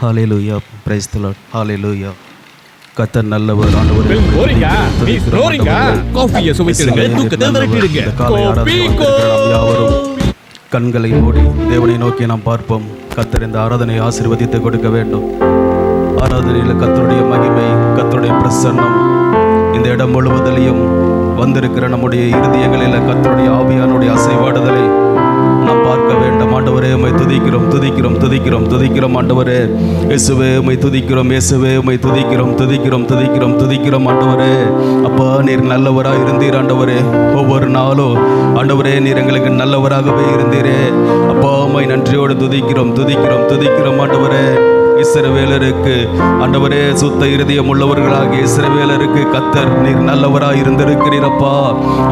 Hallelujah praise the lord hallelujah கர்த்தர் நல்லவர் ஆண்டவரே காஃபியை சுவைத்திடுங்க தூக்கத்தை விரட்டிடுங்க யாவரும் கண்களை மூடி தேவனை நோக்கி நாம் பார்ப்போம். கர்த்தர் இந்த ஆராதனை ஆசீர்வதித்து கொடுக்க வேண்டும். ஆராதனையில் கர்த்தருடைய மகிமை கர்த்தருடைய பிரசன்னம் இந்த இடம் முழுவதிலையும் வந்திருக்கிற நம்முடைய இருதயங்களில் கர்த்தருடைய ஆவியானுடைய அசைவாடுதலை நாம் பார்க்க வேண்டும். ஆண்டவரே உம்மை துதிக்கிறோம் துதிக்கிறோம் துதிக்கிறோம் துதிக்கிறோம் ஆண்டவரே. இயேசுவே உம்மை துதிக்கிறோம் இயேசுவே உம்மை துதிக்கிறோம் துதிக்கிறோம் துதிக்கிறோம் துதிக்கிறோம் ஆண்டவரே. அப்பா நீர் நல்லவராக இருந்தீர் ஆண்டவரே. ஒவ்வொரு நாளும் ஆண்டவரே நீர் எங்களுக்கு நல்லவராகவே இருந்தீரே. அப்பா உம்மை நன்றியோடு துதிக்கிறோம் துதிக்கிறோம் துதிக்கிறோம் ஆண்டவரே. இஸ்ரவேலருக்கு ஆண்டவரே சுத்த இருதயம் உள்ளவர்களாகிய இஸ்ரவேலருக்கு கர்த்தர் நீர் நல்லவராய் இருந்திருக்கிறீரப்பா.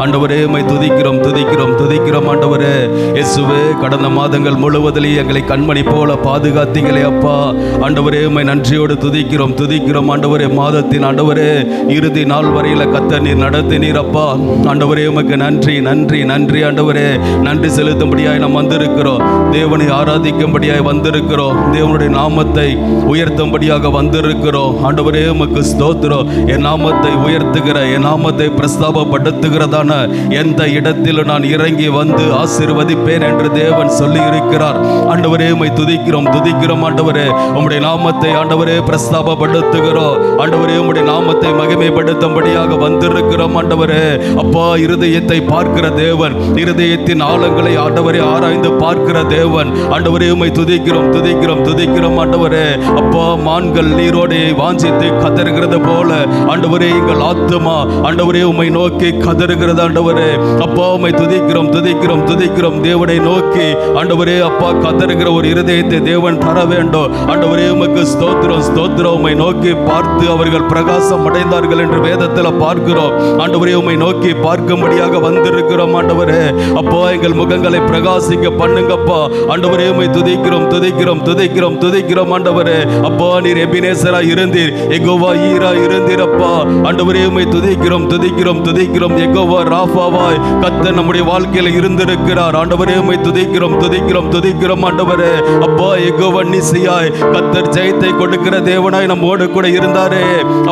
ஆண்டவரே உம்மை துதிக்கிறோம் துதிக்கிறோம் துதிக்கிறோம் ஆண்டவரே. இயேசுவே கடந்த மாதங்கள் முழுவதிலே எங்களை கண்மணி போல பாதுகாத்தீங்களே அப்பா. ஆண்டவரே உம்மை நன்றியோடு துதிக்கிறோம் துதிக்கிறோம் ஆண்டவரே. மாதத்தின் ஆண்டவரே இறுதி நாள் வரையில கர்த்தர் நீர் நடத்தினீரப்பா. ஆண்டவரே உமக்கு நன்றி நன்றி நன்றி ஆண்டவரே. நன்றி செலுத்தும்படியாய் நாம் வந்திருக்கிறோம். தேவனை ஆராதிக்கும்படியாய் வந்திருக்கிறோம். தேவனுடைய நாமத்தை உயர்த்தும்படியாக வந்திருக்கிறோம். ஆண்டவரே உமக்கு ஸ்தோத்திரம். என் நாமத்தை உயர்த்துகிற என் நாமத்தை பிரஸ்தாபப்படுத்துகிறதான எந்த இடத்திலும் நான் இறங்கி வந்து ஆசீர்வதிப்பேன் என்று தேவன் சொல்லி இருக்கிறார். ஆண்டவரே உம்மை துதிக்கிறோம் துதிக்கிறோம் ஆண்டவரே. உம்முடைய நாமத்தை ஆண்டவரே பிரஸ்தாபப்படுத்துகிறோம். ஆண்டவரே உம்முடைய நாமத்தை மகிமைப்படுத்தும்படியாக வந்திருக்கிறோம் ஆண்டவரே. அப்பா இருதயத்தை பார்க்கிற தேவன், இருதயத்தின் ஆழங்களை ஆண்டவரே ஆராய்ந்து பார்க்கிற தேவன். ஆண்டவரே உம்மை துதிக்கிறோம் துதிக்கிறோம் துதிக்கிறோம் ஆண்டவரே. அப்பா மான்கள் நீரோடை வாஞ்சித்து கதறுகிறது போல ஆண்டவரே எங்கள் ஆத்துமா ஆண்டவரே உம்மை நோக்கி கதறுகிறது ஆண்டவரே. அப்பா உம்மை துதிக்கிறோம் துதிக்கிறோம் துதிக்கிறோம். தேவனை நோக்கி ஆண்டவரே அப்பா கதறுகிற ஒரு இருதயத்தை தேவன் தர வேண்டும். ஆண்டவரே உமக்கு ஸ்தோத்திரம் ஸ்தோத்திரம். உம்மை நோக்கி பார்த்து அவர்கள் பிரகாசம் அடைந்தார்கள் என்று வேதத்தில் பார்க்கிறோம். ஆண்டவரே உம்மை நோக்கி பார்க்கும்படியாக வந்திருக்கிறோம் ஆண்டவரே. அப்பா எங்கள் முகங்களை பிரகாசிக்க பண்ணுங்கப்பா. ஆண்டவரே உம்மை துதிக்கிறோம் துதிக்கிறோம் துதிக்கிறோம் துதிக்கிறோம் ஆண்டவரே. அப்பா நீர் எபினேசரா இருந்தீர், யெகோவா ஈரா இருந்தீர் அப்பா. ஆண்டவரே உம்மை துதிக்கிறோம் துதிக்கிறோம் துதிக்கிறோம். யெகோவா ராஃபாவாய் கர்த்தர் நம்முடைய வாழ்க்கையில இருந்திருக்கிறார். ஆண்டவரே உம்மை துதிக்கிறோம் துதிக்கிறோம் துதிக்கிறோம் ஆண்டவரே. அப்பா யெகோவா நிசியாய் கர்த்தர் ஜெயத்தை கொடுக்கிற தேவனாய் நம்மோடு கூட இருந்தாரே.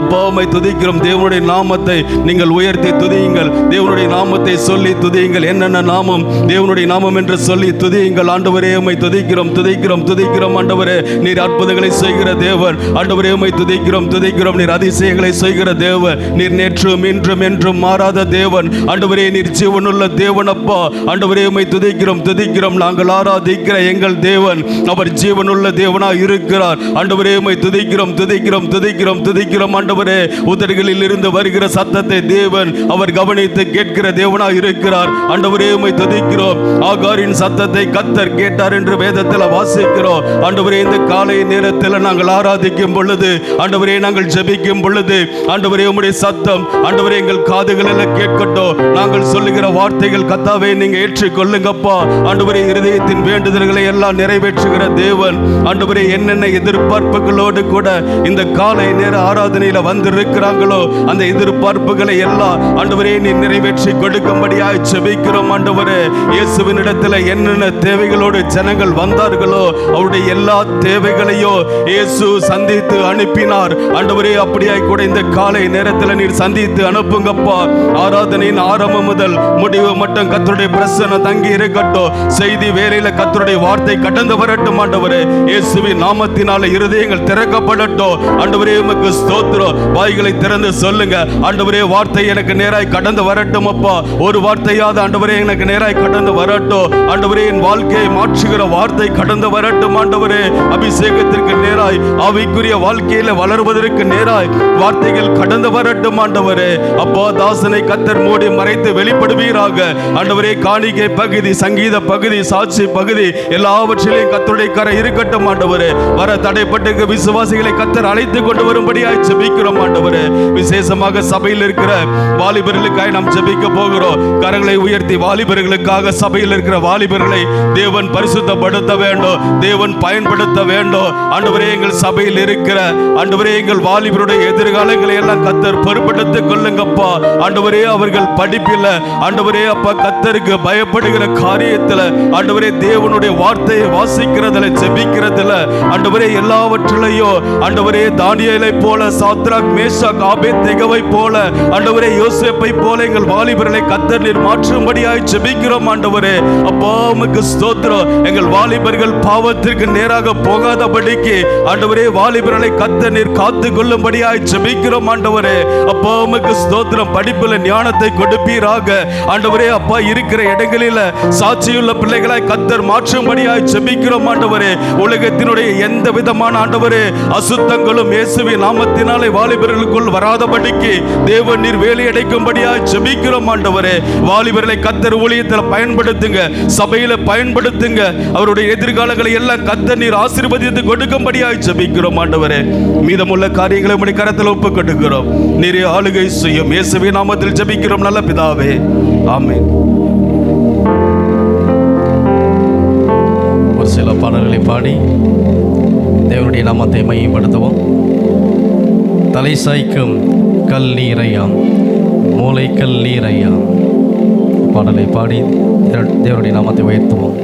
அப்பா உம்மை துதிக்கிறோம். தேவனுடைய நாமத்தை நீங்கள் உயர்த்தி துதியுங்கள். தேவனுடைய நாமத்தை சொல்லி துதியுங்கள். என்னென்ன நாமம் தேவனுடைய நாமம் என்று சொல்லி துதியுங்கள். ஆண்டவரே உம்மை துதிக்கிறோம் துதிக்கிறோம் துதிக்கிறோம் ஆண்டவரே. நீர் அற்புதங்களை செய்கிற தேவன். ஆண்டவரே உம்மை துதிக்கிறோம் துதிக்கிறோம். நீர் அதிசயங்களை செய்கிற தேவன். நீர் நேற்றும் இன்றும் என்றும் மாறாத தேவன். ஆண்டவரே நீர் ஜீவனுள்ள தேவன் அப்பா. ஆண்டவரே உம்மை துதிக்கிறோம் துதிக்கிறோம். நாங்கள் ஆராதிக்கிற எங்கள் தேவன் அவர் ஜீவனுள்ள தேவனாய் இருக்கிறார். ஆண்டவரே உம்மை துதிக்கிறோம் துதிக்கிறோம் துதிக்கிறோம் துதிக்கிறோம் ஆண்டவரே. உதடுகளில் இருந்து வருகிற சத்தத்தை தேவன் அவர் கவனித்து கேட்கிற தேவனாய் இருக்கிறார். ஆண்டவரே உம்மை துதிக்கிறோம். ஆகாரின் சத்தத்தை கர்த்தர் கேட்டார் என்று வேதத்தில் வாசிக்கிறோம். ஆண்டவரே இந்த காலை நேரத்தில் நாங்கள் ஆராதிக்கும் பொழுது ஆண்டவரே நாங்கள் ஜெபிக்கும் பொழுது ஆண்டவரே உம்முடைய சத்தம் ஆண்டவரே எங்கள் காதுகளில் கேட்கட்டும். நாங்கள் சொல்லுகிற வார்த்தைகள் கர்த்தாவே நீங்க ஏற்றுக்கொள்ளுங்கப்பா. ஆண்டவரே இருதயத்தின் வேண்டுதல்களை எல்லாம் நிறைவேற்றுகிற தேவன். ஆண்டவரே என்னென்ன எதிர்பார்ப்புகளோடு கூட இந்த காலை நேர ஆராதனையில வந்திருக்கிறாங்களோ அந்த எதிர்பார்ப்புகளை எல்லாம் ஆண்டவரே நீ நிறைவேற்றி கொடுக்கும்படியாய் ஜெபிக்கிறோம் ஆண்டவரே. இயேசுவின் இடத்துல என்னென்ன தேவைகளோடு ஜனங்கள் வந்தார்களோ அவருடைய எல்லா தேவைகளையோ இயேசு சந்தித்து அனுப்பினார். ஆண்டவரே அப்படியாய் கூட இந்த காலை நேரத்தில் நீர் சந்தித்து அனுப்புங்கப்பா. ஆராதனையின் ஆரம்பம் முதல் முடிவு மட்டும் கர்த்தருடைய பிரசன்னம் தங்கி இருக்கட்டும். செய்தி வேளையில கர்த்தருடைய வார்த்தை கடந்து வரட்டும் ஆண்டவரே. இயேசுவின் நாமத்தினால இருதயங்கள் திறக்கப்படட்டும். ஆண்டவரே உமக்கு ஸ்தோத்திரம். வாய்களை திறந்து சொல்லுங்க. ஆண்டவரே வார்த்தை எனக்கு நேராய் கடந்து வரட்டும் அப்பா. ஒரு வார்த்தையாவது ஆண்டவரே எனக்கு நேராய் கடந்து வரட்டும். ஆண்டவரே என் வாழ்க்கையை மாற்றுகிற வார்த்தை கடந்து வரட்டும் ஆண்டவரே. அபிஷேகத்திற்கு நேராய் ஆவிக்குரிய வாழ்க்கையில வளர்வதற்கு நேராய் வார்த்தைகள் கடந்து வரட்டும் ஆண்டவரே. அப்பா தாசனை கர்த்தர் மூடி மறைத்து வெளிப்படுவீராக ஆண்டவரே. காணிக்கை பகுதி, சங்கீத பகுதி, சாட்சி பகுதி எல்லாவற்றிலையும் கர்த்தருடைய கரை இருக்கட்டும் ஆண்டவரே. வர தடைப்பட்ட விசுவாசிகளை கர்த்தர் அழைத்து கொண்டு வரும்படியாய் ஜெபிக்கிறோம் ஆண்டவரே. விசேஷமாக சபையில் இருக்கிற வாலிபர்களுக்காக நாம் ஜெபிக்க போகிறோம். கரங்களை உயர்த்தி வாலிபர்களுக்காக சபையில் இருக்கிற வாலிபர்களை தேவன் பரிசுத்தப்படுத்த வேண்டும். தேவன் பயன்படுத்த வேண்டும். ஆண்டவரே எங்கள் சபையில் இருக்கிற ஆண்டவரே எங்கள் வாலிபருடைய எதிர்காலங்களை எல்லாம் கத்தர் பொறுப்பெடுத்துக் கொள்ளுங்கப்பா. ஆண்டவரே அவர்கள் படிப்பில் ஆண்டவரே அப்பா கத்தருக்கு பயப்படுகிற காரியத்தில் ஆண்டவரே தேவனுடைய வார்த்தையை வாசிக்கிறதுல ஜெபிக்கிறதுல ஆண்டவரே எல்லாவற்றிலையும் ஆண்டவரே தானியேலை போல சாத்ராக் மேஷாக் ஆபேத்நேகோவை போல ஆண்டவரே யோசேப்பை போல எங்கள் வாலிபர்களை கத்தர் நீர் மாற்றும்படியாய் ஜெபிக்கிறோம் ஆண்டவரே. அப்பா உமக்கு ஸ்தோத்திரம். எங்கள் வாலிபர்கள் பாவத்திற்கு நேராக போகாதபடிக்கு ஆண்டவரே வாலிபர்களை கத்தர் நீர் காத்து கொள்ளும்படியாய் ஜெபிக்கிறோம் ஆண்டவரே. அப்பா உமக்கு ஸ்தோத்திரம். படிப்புல ஞானத்தை கொடுப்பீராக ஆண்டவரே. அப்பா இருக்கிற இடங்களில் சாட்சியுள்ள பிள்ளைகளாய் கத்தர் மாற்றும்படியாய் ஜெபிக்கிறோம் ஆண்டவரே. உலகத்தினுடைய எந்த விதமான ஆண்டவரே அசுத்தங்களும் இயேசுவின் நாமத்தினாலே வாலிபர்களுக்குள் வராதபடிக்கு தேவன் நீர் வேலை அடைக்கும்படியாய் ஜெபிக்கிறோம் ஆண்டவரே. வாலிபர்களை கத்தர் ஊழியத்தில் பயன்படுத்துங்க, சபையில பயன்படுத்துங்க. அவருடைய எதிர்காலங்களை எல்லாம் கத்தர் நீர் ஆசீர்வதித்து கொடுக்கும்படியாய் ஜெபிக்கிறோம் ஆண்டவரே. மீதமுள்ள காரியங்களை உம்முடைய கரத்தில் ஒப்புக் கொடுக்கிறோம். நீரே ஆளுகை செய்யும். இயேசுவின் நாமத்தில் ஜெபிக்கிறோம் நல்ல பிதாவே, ஆமென். ஒரு சில பாடல்களை பாடி தேவனுடைய நாமத்தை மையப்படுத்துவோம். தலை சாய்க்கும் கல் நீரையாம், மூளை கல் நீரையாம் பாடலை பாடி தேவனுடைய நாமத்தை உயர்த்துவோம்.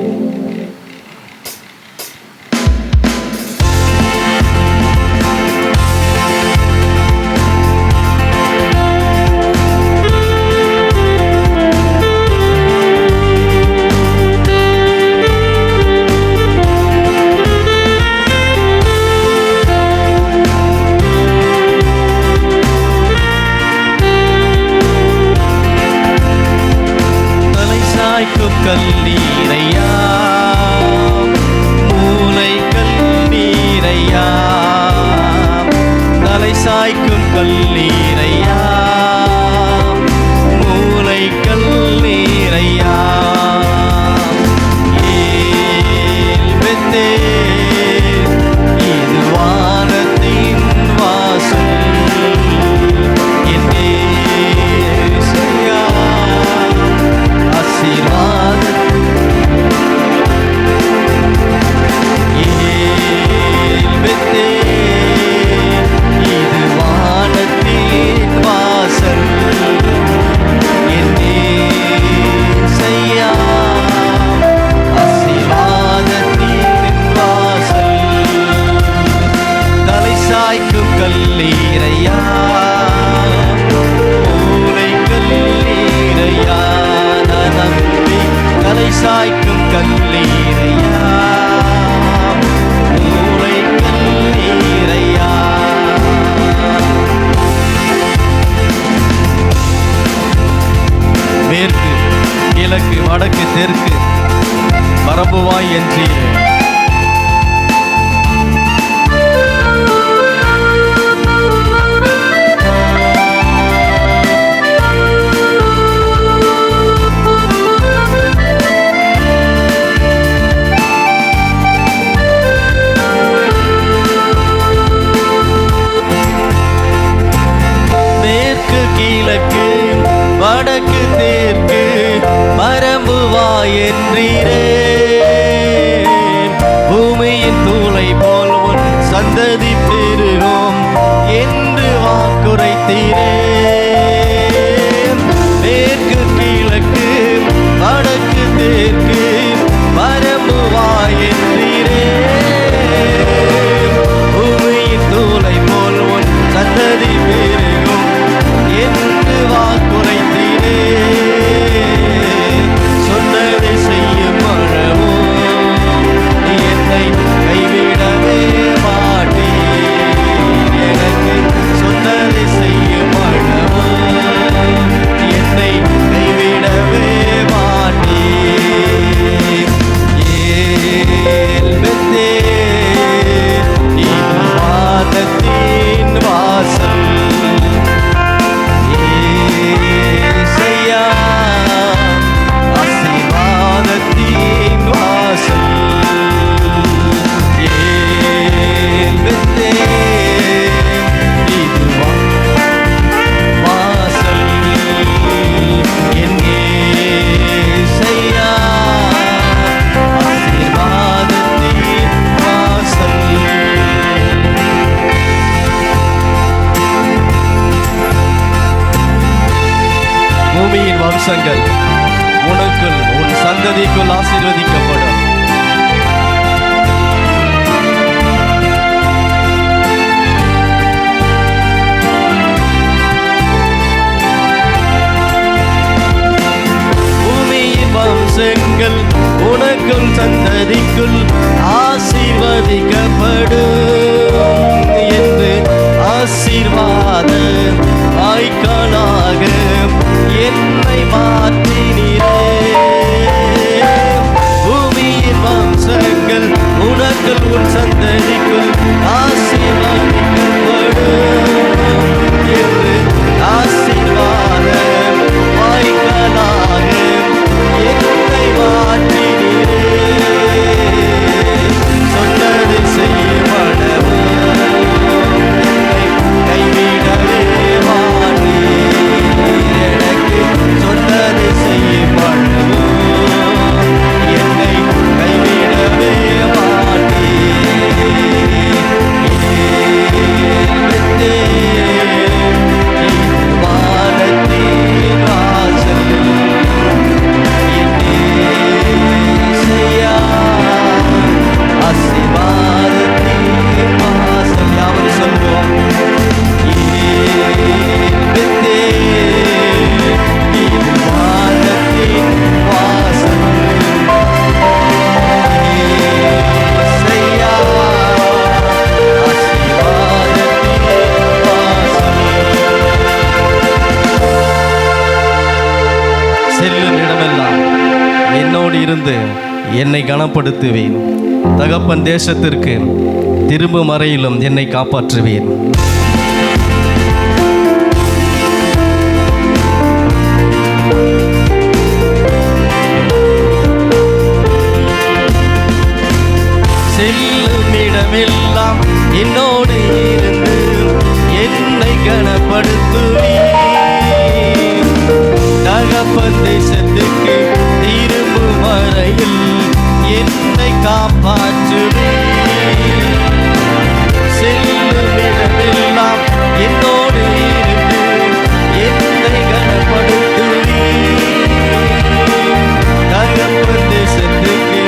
கல்லீரையா, மூளை கல்லீரையா, தலை சாய்க்கும் கல்லீரையா, மூளை கல்லீரையா. இது வானத்தின் வாசல், சாய்க்கும் கல்லீரையா, மூளை கல்லீரையா. மேற்கு கிழக்கு வடக்கு தெற்கு பரம்புவாய் என்றீரே. கிழக்கு வடக்கு தெற்கு பரம்புவாய் என்றீரே. பூமியின் தூளை போல் உன் சந்ததி பெருகும் என்று வாக்குரைத்தீரே. மேற்கு கிழக்கு வடக்கு தெற்கு பரம்புவாய் என்றீரே. பூமியின் தூளை போல் உன் சந்ததி பெருகும் என்று வாக்குரைத்தீரே. சொன்னதை செய்யும் அளவோ என்னை கைவிடவே மாட்டீர். எனக்கு சொன்னதை செய்யும் அளவோ வம்சங்கள் உனக்குள் உன் சந்ததிக்குள் ஆசீர்வதிக்கப்படும். பூமியின் வம்சங்கள் உனக்குள் சந்ததிக்குள் ஆசீர்வதிக்கப்படும் என்று ஆசீர்வாத வாய்க்காலாக என்னை மாற்றினீரே. பூமியின் வம்சங்கள் உனக்குள் உன் சந்ததிக்குள் ஆசீர்வதிக்கப்படும் என்று ஆசீர்வாத வாய்க்காலாக என்னை மாற்றினீரே. சொன்னதை செய்யப்படவும் என்னை கைவிடவே மாட்டீர். எனக்கு சொன்னதை செய்யப்படவும் என்னை கைவிடவே மாட்டீர். வானத்தின் வாசல் ஆசீர்வாதத்தின் வாசல் யாவது சொல்வோம். வானத்தின் வாசல் செல்லும் இடமெல்லாம் என்னோடு இருந்து என்னை கனப்படுத்துவேன். தகப்பன் தேசத்திற்கு திரும்பும் வரையிலும் என்னை காப்பாற்றுவேன். செல்லும் இடமெல்லாம் என்னோடு இருந்து என்னை கனப்படுத்துவேன். தகப்பன் தேசத்துக்கு திரும்பும் வரையில் என்னை காப்பாற்றுவேன். செல்லும் இடமெல்லாம் என்னோடு இருந்து என்னை கனப்படுத்துவேன். தகப்பன் தேசத்துக்கு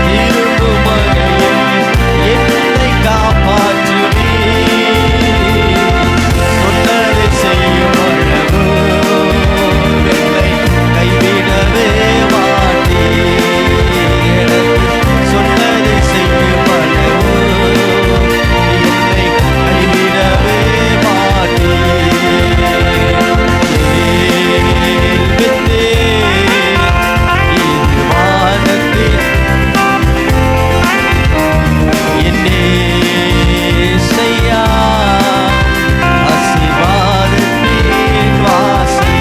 திரும்பும் வரையில் என்னை காப்பாற்றுவேன். சொன்னதை செய்யும் என்னை கைவிடவே மாட்டீர். சொன்னதை செய்யும் என்னை கைவிடவே மாட்டீர். இது வானத்தில் என்னே செய்யா ஆசீர்வாதத்தின் வாசல்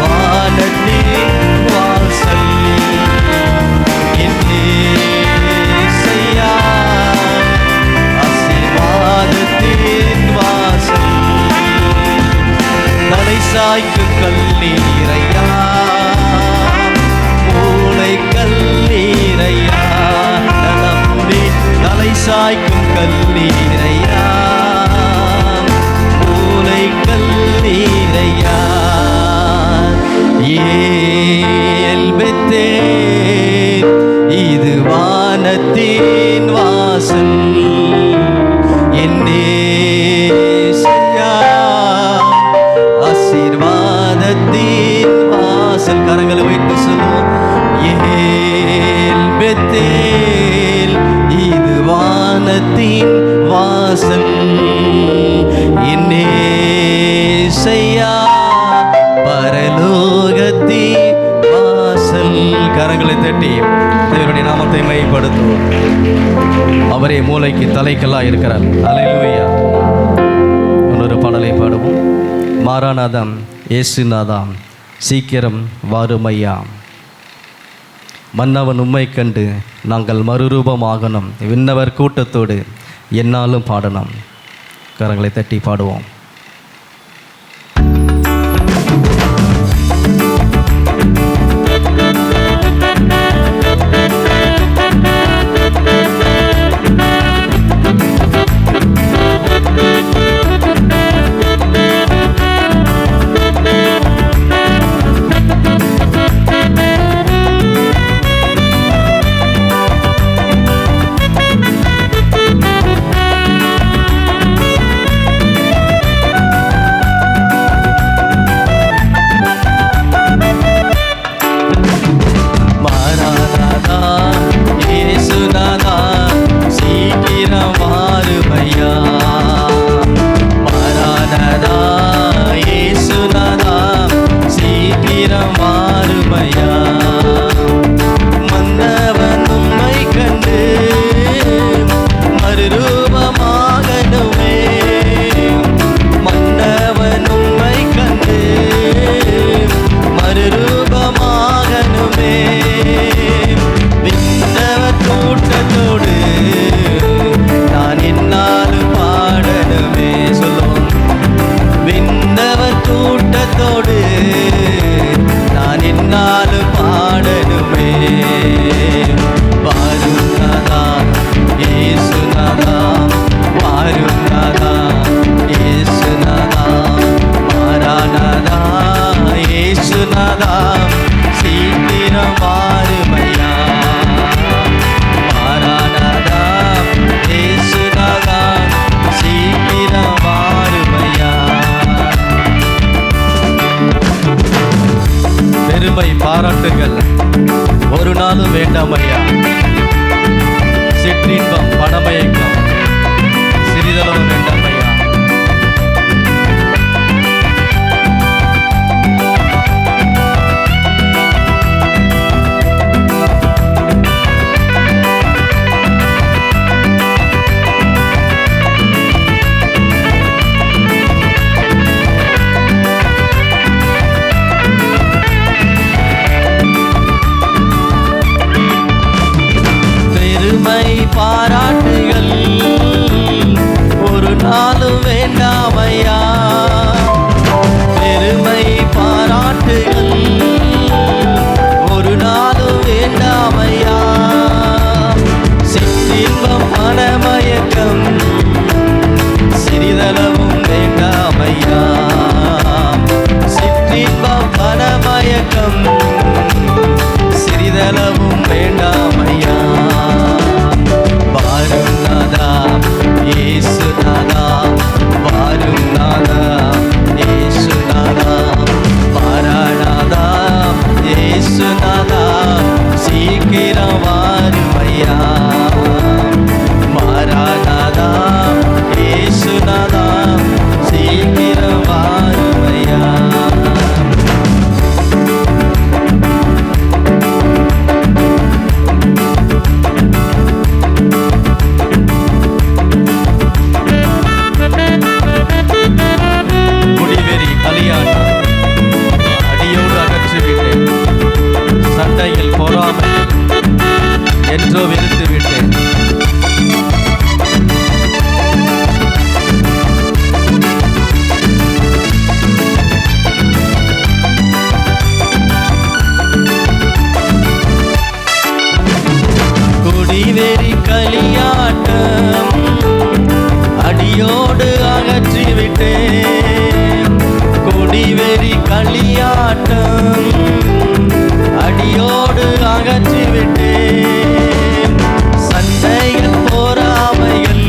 வானத்தின் வாசல் என்னே செய்யா ஆசீர்வாதத்தின் வாசல். தலை சாய்க்கும் கல்லீரையா மூளை கல்லீரையா நம்பி தலை சாய்க்கும் கல்லீரையா மூளை கல்லீரையா. ஏல் பெத்தேன் இது வானத்தின் வாசல் என்னே செய்யா ஆசீர்வாதத்தின் வாசல். கரங்களை வைத்து சொல்லுவோம். ஏல் பெத்தேல் இது வானத்தின் வாசல் என்னே செய்யா பரலோகத்தின் வாசல். கரங்களை தட்டி தேவனுடைய நாமத்தை மையப்படுத்துவோம். அவரே மூளைக்கு தலைக்கெல்லாம் இருக்கிறார். அல்லேலூயா. இன்னொரு பாடலை பாடுவோம். மாராநாதம் இயேசுநாதாம் சீக்கிரம் வாருமையா. மன்னவன் உம்மை கண்டு நாங்கள் மறுரூபமாகணும். விண்ணவர் கூட்டத்தோடு என்னாலும் பாடணும். கரங்களை தட்டி பாடுவோம். வேண்டாம் ஐயா. சிற்றின்பம் பணமயக்கம் சிறிதளவும் வேண்டாம் ஐயா. பெருமை பாராட்டுகள் ஒரு நாளும் வேண்டாம் ஐயா. பெருமை பாராட்டுகள் ஒரு நாளும் வேண்டாம் ஐயா. சிற்றின்பம் மனமயக்கம் சிறிதளவும் வேண்டாம் ஐயா. சிற்றின்பம் மனமயக்கம் சிறிதளவும் வேண்டாம் ஐயா. வாரும் நாதா இயேசு நாதா, வாரும் நாதா இயேசு நாதா, வாராநாதா இயேசு நாதா, சீக்கிரம் வாரும் ஐயா. வாராநாதா இயேசு நாதா, சீக்கிரம் வாரும் ஐயா. குடிவெறி கலியாட்டம் அடியோடு அகற்றிவிட்டேன். சண்டையில் பொறாமை என்றோ வெறுத்து விட்டேன். குடிவெறி கலியாட்டம் அடியோடு அகற்றிவிட்டேன். குடிவெறி களியாட்டம் அடியோடு அகற்றிவிட்டேன். சண்டைகள் பொறாமைகள்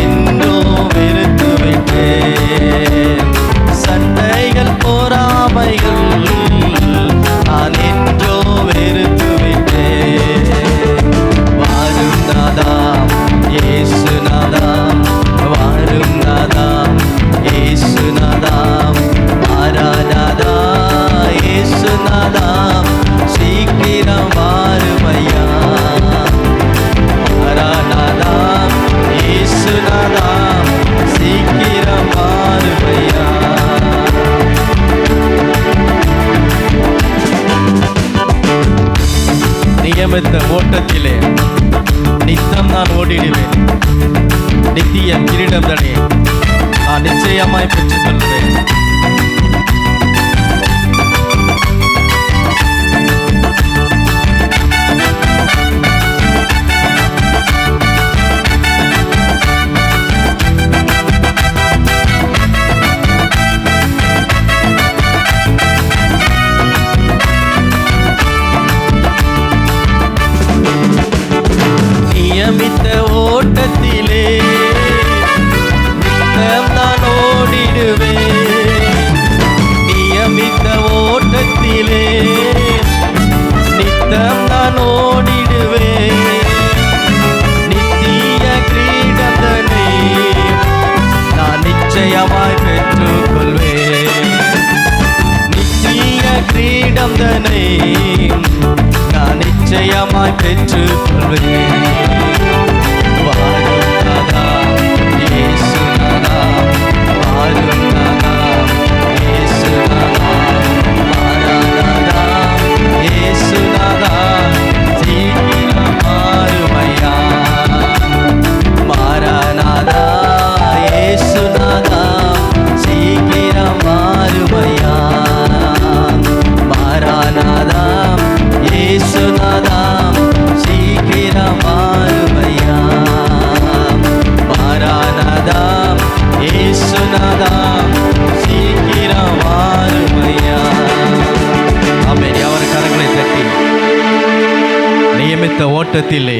என்றோ வெறுத்து விட்டேன். சண்டைகள் பொறாமைகள் நான் என்றோ வெறுத்து விட்டேன். வாரும் நாதா இயேசு நாதா, வாரும் நாதா இயேசு நாதா, வாராநாதா இயேசு நாதா, சீக்கிரம் வாரும் ஐயா. வாராநாதா இயேசு நாதா, சீக்கிரம் வாரும் ஐயா. நியமித்த ஓட்டத்திலே நித்தம் நான் ஓடிடுவேன். நித்திய கிரீடம் தானே நான் நிச்சயமாய் பெற்றுக்கொள்வேன். நியமித்த ஓட்டத்திலே நித்தம் நான் ஓடிடுவேன். நியமித்த ஓட்டத்திலே நித்தம் நான் ஓடிடுவேன். நித்திய கிரீடத்தை நான் நிச்சயமாய் பெற்றுக்கொள்வேன். நித்திய கிரீடம் தன்னை நான் நிச்சயமாய் பெற்றுக்கொள்வேன். வாரும் நாதா இயேசு நாதா, வாரும் நாதா இயேசு நாதா, வாராநாதா இயேசு நாதா, சீக்கிரம் வாரும் ஐயா. வாராநாதா இயேசு நாதா, சீக்கிரம் வாரும் ஐயா. வாராநாதா இயேசு நாதா, சீக்கிரம் வாரும் ஐயா. வாராநாதா இயேசு நாதா, சீக்கிரம் வாரும் ஐயா. ஆமென். அவர் கரங்களை தட்டி நியமித்த ஓட்டத்திலே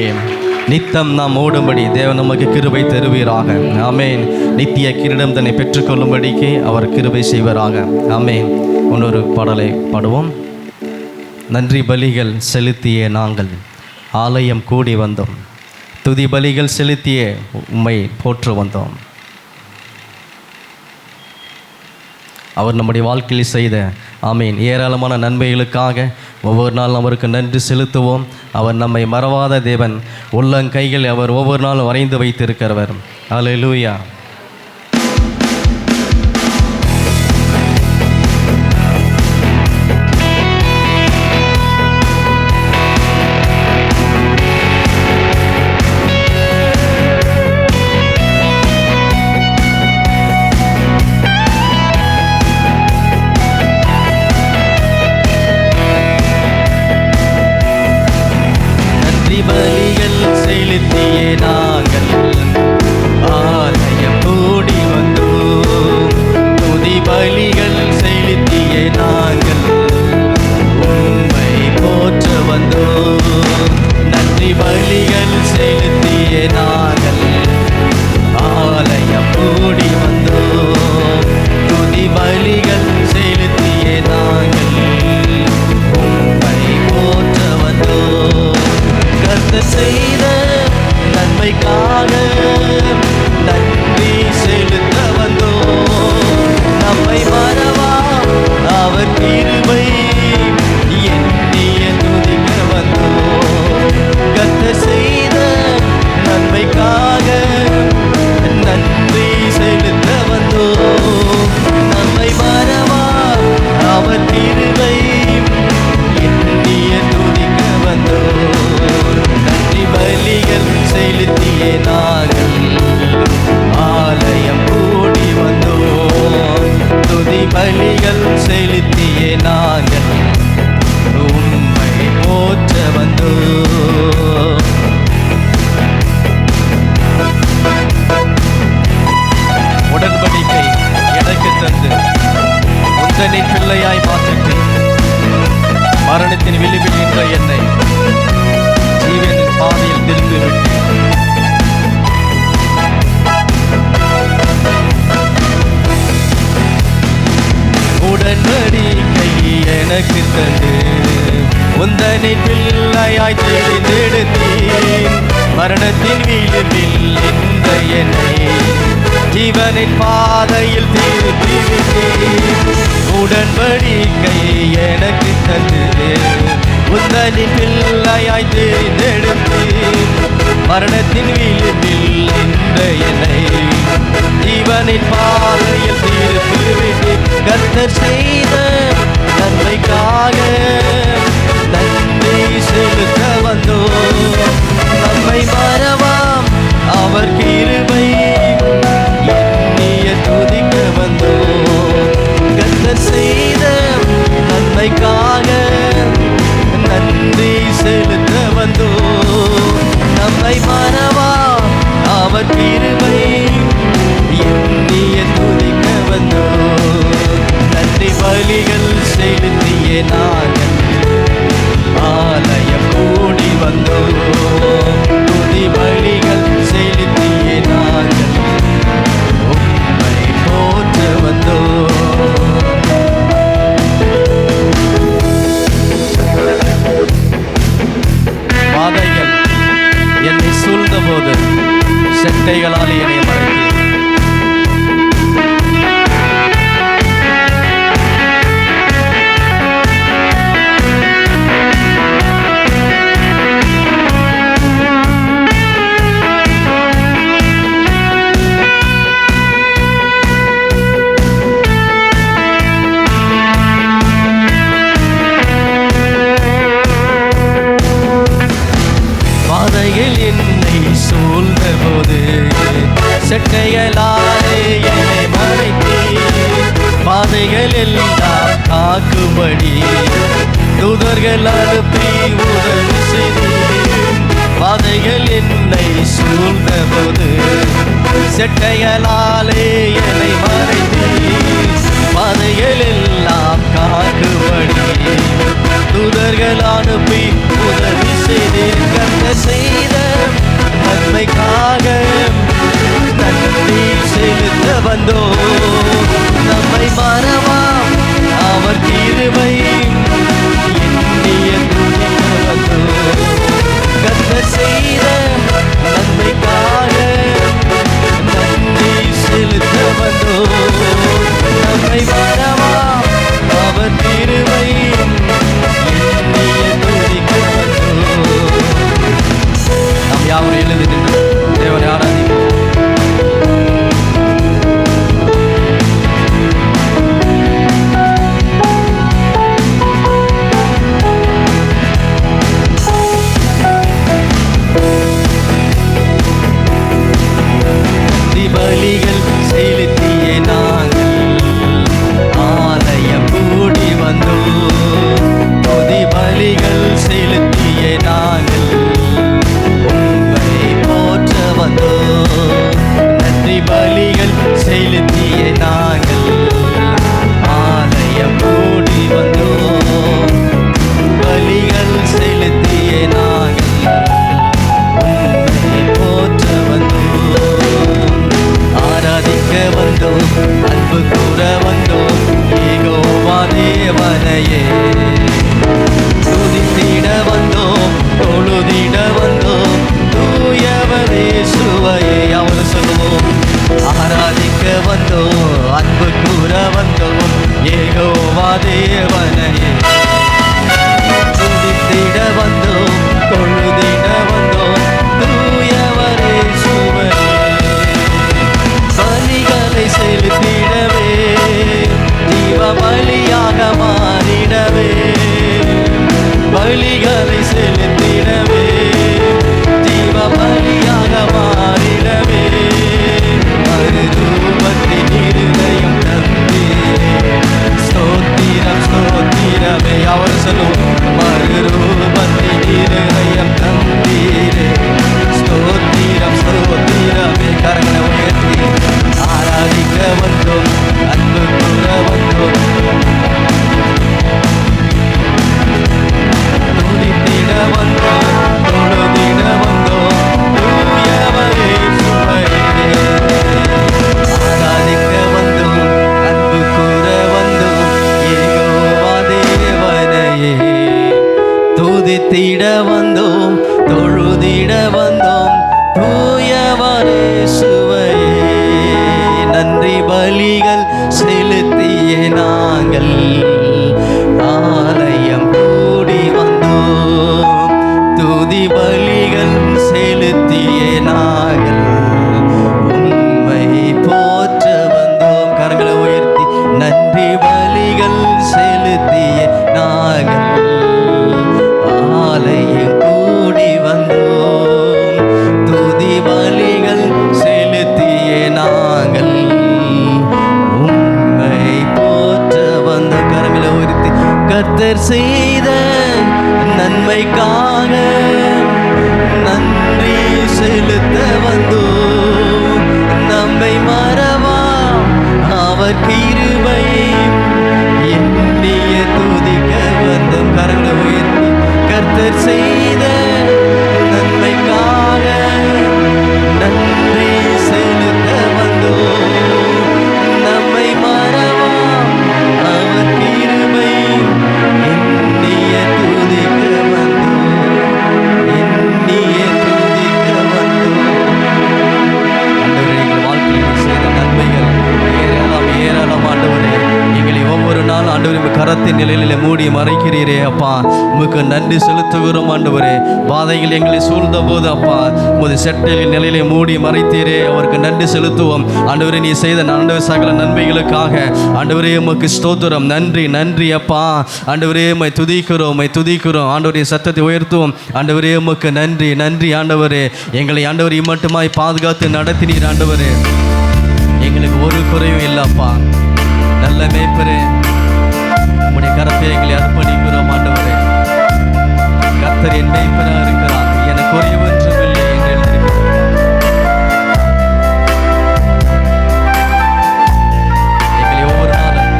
நித்தம் நாம் ஓடும்படி தேவன் நமக்கு கிருபை தருவீராக. ஆமென். நித்திய கிரீடம் தன்னை பெற்றுக்கொள்ளும்படிக்கு அவர் கிருபை செய்வராக. ஆமென். இன்னொரு பாடலை பாடுவோம். நன்றி பலிகள் செலுத்திய நாங்கள் ஆலயம் கூடி வந்தோம். துதி பலிகள் செலுத்திய உம்மை போற்ற வந்தோம். அவர் நம்முடைய வாழ்க்கையில் செய்த ஆமீன் ஏராளமான நன்மைகளுக்காக ஒவ்வொரு நாளும் அவருக்கு நன்றி செலுத்துவோம். அவர் நம்மை மறவாத தேவன், உள்ளங்கைகள் அவர் ஒவ்வொரு நாளும் வரைந்து வைத்திருக்கிறவர். அல்லேலூயா. பலிகள் செலுத்திய நாங்கள் ஆலயம் கூடி வந்தோம். துதி பலிகள் செலுத்திய நாங்கள் உம்மை போற்ற வந்தோம். நன்றி பலிகள் செலுத்திய நாங்கள் ஆலயம் கூடி வந்தோம். துதி பலிகள் செலுத்திய நாங்கள் உம்மை போற்ற வந்தோம். கர்த்தர் செய்த நன்மைக்காக நன்றி செலுத்த வந்தோம். நம்மை மறவா அவர் கிருபை எண்ணிய துதிக்க வந்தோம். கர்த்தர் செய்த நன்மைக்காக நன்றி செலுத்த வந்தோம். நம்மை மறவா அவர் கிருபை எண்ணிய துதிக்க வந்தோம். நன்றி பலிகள் செலுத்திய நாங்கள் ஆலயம் கூடி வந்தோம். துதி பலிகள் செலுத்திய நாங்கள் உம்மை போற்ற வந்தோம். உடன்படிக்கை எனக்கு தந்து உந்தனின் பிள்ளையாய் மாற்றிட்டு மரணத்தின் விளிம்பில் நின்ற என்னை ஜீவனின் பாதையில் திருப்பிவிட்டு உடன்படிக்கை எனக்கு தந்து உந்தனின் பிள்ளையாய் தேர்ந்தெடுத்தீர். மரணத்தின் விளிம்பில் நின்ற என்னை ஜீவனின் பாதையில் திருப்பிவிட்டீர். உடன்படிக்கை எனக்கு தந்து உந்தனின் பிள்ளையாய் தேர்ந்தெடுத்தீர். மரணத்தின் விளிம்பில் நின்ற என்னை ஜீவனின் பாதையில் திருப்பிவிட்டீர். கர்த்தர் செய்த நன்மைக்காக நன்றி செலுத்த வந்தோம். நம்மை மறவாம் அவர் கிருபை எண்ணிய துதிக்க வந்தோம். கர்த்தர் செய்த நன்மைக்காக நன்றி செலுத்த வந்தோம். நம்மை மறவா அவர் கிருபை எண்ணிய துதிக்க வந்தோம். நன்றி பலிகள் செலுத்திய நாங்கள் ஆலயம் கூடி வந்தோம். துதி பலிகள் செலுத்திய நாங்கள் உம்மை போற்ற வந்தோம். பாதைகள் என்னை சூழ்ந்த போது செட்டைகளால் என்னை மறைத்தீர். பாதைகள் என்னை சூழ்ந்த போது செட்டைகளாலே என்னை மறைத்தீர். பாதைகள் எல்லாம் காக்கும்படி தூதர்கள் அனுப்பி உதவி செய்தீர். பாதைகள் என்னை சூழ்ந்த போது செட்டைகளாலே என்னை மறைத்தீர். பாதைகள் எல்லாம் காக்கும்படி தூதர்கள் அனுப்பி உதவி செய்தீர். கர்த்தர் செய்த நன்மைக்காக நன்றி செலுத்த வந்தோம். நம்மை மறவா அவர் கிருபை எண்ணிய செலுத்திட வந்தோம், தொழுதிட வந்தோம் தூயவரே சுவையே. நன்றி பலிகள் செலுத்திய நாங்கள் ஆலயம் கூடி வந்தோம், துதி பலிகள் செலுத்திய நாங்கள் உம்மை போற்ற வந்தோம். கரங்களை உயர்த்தி நன்றி பலிகள் செலுத்திய நாங்கள் ஆலயம் கூடி வந்தோம், துதி பலிகள் செலுத்திய நாங்கள் உம்மை போற்ற வந்தோம். கரங்களை உயர்த்தி கர்த்தர் செய்த நன்மைக்காக நன்றி செலுத்த வந்தோம், நம்மை மறவா அவர் கிருபை எண்ணிய துதிக்க வந்தோம். கரங்களை உயர்த்தி கர்த்தர் செய்த நன்மைக்காக நன்றி செலுத்த வந்தோம், நம்மை மறவா அவர் கிருபை எண்ணிய துதிக்க வந்தோம், எண்ணிய துதிக்க வந்தோம். ஆண்டவரே, எங்கள் வாழ்க்கையில் செய்த நன்மைகள் ஏராளம் ஏராளம். ஆண்டவரே, எங்களை ஒவ்வொரு நாள் ஆண்டவரே கரத்தின் நிலையில மூடி மறைக்கிறீரே அப்பா, உமக்கு நன்றி செலுத்துகிறோம். ஆண்டவரே, பாதைகள் எங்களை சூழ்ந்த போது அப்பா உமது செட்டையின் நிலையிலே மூடி மறைத்தீரே, அவருக்கு நன்றி செலுத்துவோம். ஆண்டவரே, நீ செய்த ஆண்டவர் சகல நன்மைகளுக்காக ஆண்டவரே உமக்கு ஸ்தோத்திரம். நன்றி நன்றி அப்பா. ஆண்டவரே, உம்மை துதிக்கிறோம், உம்மை துதிக்கிறோம். ஆண்டவரே, சத்தத்தை உயர்த்துவோம். ஆண்டவரே, உமக்கு நன்றி நன்றி. ஆண்டவரே, எங்களை ஆண்டவரே மட்டுமாய் பாதுகாத்து நடத்தினீர். ஆண்டவரே, எங்களுக்கு ஒரு குறையும் இல்லப்பா. நல்ல மேய்ப்பரே, உம்முடைய கரத்தை எங்களை அர்ப்பணிக்கிறோம். ஆண்டவரே, கர்த்தர் என் மேய்ப்பராக இருக்கிறார், எனக்கு குறைவொன்றும் இல்லை என்று எழுதியிருக்கிறார். எங்களை ஒவ்வொரு நாளும்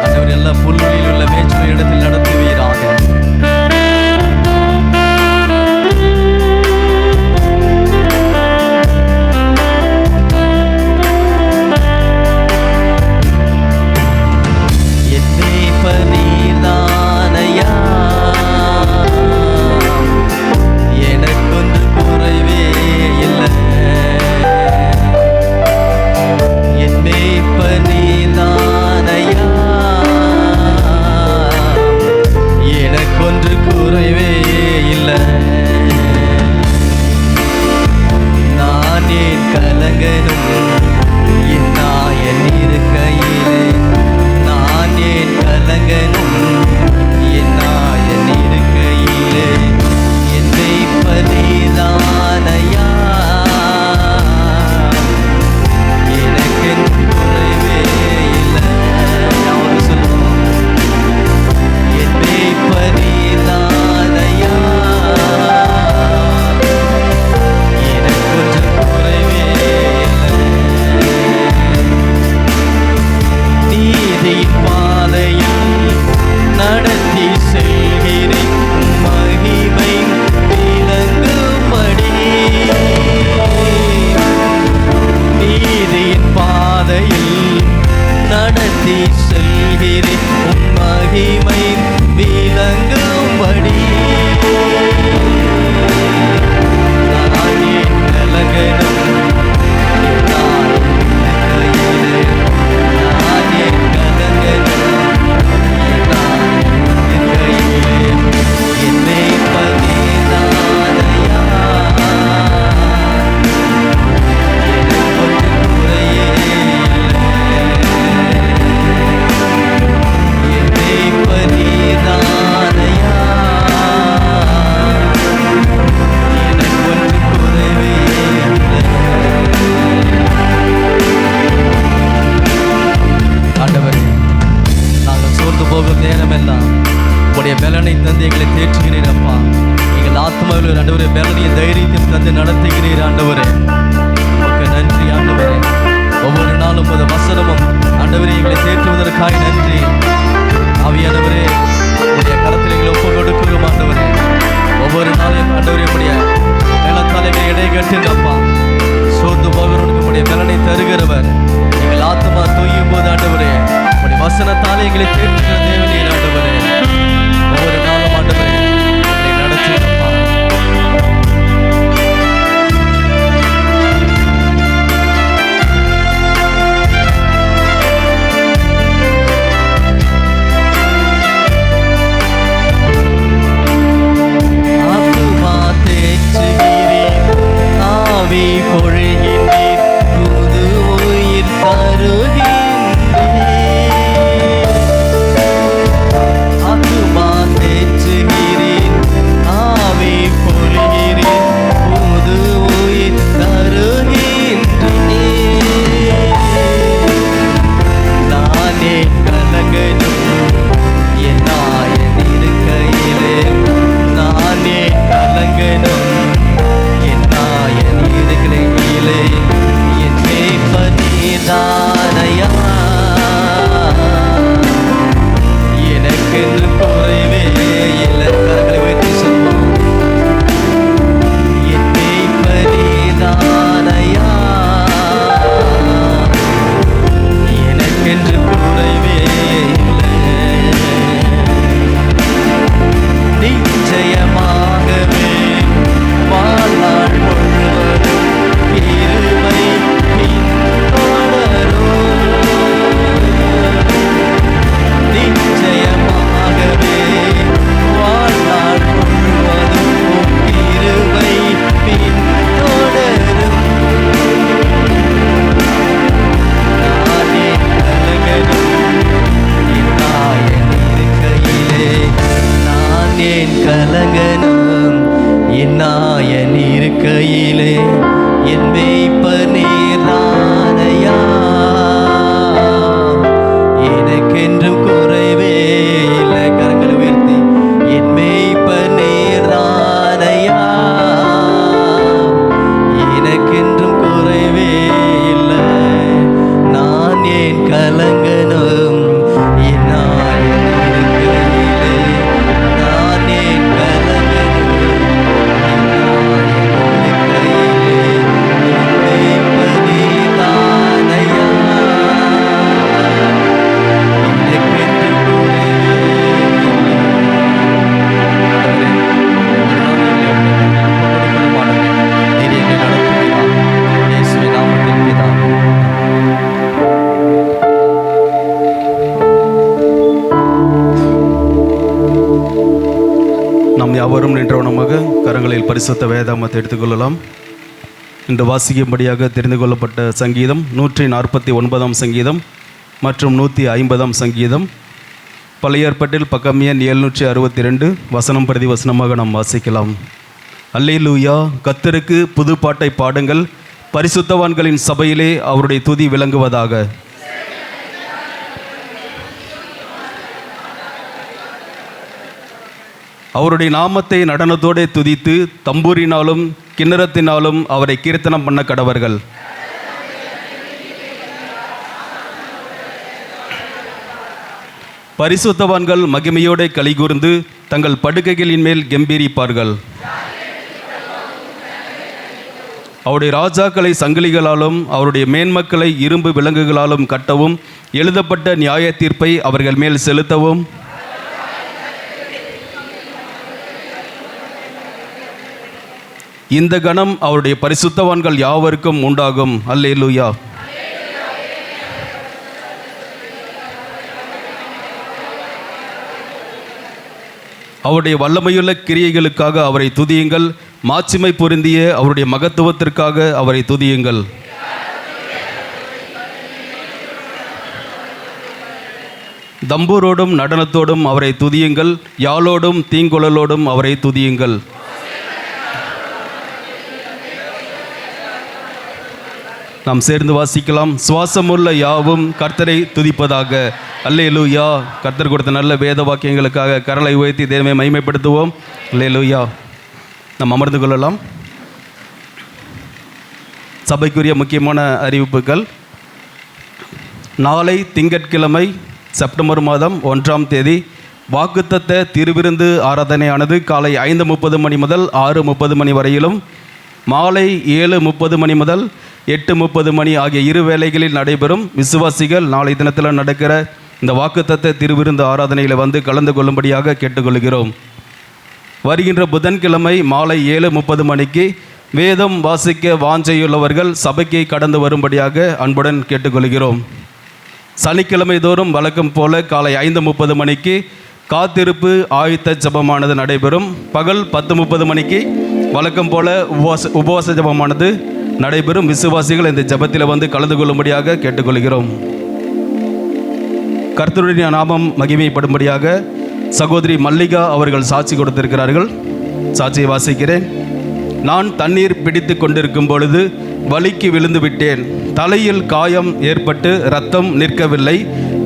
ஆண்டவர் எல்லா புல்வெளியில் உள்ள மேய்ச்சல் இடத்தில் நடத்துவீராக. வசனத்தாலே எங்களை தேற்றுகிற தேவனே ஆண்டவரே, ஒவ்வொரு நாளும் ஆண்டவரே எங்களை கலங்கனும் என் நாயன் இருக்கையிலே என் மேய்ப்பர் நீர்தானையா, எனக்கென்றும் குறைவே இல்லை. கரங்களை உயர்த்தி என் மேய்ப்பர் நீர்தானையா, எனக்கென்றும் குறைவே இல்லை. நான் ஏன் கலங்கனும் என் நாயன் இருக்கையிலே, நான் ஏன் கலங்கனும் என் நாயன் இருக்கையிலே, என் மேய்ப்பர் நீர்தானையா, எனக்கென்றும் குறைவே இல்லை. நீர் எங்களை நடத்துவீராக. இயேசுவின் நாமத்தில் பிதாவே. நாம் யாவரும் நின்றவனமாக கரங்களில் பரிசுத்த வேதாமத்தை எடுத்துக்கொள்ளலாம். இன்று வாசிக்கும்படியாக தெரிந்து கொள்ளப்பட்ட சங்கீதம் 149ஆம் சங்கீதம் மற்றும் 150ஆம் சங்கீதம். பழைய ஏற்பாட்டில் பக்கம் எண் 762 வசனம் பிரதி வசனமாக நாம் வாசிக்கலாம். அல்லேலூயா, கர்த்தருக்கு புது பாட்டை பாடுங்கள், பரிசுத்தவான்களின் சபையிலே அவருடைய துதி விளங்குவதாக. அவருடைய நாமத்தை நடனத்தோடே துதித்து தம்பூரினாலும் கிண்ணறத்தினாலும் அவரை கீர்த்தனம் பண்ண கடவர்கள். பரிசுத்தவான்கள் மகிமையோடு கலிகூர்ந்து தங்கள் படுக்கைகளின் மேல் கெம்பீரிப்பார்கள். அவருடைய ராஜாக்களை சங்கிலிகளாலும் அவருடைய மேன்மக்களை இரும்பு விலங்குகளாலும் கட்டவும், எழுதப்பட்ட நியாய தீர்ப்பை அவர்கள் மேல் செலுத்தவும், இந்த கணம் அவருடைய பரிசுத்தவான்கள் யாவருக்கும் உண்டாகும். அல்லேலூயா. அவருடைய வல்லமையுள்ள கிரியைகளுக்காக அவரை துதியுங்கள், மாட்சிமை பொருந்திய அவருடைய மகத்துவத்திற்காக அவரை துதியுங்கள். தம்பூரோடும் நடனத்தோடும் அவரை துதியுங்கள், யாழோடும் தீங்குழலோடும் அவரை துதியுங்கள். நாம் சேர்ந்து வாசிக்கலாம். சுவாசமுள்ள யாவும் கர்த்தரை துதிப்பதாக. அல்லேலூயா. கர்த்தர் கொடுத்த நல்ல வேத வாக்கியங்களுக்காக கரலை உயர்த்தி தேவனை மகிமைப்படுத்துவோம். அல்லேலூயா. நாம் அமர்ந்து கொள்ளலாம். சபைக்குரிய முக்கியமான அறிவிப்புகள். நாளை திங்கட்கிழமை செப்டம்பர் மாதம் 1ஆம் தேதி வாக்குத்தத்த திருவிருந்து ஆராதனையானது காலை 5:30 மணி முதல் 6:30 மணி வரையிலும், மாலை 7:30 மணி முதல் 8:30 மணி ஆகிய இரு வேளைகளில் நடைபெறும். விசுவாசிகள் நாளை தினத்தில் நடக்கிற இந்த வாக்குத்தத்த திருவிருந்து ஆராதனையில் வந்து கலந்து கொள்ளும்படியாக கேட்டுக்கொள்கிறோம். வருகின்ற புதன்கிழமை மாலை 7:30 மணிக்கு வேதம் வாசிக்க வாஞ்சையுள்ளவர்கள் சபைக்கு கடந்து வரும்படியாக அன்புடன் கேட்டுக்கொள்கிறோம். சனிக்கிழமை தோறும் வழக்கம் போல காலை 5:30 மணிக்கு காத்திருப்பு ஆயுத்த ஜபமானது நடைபெறும். பகல் 10:30 மணிக்கு வழக்கம் போல உபவாச ஜபமானது நடைபெறும். விசுவாசிகள் இந்த ஜபத்தில் வந்து கலந்து கொள்ளும்படியாக கேட்டுக்கொள்கிறோம். கர்த்தருடைய நாமம் மகிமைப்படும்படியாக சகோதரி மல்லிகா அவர்கள் சாட்சி கொடுத்திருக்கிறார்கள். சாட்சியை வாசிக்கிறேன். நான் தண்ணீர் பிடித்து கொண்டிருக்கும் பொழுது வலிக்கு விழுந்து விட்டேன். தலையில் காயம் ஏற்பட்டு இரத்தம் நிற்கவில்லை.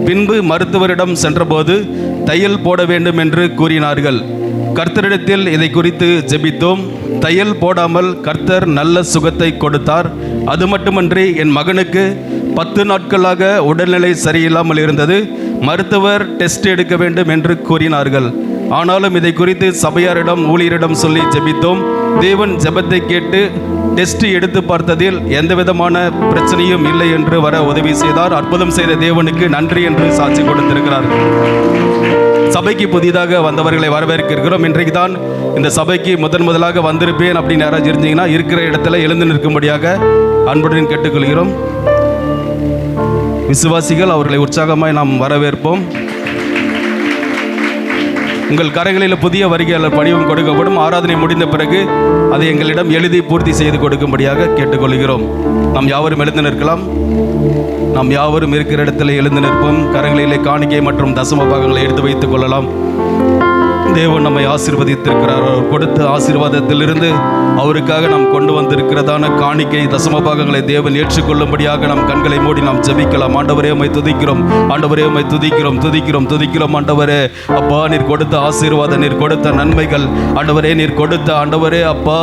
பின்பு மருத்துவரிடம் சென்றபோது தையல் போட வேண்டும் என்று கூறினார்கள். கர்த்தரிடத்தில் இதை குறித்து ஜெபித்தோம். தையல் போடாமல் கர்த்தர் நல்ல சுகத்தை கொடுத்தார். அது மட்டுமன்றி என் மகனுக்கு 10 நாட்களாக உடல்நிலை சரியில்லாமல் இருந்தது. மருத்துவர் டெஸ்ட் எடுக்க வேண்டும் என்று கூறினார்கள். ஆனாலும் இதை குறித்து சபையாரிடம் ஊழியரிடம் சொல்லி ஜெபித்தோம். தேவன் ஜெபத்தை கேட்டு டெஸ்ட் எடுத்து பார்த்ததில் எந்த விதமான பிரச்சனையும் இல்லை என்று வர உதவி செய்தார். அற்புதம் செய்த தேவனுக்கு நன்றி என்று சாட்சி கொடுத்திருக்கிறார். சபைக்கு புதிதாக வந்தவர்களை வரவேற்கிறோம். இன்றைக்கு தான் இந்த சபைக்கு முதலாக வந்திருப்பேன் அப்படின்னு யாராவது இருந்தீங்கன்னா இருக்கிற இடத்துல எழுந்து நிற்கும்படியாக அன்புடன் கேட்டுக்கொள்கிறோம். விசுவாசிகள் அவர்களை உற்சாகமாய் நாம் வரவேற்போம். உங்கள் கரங்களில் புதிய வரிகையாளர் படிவம் கொடுக்கப்படும். ஆராதனை முடிந்த பிறகு அதை எங்களிடம் எழுதி பூர்த்தி செய்து கொடுக்கும்படியாக கேட்டுக்கொள்கிறோம். நாம் யாவரும் எழுந்து நிற்கலாம். நாம் யாவரும் இருக்கிற இடத்துல எழுந்து நிற்போம். கரங்களிலே காணிக்கை மற்றும் தசம பாகங்களை எடுத்து வைத்துக் கொள்ளலாம். தேவன் நம்மை ஆசீர்வதித்திருக்கிறார். அவர் கொடுத்த ஆசீர்வாதத்திலிருந்து அவருக்காக நாம் கொண்டு வந்திருக்கிறதான காணிக்கை தசம பாகங்களை தேவன் ஏற்றுக்கொள்ளும்படியாக நாம் கண்களை மூடி நாம் ஜெபிக்கலாம். ஆண்டவரே உம்மை துதிக்கிறோம், ஆண்டவரே உம்மை துதிக்கிறோம், துதிக்கிறோம், துதிக்கிறோம். ஆண்டவரே அப்பா, நீர் கொடுத்த ஆசீர்வாதம், நீர் கொடுத்த நன்மைகள், ஆண்டவரே நீர் கொடுத்த ஆண்டவரே அப்பா,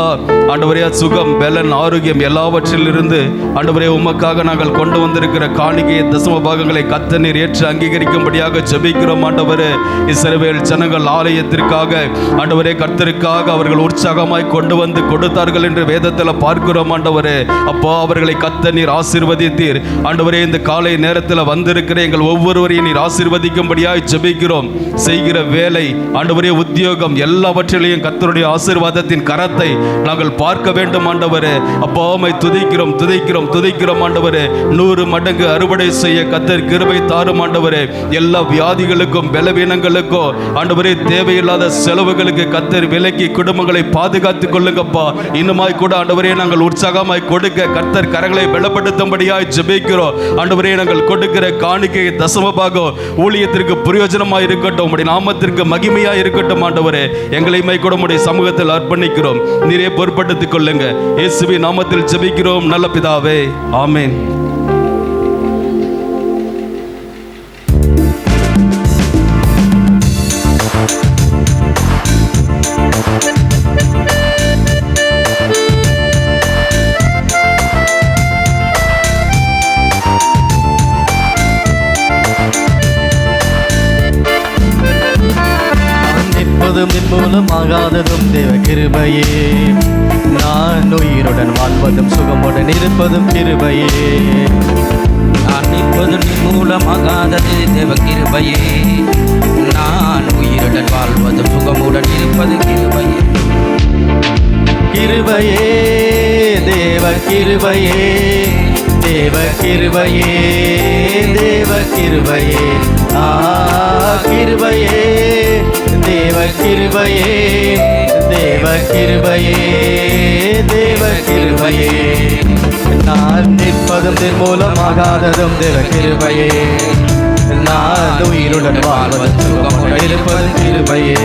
ஆண்டவரே சுகம், பலன், ஆரோக்கியம் எல்லாவற்றிலிருந்து ஆண்டவரே உமக்காக நாங்கள் கொண்டு வந்திருக்கிற காணிக்கையை தசம பாகங்களை கத்த நீர் ஏற்று அங்கீகரிக்கும்படியாக ஜெபிக்கிறோம். ஆண்டவரே இஸ்ரவேல் ஜனங்கள் ஆலயத்திற்காக ஆண்டவரே கர்த்தருக்காக அவர்கள் உற்சாகமாய் கொண்டு வந்து கொடுத்தார்கள் என்று வேதத்தில் பார்க்கிறோம். ஆண்டவரே அப்பா, அவர்களை கத்த நீர் ஆசீர்வதித்தீர். ஆண்டவரே இந்த காலை நேரத்தில் வந்திருக்கிற எங்கள் ஒவ்வொருவரையும் நீர் ஆசீர்வதிக்கும்படியாய் ஜெபிக்கிறோம். செய்கிற வேலை, ஆண்டவரே உத்தியோகம், எல்லாவற்றிலையும் கர்த்தருடைய ஆசீர்வாதத்தின் கரத்தை நாங்கள் பார்க்க வேண்டும். ஆண்டவரே அப்பா, உம்மை துதிக்கிறோம், துதிக்கிறோம், துதிக்கிறோம். ஆண்டவரே 100 மடங்கு அறுவடை செய்ய கர்த்தர் கிருபை தாரும். ஆண்டவரே எல்லா வியாதிகளுக்கும் பலவீனங்களுக்கும் ஆண்டவரே தேவையில்லாத செலவுகளுக்கு கர்த்தர் விலக்கி குடும்பங்களை பாதுகாத்துக் கொள்ளுங்கப்பா. இன்னுமாய் கூட ஆண்டவரே நாங்கள் உற்சாகமாய் கொடுக்க கர்த்தர் கரங்களை பலப்படுத்தும்படியாய் ஜெபிக்கிறோம். ஆண்டவரே நாங்கள் கொடுக்கிற காணிக்கை தசம பாகம் ஊழியத்திற்கு பிரயோஜனமாய் இருக்கட்டும், உம்முடைய நாமத்திற்கு மகிமையாய் இருக்கட்டும். ஆண்டவரே எங்களையுமே கூட உம்முடைய சமூகத்தில் அர்ப்பணிக்கிறோம். நீரே பொறுப்படுத்திக் கொள்ளுங்க. இயேசுவின் நாமத்தில் ஜெபிக்கிறோம் நல்ல பிதாவே, ஆமென். நிர்மூலமாகாததும் தேவ கிருபையே, நான் உயிருடன் வாழ்வதும் சுகமுடன் இருப்பதும் கிருபையே. நான் நிற்பது நிர்மூலமாகாதது தேவ கிருபையே, நான் உயிருடன் வாழ்வதும் சுகமுடன் இருப்பது கிருபையே. கிருபையே தேவ கிருபையே, தேவ கிருபையே, தேவ கிருபையே, கிருபையே தேவ கிருபையே, தேவ கிருபையே, தேவ கிருபையே. நான் நிற்பதும் நிர்மூலமாகாததும் தேவ கிருபையே, நான் உயிருடன் வாழ்வதும் சுகமுடன் இருப்பதும் கிருபையே.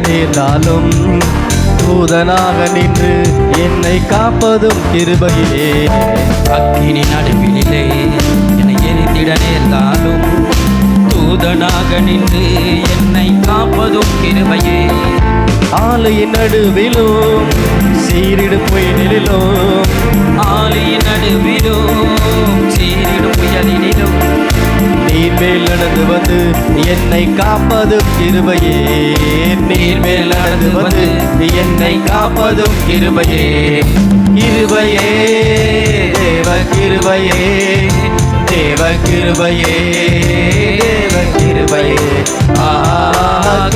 நேர்ந்தாலும் தூதனாக நின்று என்னை காப்பதும் கிருபையே. அக்கினி நடுவிலே என்னை எரித்திட நேர்ந்தாலும் தூதனாக நின்று என்னை காப்பதும் கிருபையே. ஆலையின் நடுவிலும் சீரிடும் புயலிலும், ஆலையின் நடுவிலும் சீரிடும் புயலிலும் நீர் மேல் நடந்து வந்து என்னை காப்பதும் கிருபையே. நீர் மேல் நடந்து வந்து என்னை காப்பதும் கிருபையே. கிருபையே தேவ கிருபையே, தேவ கிருபையே, தேவ கிருபையே,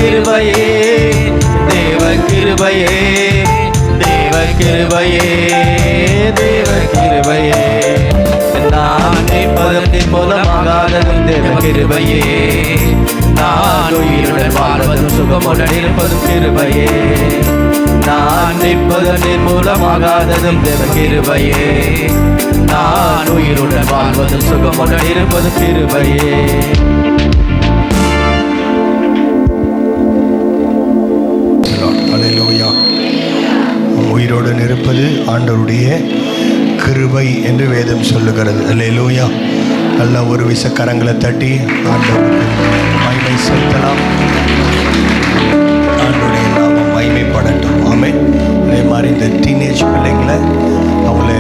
கிருபையே தேவ கிருபையே, தேவ கிருபையே, தேவ கிருபையே. நான் நிற்பதன் மூலமாகாததும் தேவ கிருபையே, நான் உயிருடன் வாழ்வதும் சுகமுடன் இருப்பதும் கிருபையே. நான் நிற்பதன் மூலமாகாததும் தேவ கிருபையே, நான் உயிருடன் வாழ்வதும் சுகமுடன் இருப்பதும் கிருபையே. அல்லேலூயா. உயிருடன் இருப்பது ஆண்டவருடைய கிருபை என்று வேதம் சொல்லுகிறது. அல்லேலூயா. நல்ல ஒரு விச கரங்களை தட்டி ஆண்டவருக்கு மகிமை செலுத்தலாம். ஆண்டவருடைய நாமம் மகிமைப்படட்டும். ஆமென். அதே மாதிரி இந்த டீனேஜ் பிள்ளைங்களை அவங்க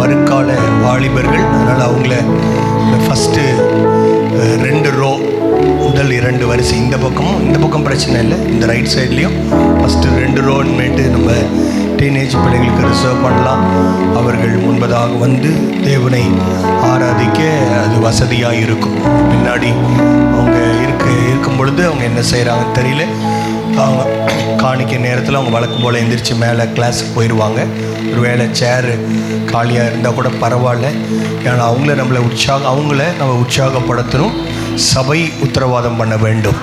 வருங்கால வாலிபர்கள், அதனால் அவங்கள இந்த ஃபஸ்ட்டு 2 ரோ முதல் 2 வரிசை இந்த பக்கமும், இந்த பக்கம் பிரச்சனை இல்லை, இந்த ரைட் சைட்லேயும் ஃபஸ்ட்டு 2 ரோன்மேட்டு நம்ம டீனேஜ் பிள்ளைகளுக்கு ரிசர்வ் பண்ணலாம். அவர்கள் முன்பதாக வந்து தேவனை ஆராதிக்க அது வசதியாக இருக்கும். பின்னாடி அவங்க இருக்கும் பொழுது அவங்க என்ன செய்கிறாங்கன்னு தெரியல. அவங்க காணிக்க நேரத்தில் அவங்க வழக்கம் போல் எந்திரிச்சு மேலே கிளாஸுக்கு போயிடுவாங்க. ஒரு வேளை சேரு காலியாக இருந்தால் கூட பரவாயில்ல. ஏன்னா அவங்கள நம்ம உற்சாகப்படுத்தணும். சபை உத்தரவாதம் பண்ண வேண்டும்.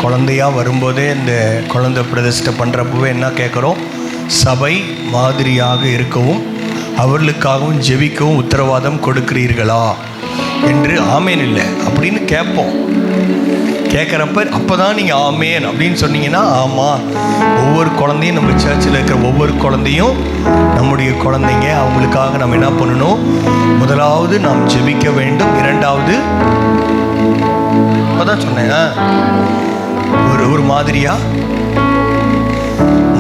குழந்தையாக வரும்போதே இந்த குழந்தை பிரதிஷ்டை பண்ணுறப்பவே என்ன கேட்குறோம்? சபை மாதிரியாக இருக்கவும் அவர்களுக்காகவும் ஜெபிக்கவும் உத்தரவாதம் கொடுக்கிறீர்களா என்று ஆமேன் இல்லை அப்படின்னு கேட்போம். கேட்குறப்ப அப்போ தான் நீங்கள் ஆமேன் அப்படின்னு சொன்னீங்கன்னா, ஆமாம், ஒவ்வொரு குழந்தையும் நம்ம சர்ச்சில் இருக்கிற ஒவ்வொரு குழந்தையும் நம்முடைய குழந்தைங்க. அவங்களுக்காக நம்ம என்ன பண்ணணும்? முதலாவது நாம் ஜெபிக்க வேண்டும். இரண்டாவது இப்போ தான் சொன்னேன், ஒரு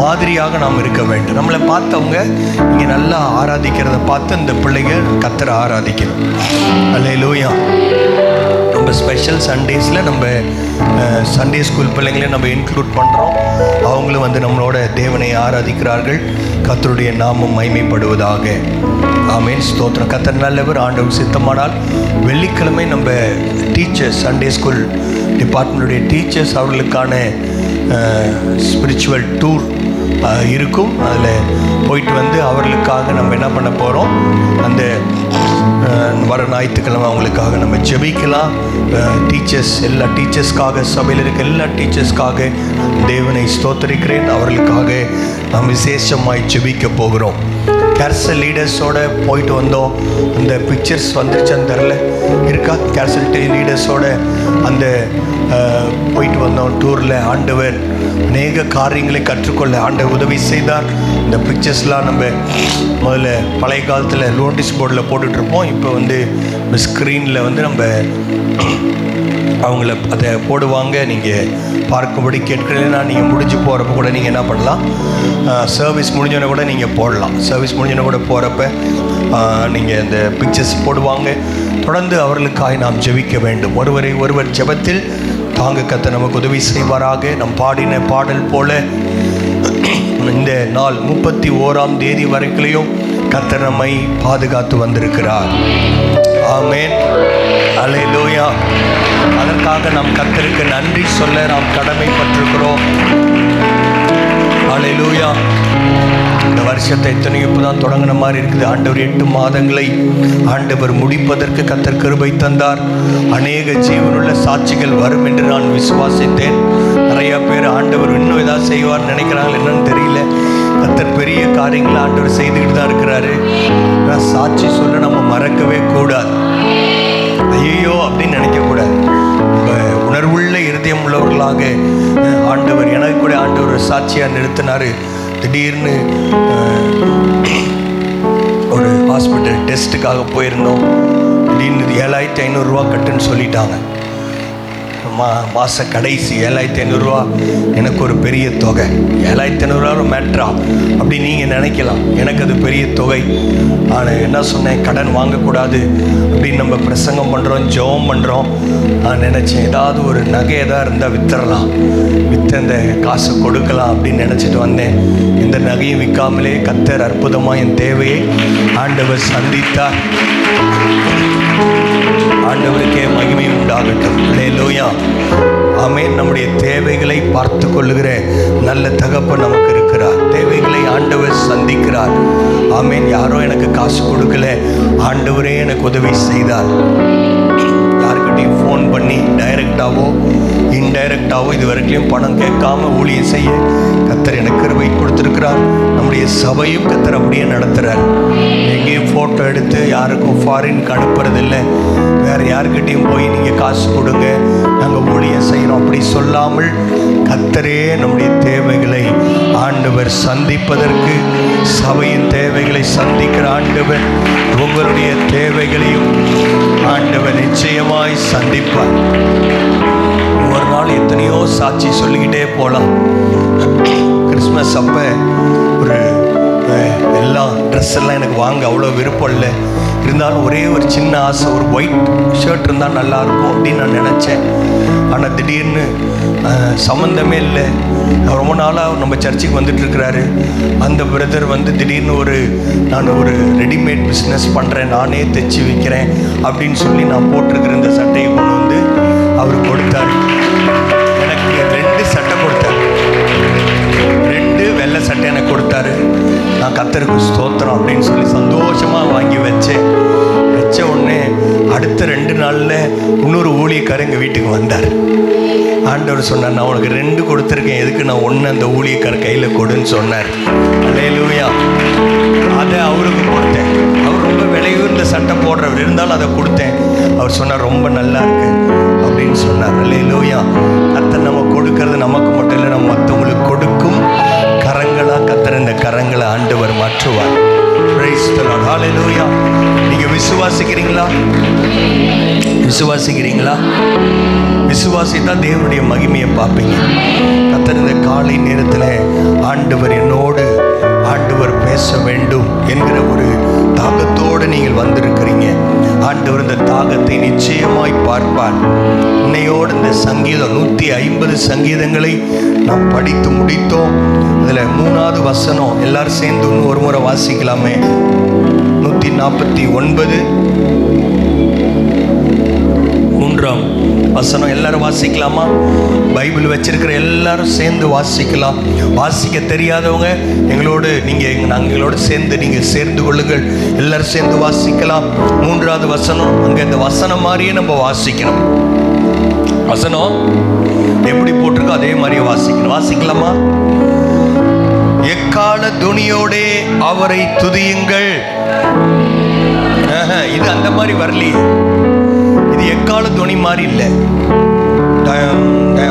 மாதிரியாக நாம் இருக்க வேண்டும். நம்மளை பார்த்தவங்க இங்கே நல்லா ஆராதிக்கிறத பார்த்து இந்த பிள்ளைங்க கர்த்தரை ஆராதிக்கணும். அல்லேலூயா. நம்ம ஸ்பெஷல் சண்டேஸில் நம்ம சண்டே ஸ்கூல் பிள்ளைங்களே நம்ம இன்க்ளூட் பண்ணுறோம். அவங்களும் வந்து நம்மளோட தேவனை ஆராதிக்கிறார்கள். கர்த்தருடைய நாமம் மகிமைப்படுவதாக. ஆமென். ஸ்தோத்திரம். கர்த்தர் நல்லவர். ஆண்டவர் சித்தமானால் வெள்ளிக்கிழமை நம்ம டீச்சர்ஸ், சண்டே ஸ்கூல் டிபார்ட்மெண்ட்டுடைய டீச்சர்ஸ் அவர்களுக்கான ஸ்பிரிச்சுவல் டூர் இருக்கும். அதில் போயிட்டு வந்து அவர்களுக்காக நம்ம என்ன பண்ண போகிறோம்? அந்த வர ஞாயிற்றுக்கிழமை அவங்களுக்காக நம்ம ஜெபிக்கலாம். டீச்சர்ஸ், எல்லா டீச்சர்ஸ்க்காக, சபையில் இருக்க எல்லா டீச்சர்ஸ்க்காக தேவனை ஸ்தோத்தரிக்கிறேன். அவர்களுக்காக நாம் விசேஷமாய் ஜெபிக்க போகிறோம். கேர்சல் லீடர்ஸோட போயிட்டு வந்தோம். அந்த பிக்சர்ஸ் வந்துருச்சான்னு தெரில, இருக்கா? கேர்சல் லீடர்ஸோட அந்த போயிட்டு வந்தோம் டூரில். ஆண்டவர் அநேக காரியங்களை கற்றுக்கொள்ள ஆண்டவர் உதவி செய்தார். இந்த பிக்சர்ஸ்லாம் நம்ம முதல்ல பழைய காலத்தில் நோட்டீஸ் போர்டில் போட்டுட்ருப்போம். இப்போ வந்து ஸ்க்ரீனில் வந்து நம்ம அவங்கள அதை போடுவாங்க. நீங்கள் பார்க்கும்படி கேட்கலன்னா நீங்கள் முடிஞ்சு போகிறப்ப கூட நீங்கள் என்ன பண்ணலாம்? சர்வீஸ் முடிஞ்சோடனே கூட நீங்கள் போடலாம். சர்வீஸ் முடிஞ்சோடனே கூட போகிறப்ப நீங்கள் இந்த பிக்சர்ஸ் போடுவாங்க. தொடர்ந்து அவர்களுக்காக நாம் ஜெபிக்க வேண்டும். ஒருவர் ஜெபத்தில் தாங்க கர்த்தர் நமக்கு உதவி செய்வாராக. நம் பாடின பாடல் போல இந்த நாள் 31ஆம் தேதி வரைக்கும் கர்த்தர் நம்மை பாதுகாத்து வந்திருக்கிறார். ஆமென். அல்லேலூயா. அதற்காக நாம் கர்த்தருக்கு நன்றி சொல்ல நாம் கடமைப்பட்டிருக்கிறோம். அல்லேலூயா. இந்த வருஷத்தை எத்தனையோ இப்போ தான் தொடங்கின மாதிரி இருக்குது. ஆண்டவர் 8 மாதங்களை ஆண்டவர் முடிப்பதற்கு கர்த்தர் கிருபை தந்தார். அநேக ஜீவனுள்ள சாட்சிகள் வரும் என்று நான் விசுவாசித்தேன். நிறையா பேர் ஆண்டவர் இன்னும் ஏதாவது செய்வார்னு நினைக்கிறாங்க, என்னன்னு தெரியல. கர்த்தர் பெரிய காரியங்களை ஆண்டவர் செய்துக்கிட்டு தான் இருக்கிறாரு. சாட்சி சொல்ல நம்ம மறக்கவே கூடாது. ஐயோ அப்படின்னு நினைக்கக்கூடாது. உணர்வுள்ள இருதயம் உள்ளவர்களாக ஆண்டவர் எனக்கு கூட ஆண்டவர் சாட்சியாக நிறுத்தினார். திடீர்னு ஒரு ஹாஸ்பிட்டல் டெஸ்ட்டுக்காக போயிருந்தோம். திடீர்னு 7500 ரூபா கட்டுன்னு சொல்லிட்டாங்க. மாத கடைசி 7500 ரூபா எனக்கு ஒரு பெரிய தொகை. 7500 ரூபா மேட்ரா அப்படி நீங்கள் நினைக்கலாம். எனக்கு அது பெரிய தொகை. நான் என்ன சொன்னேன்? கடன் வாங்கக்கூடாது அப்படின்னு நம்ம பிரசங்கம் பண்ணுறோம், ஜெபம் பண்ணுறோம். நான் நினச்சேன் ஏதாவது ஒரு நகை எதாவது இருந்தால் விற்றுறலாம், விற்று அந்த காசு கொடுக்கலாம் அப்படின்னு நினச்சிட்டு வந்தேன். இந்த நகையும் விற்காமலே கர்த்தர் அற்புதமாக என் தேவையை ஆண்டவர் சந்தித்தார். ஆண்டவருக்கே மகிமை உண்டாகட்டும். அல்லேலூயா. ஆமென். நம்முடைய தேவைகளை பார்த்து கொள்ளுகிற நல்ல தகப்பன் நமக்கு இருக்கிறார். தேவைகளை ஆண்டவர் சந்திக்கிறார். ஆமென். யாரோ எனக்கு காசு கொடுக்கல, ஆண்டவரே எனக்கு உதவி செய்தார். யாருக்கிட்டையும் ஃபோன் பண்ணி டைரெக்டாவோ இன்டைரக்டாவோ இது வரைக்கும் பணம் கேட்காம ஊழியம் செய்ய கர்த்தர் எனக்கு கிருபை கொடுத்துருக்கிறார். நம்முடைய சபையும் கர்த்தர் அப்படியே நடத்துகிறார். எங்கேயும் ஃபோட்டோ எடுத்து யாருக்கும் ஃபாரினுக்கு அனுப்புறதில்லை. வேறு யாருக்கிட்டையும் போய் நீங்கள் காசு கொடுங்க, நாங்கள் ஊழியம் செய்கிறோம் அப்படி சொல்லாமல் கர்த்தரே நம்முடைய தேவைகளை ஆண்டவர் சந்திப்பதற்கு, சபையின் தேவைகளை சந்திக்கிற ஆண்டவர் உங்களுடைய தேவைகளையும் ஆண்டவர் நிச்சயமாய் சந்திப்பார். ஒரு நாள் எத்தனையோ சாட்சி சொல்லிக்கிட்டே போகலாம். கிறிஸ்மஸ் அப்போ ஒரு எல்லாம் ட்ரெஸ் எல்லாம் எனக்கு வாங்க அவ்வளோ விருப்பம் இல்லை. இருந்தாலும் ஒரே ஒரு சின்ன ஆசை, ஒரு ஒயிட் ஷர்ட் இருந்தால் நல்லாயிருக்கும் அப்படின்னு நான் நினச்சேன். ஆனால் திடீர்னு சம்மந்தமே இல்லை, ரொம்ப நாளாக நம்ம சர்ச்சுக்கு வந்துட்டுருக்கிறாரு அந்த பிரதர் வந்து திடீர்னு நான் ஒரு ரெடிமேட் பிஸ்னஸ் பண்ணுறேன், நானே தைச்சி விற்கிறேன் அப்படின்னு சொல்லி நான் போட்டிருக்கிற இந்த சட்டையை கொண்டு வந்து அவர் கொடுத்தாரு. எனக்கு 2 சட்டை கொடுத்தாரு, 2 வெள்ளை சட்டை எனக்கு கொடுத்தாரு. நான் கர்த்தருக்கு ஸ்தோத்திரம் அப்படின்னு சொல்லி சந்தோஷமாக வாங்கி வச்ச உடனே அடுத்த 2 நாளில் இன்னொரு ஊழியக்காரர் எங்கள் வீட்டுக்கு வந்தார். ஆண்டவர் சொன்னார், நான் உனக்கு 2 கொடுத்துருக்கேன், எதுக்கு நான் 1 அந்த ஊழியக்காரர் கையில் கொடுன்னு சொன்னார். அல்லேலூயா. அதை அவருக்கு கொடுத்தேன். அவர் ரொம்ப விலையுர்ந்த சட்டை போடுறவர், இருந்தாலும் அதை கொடுத்தேன். அவர் சொன்னார், ரொம்ப நல்லா இருக்கு அப்படின்னு சொன்னார். அல்லேலூயா. கர்த்தர் நம்ம கொடுக்கறது நமக்கு மட்டும் இல்லை, நம்ம மற்றவங்களுக்கு கொடுக்கும் கரங்களாக கர்த்தர் இந்த கரங்களை ஆண்டவர் மாற்றுவார். Praise the Lord. ஹல்லேலூயா. நீங்க விசுவாசிக்கிறீங்களா? விசுவாசிக்கிறீங்களா? விசுவாசித்தா தேவனுடைய மகிமையை பார்ப்பீங்க. கர்த்தர் இந்த காலை நேரத்தில் ஆண்டவர் பேச வேண்டும் என்கிற ஒரு தாகத்தோடு நீங்கள் வந்திருக்கிறீங்க. ஆண்டவர் இந்த தாகத்தை நிச்சயமாய் பார்ப்பார். இன்னையோடு இந்த சங்கீதம் 150 சங்கீதங்களை நாம் படித்து முடித்தோம். இதில் 3வது வசனம் எல்லாரும் சேர்ந்து இன்னும் ஒரு முறை வாசிக்கலாமே. 149 3ஆம் வசனம் எல்லாரும் வாசிக்கலாமா? பைபிள் வச்சிருக்கிற எல்லாரும் சேர்ந்து வாசிக்கலாம். வாசிக்க தெரியாதவங்க எங்களோடு சேர்ந்து கொள்ளுங்கள். எல்லாரும் சேர்ந்து வாசிக்கலாம். 3வது வசனம், அங்கே இந்த வசனம் மாதிரியே நம்ம வாசிக்கணும். வசனம் எப்படி போட்டிருக்கோ அதே மாதிரியே வாசிக்கணும். வாசிக்கலாமா? எக்கால துணியோடே அவரை துதியுங்கள். இது அந்த மாதிரி வரலையே, இது எக்கால துணி மாதிரி இல்லை.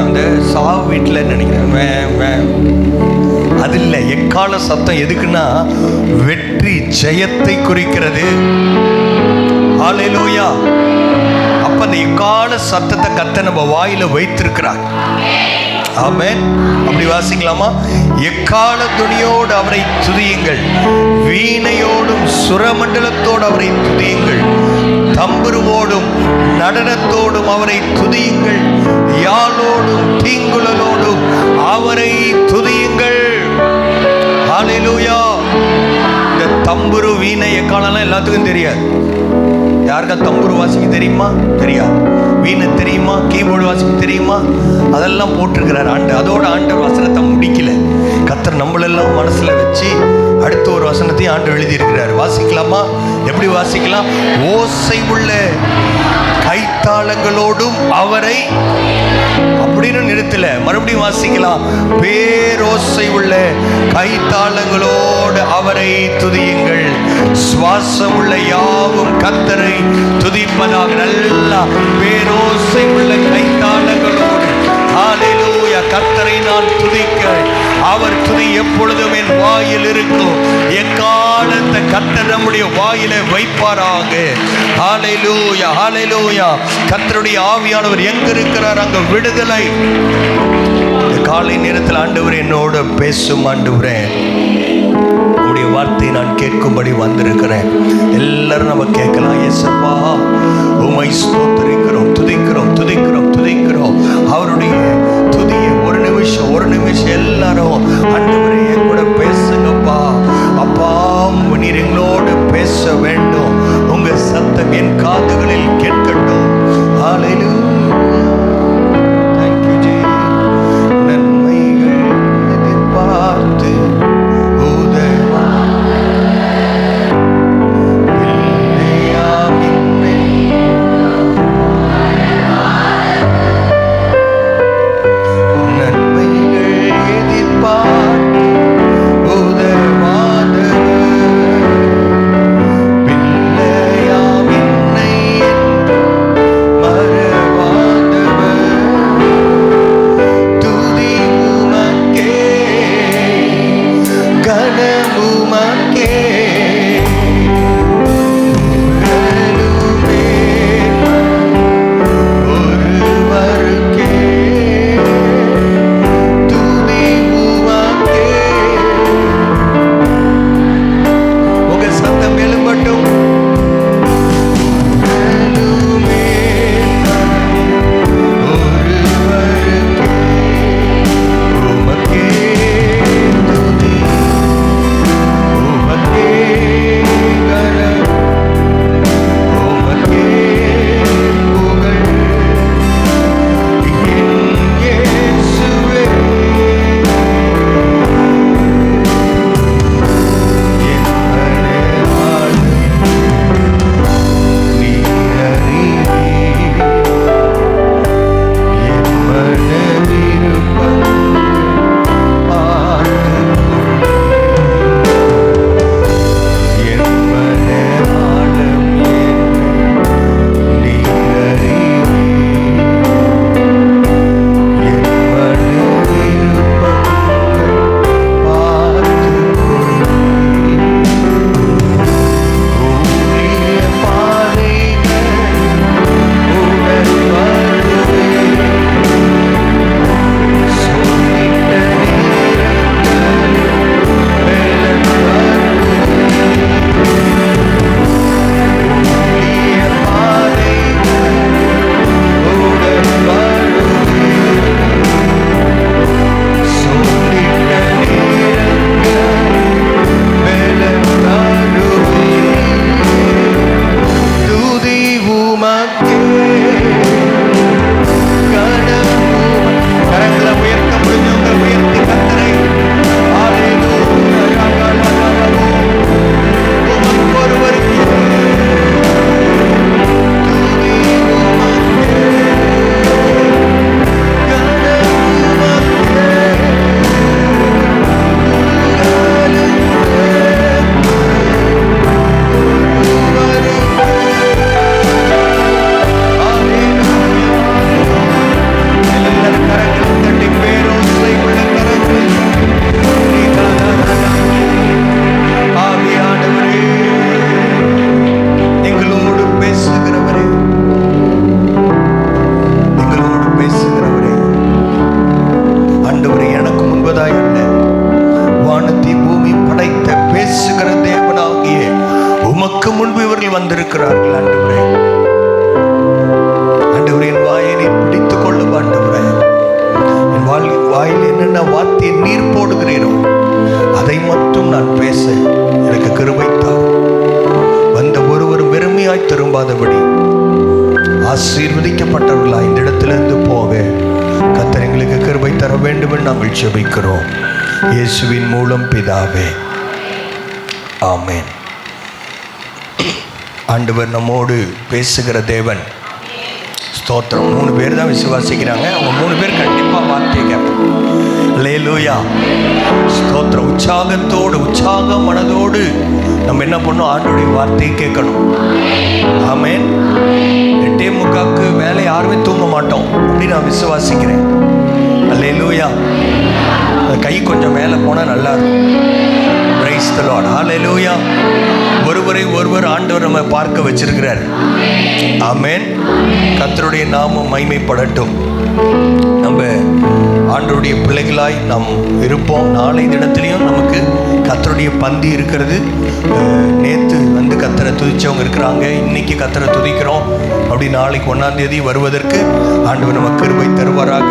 அந்த சாவு வீட்டில் நினைக்கிறேன் அது இல்லை. எக்கால சத்தம் எதுக்குன்னா வெற்றி ஜெயத்தை குறிக்கிறது. ஹல்லேலூயா. அப்ப அந்த எக்கால சத்தத்தை கர்த்தர் நம்ம வாயில வைத்திருக்கிறார். ஆமென். அப்படி வாசிக்கலாமா? எக்கால துணியோடு அவரை துதியுங்கள், வீணையோடும் சுரமண்டலத்தோடு அவரை துதியுங்கள், தம்புருவோடும் நடனத்தோடும் அவரை துதியுங்கள், யாழோடும் தீங்குழலோடும் அவரை துதியுங்கள். ஹல்லேலூயா. இந்த தம்புரு வீணை எக்காலெல்லாம் எல்லாத்துக்கும் தெரியாது. யாருக்கா தம்புரு வாசிக்க தெரியுமா? தெரியாது. வீணை தெரியுமா? கீபோர்டு வாசிக்க தெரியுமா? அதெல்லாம் போட்டிருக்கிறார் ஆண்டவர். அதோட ஆண்டவர் வசனத்தை முடிக்கல. கர்த்தர் நம்மளெல்லாம் மனசுல வச்சு அடுத்த ஒரு வசனத்தையும் ஆண்டவர் எழுதியிருக்கிறார். வாசிக்கலாமா? எப்படி வாசிக்கலாம்? ஓசை உள்ள கைத்தாளங்களோடும் அவரை அப்படின்னு நிறுத்தல, மறுபடியும் வாசிக்கலாம். பேரோசை உள்ள கைத்தாளங்களோடு அவரை துதியுங்கள், சுவாசம் உள்ள யாவும் கர்த்தரை துதிப்பதாக. நல்லா பேரோசை உள்ள கைத்தாளங்களோடு. ஹல்லேலூயா. கர்த்தரை நான் துதிக்க, அவர் துதி எப்பொழுதும் என் வாயில் இருக்கும். எக்காலத்தை கர்த்தர் நம்முடைய வாயில வைப்பாராக. ஹல்லேலூயா, ஹல்லேலூயா. கர்த்தருடைய ஆவியானவர் எங்க இருக்கிறார் அங்க விடுதலை. காலை நேரத்தில் ஆண்டவர் என்னோட பேசும். ஆண்டவரே, உடைய வார்த்தையை நான் கேட்கும்படி வந்திருக்கிறேன். எல்லாரும் நம்ம கேட்கலாம். இயேசுப்பா, உம்மை ஸ்தோத்திரிக்கிறோம், துதிக்கிறோம், துதிக்கிறோம், துதிக்கிறோம். அவருடைய துதியை ஒரு நிமிஷம் எல்லாரும் ஆண்டவரே கூட பேசுங்கப்பா. அப்பா, நீர் எங்களோடு பேச வேண்டும். உங்க சத்தம் என் காதுகளில் கேட்கட்டும். ஹல்லேலூயா. ஆசீர்வதிக்கப்பட்டவர்களா இந்த இடத்திலிருந்து போக கர்த்தர் எங்களுக்கு கிருபை தர வேண்டும் என்று நாங்கள் ஜெபிக்கிறோம். இயேசுவின் மூலம் பிதாவே, ஆமென். ஆண்டவர் நம்மோடு பேசுகிற தேவன். ஸ்தோத்திரம். 3 பேர் தான் விசுவாசிக்கிறாங்க. அவங்க 3 பேர் கண்டிப்பாக வார்த்தையை கேட்பாங்க. அல்லேலூயா, ஸ்தோத்திரம். உற்சாகத்தோடு, உற்சாக மனதோடு நம்ம என்ன பண்ணணும்? ஆண்டவருடைய வார்த்தையை கேட்கணும். ஆமென். 8:45 மேலே யாருமே தூங்க மாட்டோம் அப்படின்னு நான் விசுவாசிக்கிறேன். அல்லேலூயா. கை கொஞ்சம் மேலே போனால் நல்லா இருக்கும். Praise the Lord. அல்லேலூயா. ஒருவரை ஒருவர் ஆண்டவர் நம்ம பார்க்க வச்சிருக்கிறார். ஆமென். கர்த்தருடைய நாமம் மகிமைப்படட்டும். நம்ம ஆண்டவருடைய பிள்ளைகளாய் நாம் இருப்போம். நாளை தினத்திலையும் நமக்கு கர்த்தருடைய பந்தி இருக்கிறது. நேற்று வந்து கர்த்தரை துதிச்சவங்க இருக்கிறாங்க. இன்னைக்கு கர்த்தரை துதிக்கிறோம். அப்படி நாளைக்கு 1ஆம் தேதி வருவதற்கு ஆண்டவர் நமக்கு கிருபை தருவாராக.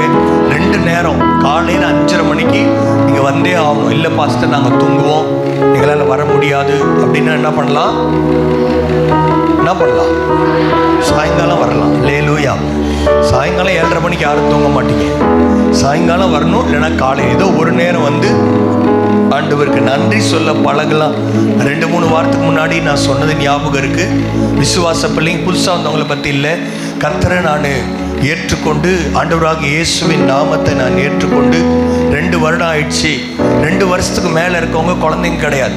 2 நேரம் காலையில் 5:30 மணிக்கு நீங்கள் வந்தே ஆகணும். இல்லை பாஸ்டர் நாங்கள் தூங்குவோம், எங்களால் வர முடியாது அப்படின்னா என்ன பண்ணலாம்? சாயங்காலம் வரலாம். அல்லேலூயா. சாயங்காலம் 7:30 மணிக்கு யாரும் தூங்க மாட்டீங்க. சாயங்காலம் வரணும், இல்லைன்னா காலை ஏதோ ஒரு நேரம் வந்து ஆண்டவருக்கு நன்றி சொல்ல பழகலாம். 2-3 வாரத்துக்கு முன்னாடி நான் சொன்னது ஞாபகம் இருக்கு. விசுவாச பிள்ளைங்க புதுசாக வந்தவங்களை பற்றி இல்லை. கர்த்தரை நான் ஏற்றுக்கொண்டு ஆண்டவராக இயேசுவின் நாமத்தை நான் ஏற்றுக்கொண்டு 2 வருடம் ஆயிடுச்சு. 2 வருஷத்துக்கு மேலே இருக்கவங்க குழந்தைங்க கிடையாது.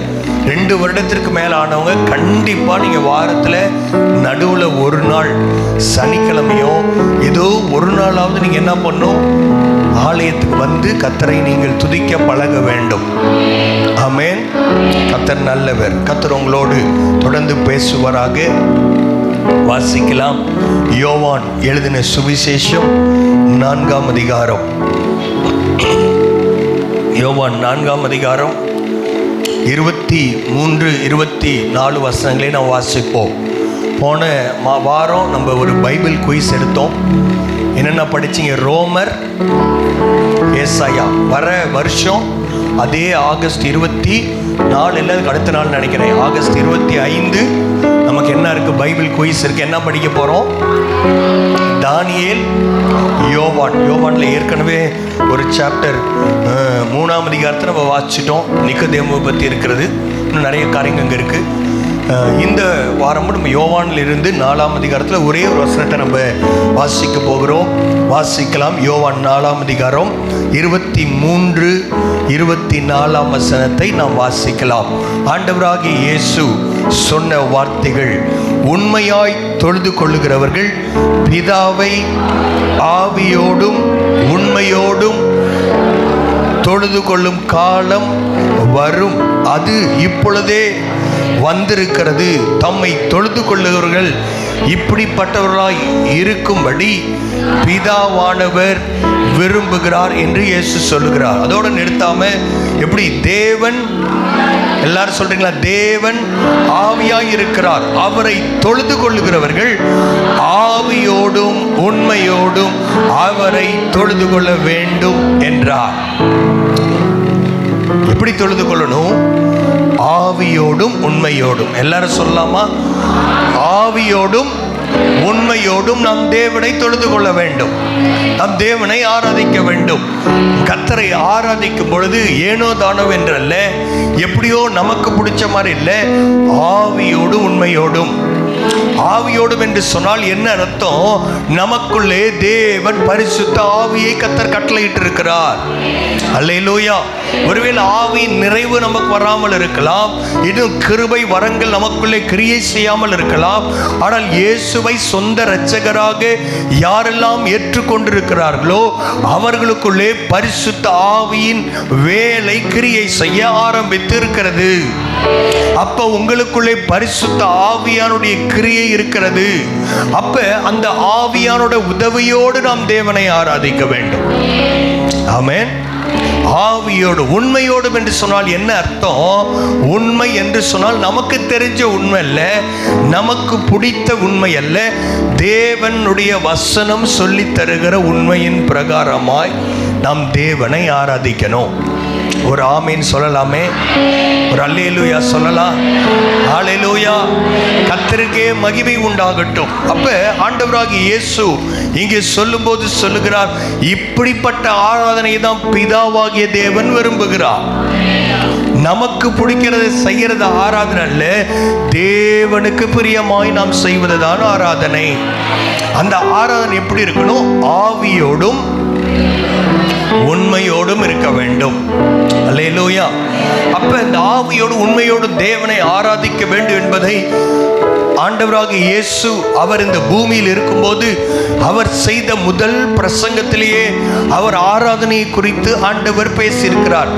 2 வருடத்திற்கு மேலே ஆனவங்க கண்டிப்பாக நீங்கள் வாரத்தில் நடுவில் ஒரு நாள் சனிக்கிழமையோ ஏதோ ஒரு நாளாவது நீங்கள் என்ன பண்ணணும்? ஆலயத்துக்கு வந்து கர்த்தரை நீங்கள் துதிக்க பழக வேண்டும். ஆமென். கர்த்தர் நல்லவர். கர்த்தர் உங்களோடு தொடர்ந்து பேசுவாராக. வாசிக்கலாம். யோவான் எழுதின சுவிசேஷம் 4ஆம் அதிகாரம். யோவான் 4ஆம் அதிகாரம் 23-24 வசனங்களை நாம் வாசிப்போம். போன வாரம் நம்ம ஒரு பைபிள் குயிஸ் எடுத்தோம். என்னென்ன படிச்சிங்க? ரோமர், ஏசாயா. வர வருஷம் அதே ஆகஸ்ட் 24 இல்லை அடுத்த நாள் நினைக்கிறேன், ஆகஸ்ட் 25 நமக்கு என்ன இருக்குது? பைபிள் குயிஸ் இருக்குது. என்ன படிக்க போகிறோம்? தானியேல், யோவான். யோவானில் ஏற்கனவே ஒரு சாப்டர் 3ஆம் அதிகாரத்தை நம்ம வாசிச்சிட்டோம். நிக்கோதேமுவை பற்றி இருக்கிறது. இன்னும் நிறைய காரியங்கள் அங்கே இருக்குது. இந்த வாரமும் நம்ம யோவானில் இருந்து 4ஆம் அதிகாரத்தில் ஒரே ஒரு வசனத்தை நம்ம வாசிக்க போகிறோம். வாசிக்கலாம். யோவான் 4ஆம் அதிகாரம் 23-24 வசனத்தை நாம் வாசிக்கலாம். ஆண்டவராகிய இயேசு சொன்ன வார்த்தைகள்: உண்மையாய் தொழுது கொள்ளுகிறவர்கள் பிதாவை ஆவியோடும் உண்மையோடும் தொழுது கொள்ளும் காலம் வரும், அது இப்பொழுதே வந்திருக்கிறது. தம்மை தொழுது கொள்ளுகிறவர்கள் இப்படிப்பட்டவர்களாய் இருக்கும்படி பிதாவானவர் விரும்புகிறார் என்று இயேசு சொல்லுகிறார். அதோடு நிறுத்தாம எப்படி தேவன், எல்லாரும் சொல்றீங்களா? தேவன் ஆவியாய் இருக்கிறார். அவரை தொழுது கொள்ளுகிறவர்கள் ஆவியோடும் உண்மையோடும் அவரை தொழுது கொள்ள வேண்டும் என்றார். எப்படி தொழுது கொள்ளணும்? ஆவியோடும் உண்மையோடும். எல்லாரும் சொல்லலாமா? ஆவியோடும் உண்மையோடும் நாம் தேவனை தொழுது கொள்ள வேண்டும். நாம் தேவனை ஆராதிக்க வேண்டும். கர்த்தரை ஆராதிக்கும் பொழுது ஏனோ தானோ என்றல்ல, எப்படியோ நமக்கு பிடிச்ச மாதிரி இல்லை, ஆவியோடும் உண்மையோடும். ஆவியோடும் என்று சொன்னால் என்ன அர்த்தம்? நமக்குள்ளே தேவன் பரிசுத்த ஆவியை கர்த்தர் கட்டளையிட்டு இருக்கிறார். அல்லேலூயா. ஒருவேளை ஆவியின் நிறைவு நமக்கு வராமல் இருக்கலாம், இன்னும் கிருபை வரங்கள் நமக்குள்ளே கிரியை செய்யாமல் இருக்கலாம். ஆனால் இயேசுவை சொந்த இரட்சகராக யாரெல்லாம் ஏற்றுக்கொண்டிருக்கிறார்களோ அவர்களுக்குள்ளே பரிசுத்த ஆவியின் வேலை கிரியை செய்ய ஆரம்பித்து இருக்கிறது. அப்ப உங்களுக்குள்ளே பரிசுத்த ஆவியானுடைய கிரியை இருக்கிறது. அப்ப அந்த ஆவியானோட உதவியோடு நாம் தேவனை ஆராதிக்க வேண்டும். ஆமென். ஆவியோடு உண்மையோடும் என்று சொன்னால் என்ன அர்த்தம்? உண்மை என்று சொன்னால் நமக்கு தெரிஞ்ச உண்மை அல்ல, நமக்கு பிடித்த உண்மை அல்ல, தேவனுடைய வசனம் சொல்லி தருகிற உண்மையின் பிரகாரமாய் நாம் தேவனை ஆராதிக்கணும். ஒரு ஆமீன் சொல்லலாமே? ஒரு அல்லேலூயா சொல்லலாம். அல்லேலூயா. கர்த்தருக்கே மகிமை உண்டாகட்டும். அப்ப ஆண்டவராகிய இயேசு இங்கே சொல்லும்போது சொல்லுகிறார், இப்படிப்பட்ட ஆராதனை தான் பிதாவாகிய தேவன் விரும்புகிறார். நமக்கு பிடிக்கிறத செய்யறது ஆராதனை அல்ல, தேவனுக்கு பிரியமாய் நாம் செய்வதுதான் ஆராதனை. அந்த ஆராதனை எப்படி இருக்கணும்? ஆவியோடும் உண்மையோடும் இருக்க வேண்டும். அல்லேலூயா. அப்ப இந்த ஆவியோடு உண்மையோடு தேவனை ஆராதிக்க வேண்டும் என்பதை ஆண்டவராகிய இயேசு அவர் இந்த பூமியில் இருக்கும்போது அவர் செய்த முதல் பிரசங்கத்திலேயே அவர் ஆராதனையை குறித்து ஆண்டவர் பேசியிருக்கிறார்.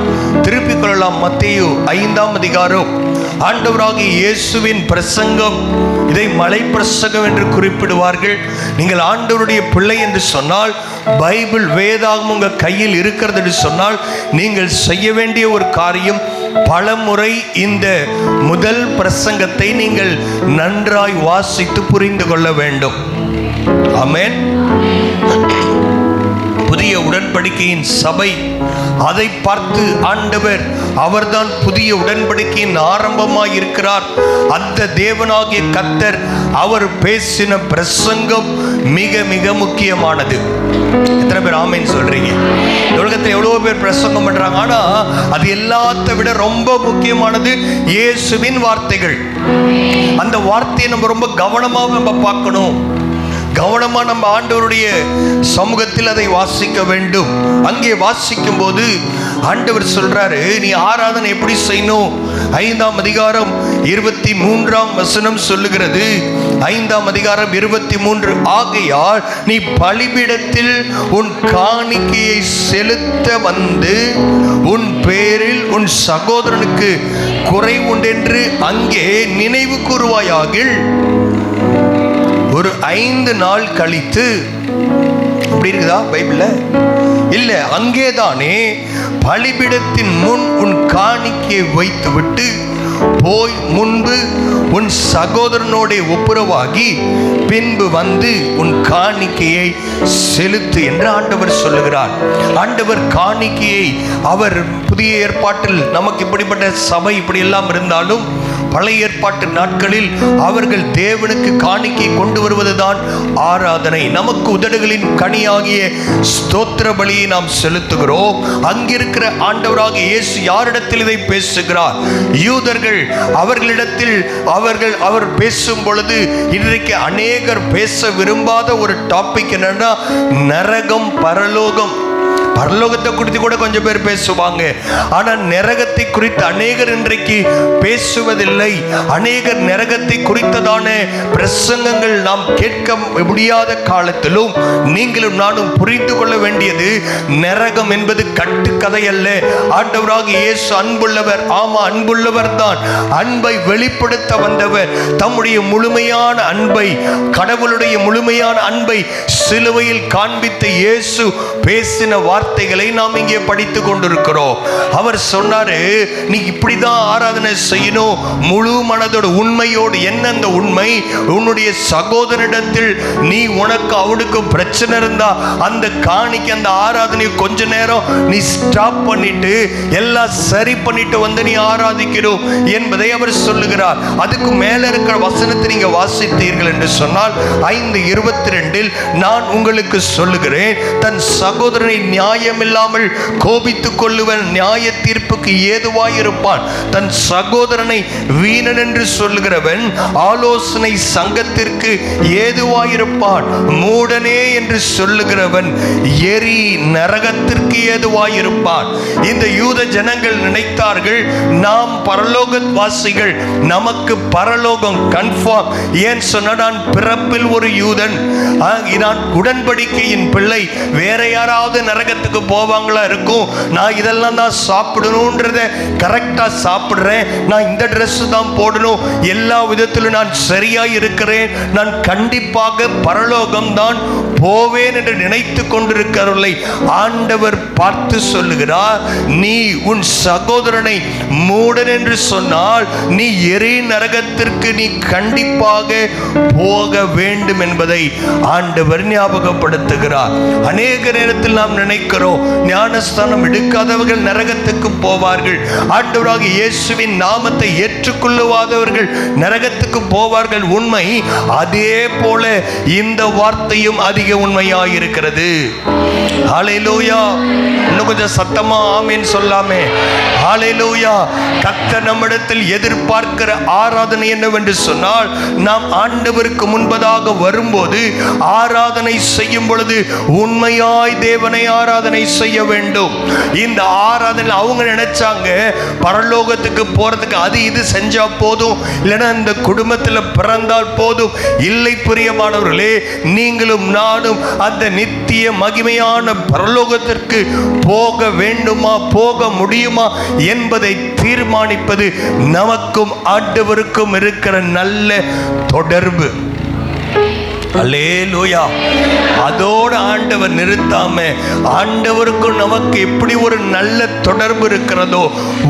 திருப்பிக் கொள்ளலாம். மத்தேயு 5ஆம் அதிகாரம். ஆண்டவராகிய இயேசுவின் பிரசங்கம், இதை மலை பிரசங்கம் என்று குறிப்பிடுவார்கள். நீங்கள் ஆண்டவருடைய பிள்ளை என்று சொன்னால், பைபிள் வேதாகம் உங்கள் கையில் இருக்கிறது என்று சொன்னால், நீங்கள் செய்ய வேண்டிய ஒரு காரியம், பலமுறை இந்த முதல் பிரசங்கத்தை நீங்கள் நன்றாய் வாசித்து புரிந்து கொள்ள வேண்டும். ஆமென். புதிய உடன்படிக்கையின் சபை, அதை பார்த்து ஆண்டவர் அவர்தான் புதிய உடன்படிக்கையின் ஆரம்பமாய் இருக்கிறார். அந்த தேவனாகிய கர்த்தர் அவர் பேசின பிரசங்கம் மிக மிக முக்கியமானது. எத்தனை பேர் ஆமென் சொல்றீங்க? உலகத்தில் எவ்வளவோ பேர் பிரசங்கம் பண்றாங்க, ஆனா அது எல்லாத்தை விட ரொம்ப முக்கியமானது இயேசுவின் வார்த்தைகள். அந்த வார்த்தையை நம்ம ரொம்ப கவனமாக நம்ம பார்க்கணும். கவனமா நம்ம ஆண்டவருடைய சமூகத்தில் அதை வாசிக்க வேண்டும். அங்கே வாசிக்கும் போது ஆண்டவர் சொல்றாரு, நீ ஆராதனை எப்படி செய்யணும்? 5ஆம் அதிகாரம் 23ஆம் வசனம் சொல்லுகிறது. 5ஆம் அதிகாரம் 23. ஆகையால் நீ பலிபீடத்தில் உன் காணிக்கையை செலுத்த வந்து உன் பேரில் உன் சகோதரனுக்கு குறை உண்டென்று அங்கே நினைவு கூறுவாயாகில். ஒரு 5 நாள் கழித்து, அப்படி இருக்குதா பைபிள்ல? இல்ல, அங்கேதானே பலிபீடத்தின் முன் உன் காணிக்கையை வைத்து விட்டு போய் முன்பு உன் சகோதரனோட ஒப்புரவாகி பின்பு வந்து உன் காணிக்கையை செலுத்து என்று ஆண்டவர் சொல்லுகிறார். ஆண்டவர் காணிக்கையை அவர் புதிய ஏற்பாட்டில் நமக்கு இப்படிப்பட்ட சபை இப்படி எல்லாம் இருந்தாலும் பழைய ஏற்பாட்டு நாட்களில் அவர்கள் தேவனுக்கு காணிக்கை கொண்டு வருவதுதான் ஆராதனை. நமக்கு உதடுகளின் கனியாகிய ஸ்தோத்திர பலியை நாம் செலுத்துகிறோம். அங்கிருக்கிற ஆண்டவராகிய இயேசு யாரிடத்தில் இதை பேசுகிறார்? யூதர்கள். அவர்களிடத்தில் அவர் பேசும் பொழுது இன்றைக்கு அநேகர் பேச விரும்பாத ஒரு டாபிக் என்னன்னா, நரகம் பரலோகம். பரலோகத்தை குறித்து கூட கொஞ்சம் பேர் பேசுவாங்க, ஆனால் நரகத்தை குறித்து அநேகர் இன்றைக்கு பேசுவதில்லை. அநேகர் நரகத்தை குறித்ததான பிரசங்கங்கள் நாம் கேட்க முடியாத காலத்திலும் நீங்களும் நானும் புரிந்து கொள்ள வேண்டியது, நரகம் என்பது கட்டுக்கதை அல்ல. ஆண்டவராகிய இயேசு அன்புள்ளவர். ஆமா, அன்புள்ளவர் தான். அன்பை வெளிப்படுத்த வந்தவர். தம்முடைய முழுமையான அன்பை, கடவுளுடைய முழுமையான அன்பை சிலுவையில் காண்பித்த இயேசு பேசின வார்த்தைகளை நாம் இங்கே படித்து கொண்டிருக்கிறோம். அவர் சொன்னாரு, நீ இப்படிதான் ஆராதனை செய்யணும், முழு மனதோடு உண்மையோடு. என்ன அந்த உண்மை? உன்னுடைய சகோதரிடத்தில் நீ உனக்கு அவனுக்கு பிரச்சனை இருந்தா அந்த காணிக்கை, அந்த ஆராதனை கொஞ்ச நேரம் நீ ஸ்டாப் பண்ணிட்டு எல்லாம் சரி பண்ணிட்டு வந்து நீ ஆராதிக்கணும் என்பதை அவர் சொல்லுகிறார். அதுக்கு மேல இருக்கிற வசனத்தை நீங்க வாசித்தீர்கள் என்று சொன்னால் 5:22 நான் உங்களுக்கு சொல்லுகிறேன், தன் சகோதரனை நியாயமில்லாமல் கோபித்துக் கொள்ளுவன் நியாய தீர்ப்புக்கு ஏதுவாயிருப்பான். தன் சகோதரனை வீணன் என்று சொல்லுகிறவன் ஆலோசனை சங்கத்திற்கு ஏதுவாயிருப்பான். மூடனே என்று சொல்லுகிறவன் எரி நரகத்திற்கு ஏதுவாயிருப்பான். இந்த யூத ஜனங்கள் நினைத்தார்கள், நாம் பரலோக வாசிகள், நமக்கு பரலோகம் கன்ஃபார்ம். ஏன் சொன்ன, நான் பிறப்பில் ஒரு யூதன், நான் உடன்படிக்கையின் பிள்ளை, வேற யாராவது நரகத்துக்கு போவாங்களா இருக்கும்? நான் இதெல்லாம் தான் சாப்பிடணும்ன்றத கரெக்டா சாப்பிடுறேன், நான் இந்த ட்ரெஸ் தான் போடணும், எல்லா விதத்திலும் நான் சரியா இருக்கிறேன், நான் கண்டிப்பாக பரலோகம் தான் போவேன் என்று நினைத்து கொண்டிருக்கிறவர்களை ஆண்டவர் பார்த்து சொல்லுகிறார், நீ உன் சகோதரனை மூடன் என்று சொன்னால் நீ எரி நரகத்திற்கு நீ கண்டிப்பாக போக வேண்டும் என்பதை ஆண்டவர் ஞாபகப்படுத்துகிறார். அநேக நேரத்தில் நாம் நினைக்கிறோம், ஞானஸ்தானம் எடுக்காதவர்கள் நரகத்துக்கு போவார்கள், ஆண்டவராக இயேசுவின் நாமத்தை ஏற்றுக்கொள்ளாதவர்கள் நரகத்துக்கு போவார்கள். உண்மை. அதே போல இந்த வார்த்தையும் அதிக உண்மையாயிருக்கிறது. ஹல்லேலூயா. இன்னும் கொஞ்சம் சத்தமா ஆமென் சொல்லாமே. ஹல்லேலூயா. கர்த்தர் நம்மிடத்தில் எதிர்பார்க்கிற ஆராதனை என்னவென்று சொன்னால், நாம் ஆண்டவருக்கு முன்பதாக வரும்போது ஆராதனை செய்யும் பொழுது உண்மையாய் தேவனை ஆராதனை செய்ய வேண்டும். இந்த ஆராதனை அவங்க நினைச்சாங்க பரலோகத்துக்கு போறதுக்கு அது இது செஞ்சா போதும், இல்லைன்னா இந்த குடும்பத்தில் பிறந்தால் போதும். இல்லை பிரியமானவர்களே, நீங்களும் நானும் அந்த நித்திய மகிமையான பரலோகத்திற்கு போக வேண்டுமா, போக முடியுமா என்பதை தீர்மானிப்பது நமக்கும் ஆண்டவருக்கும் இருக்கிற நல்ல தொடர்பு. அல்லேலூயா. அதோடு ஆண்டவர் நிறுத்தாம, ஆண்டவருக்கும் நமக்கு எப்படி ஒரு நல்ல தொடர்பு இருக்கிறதோ,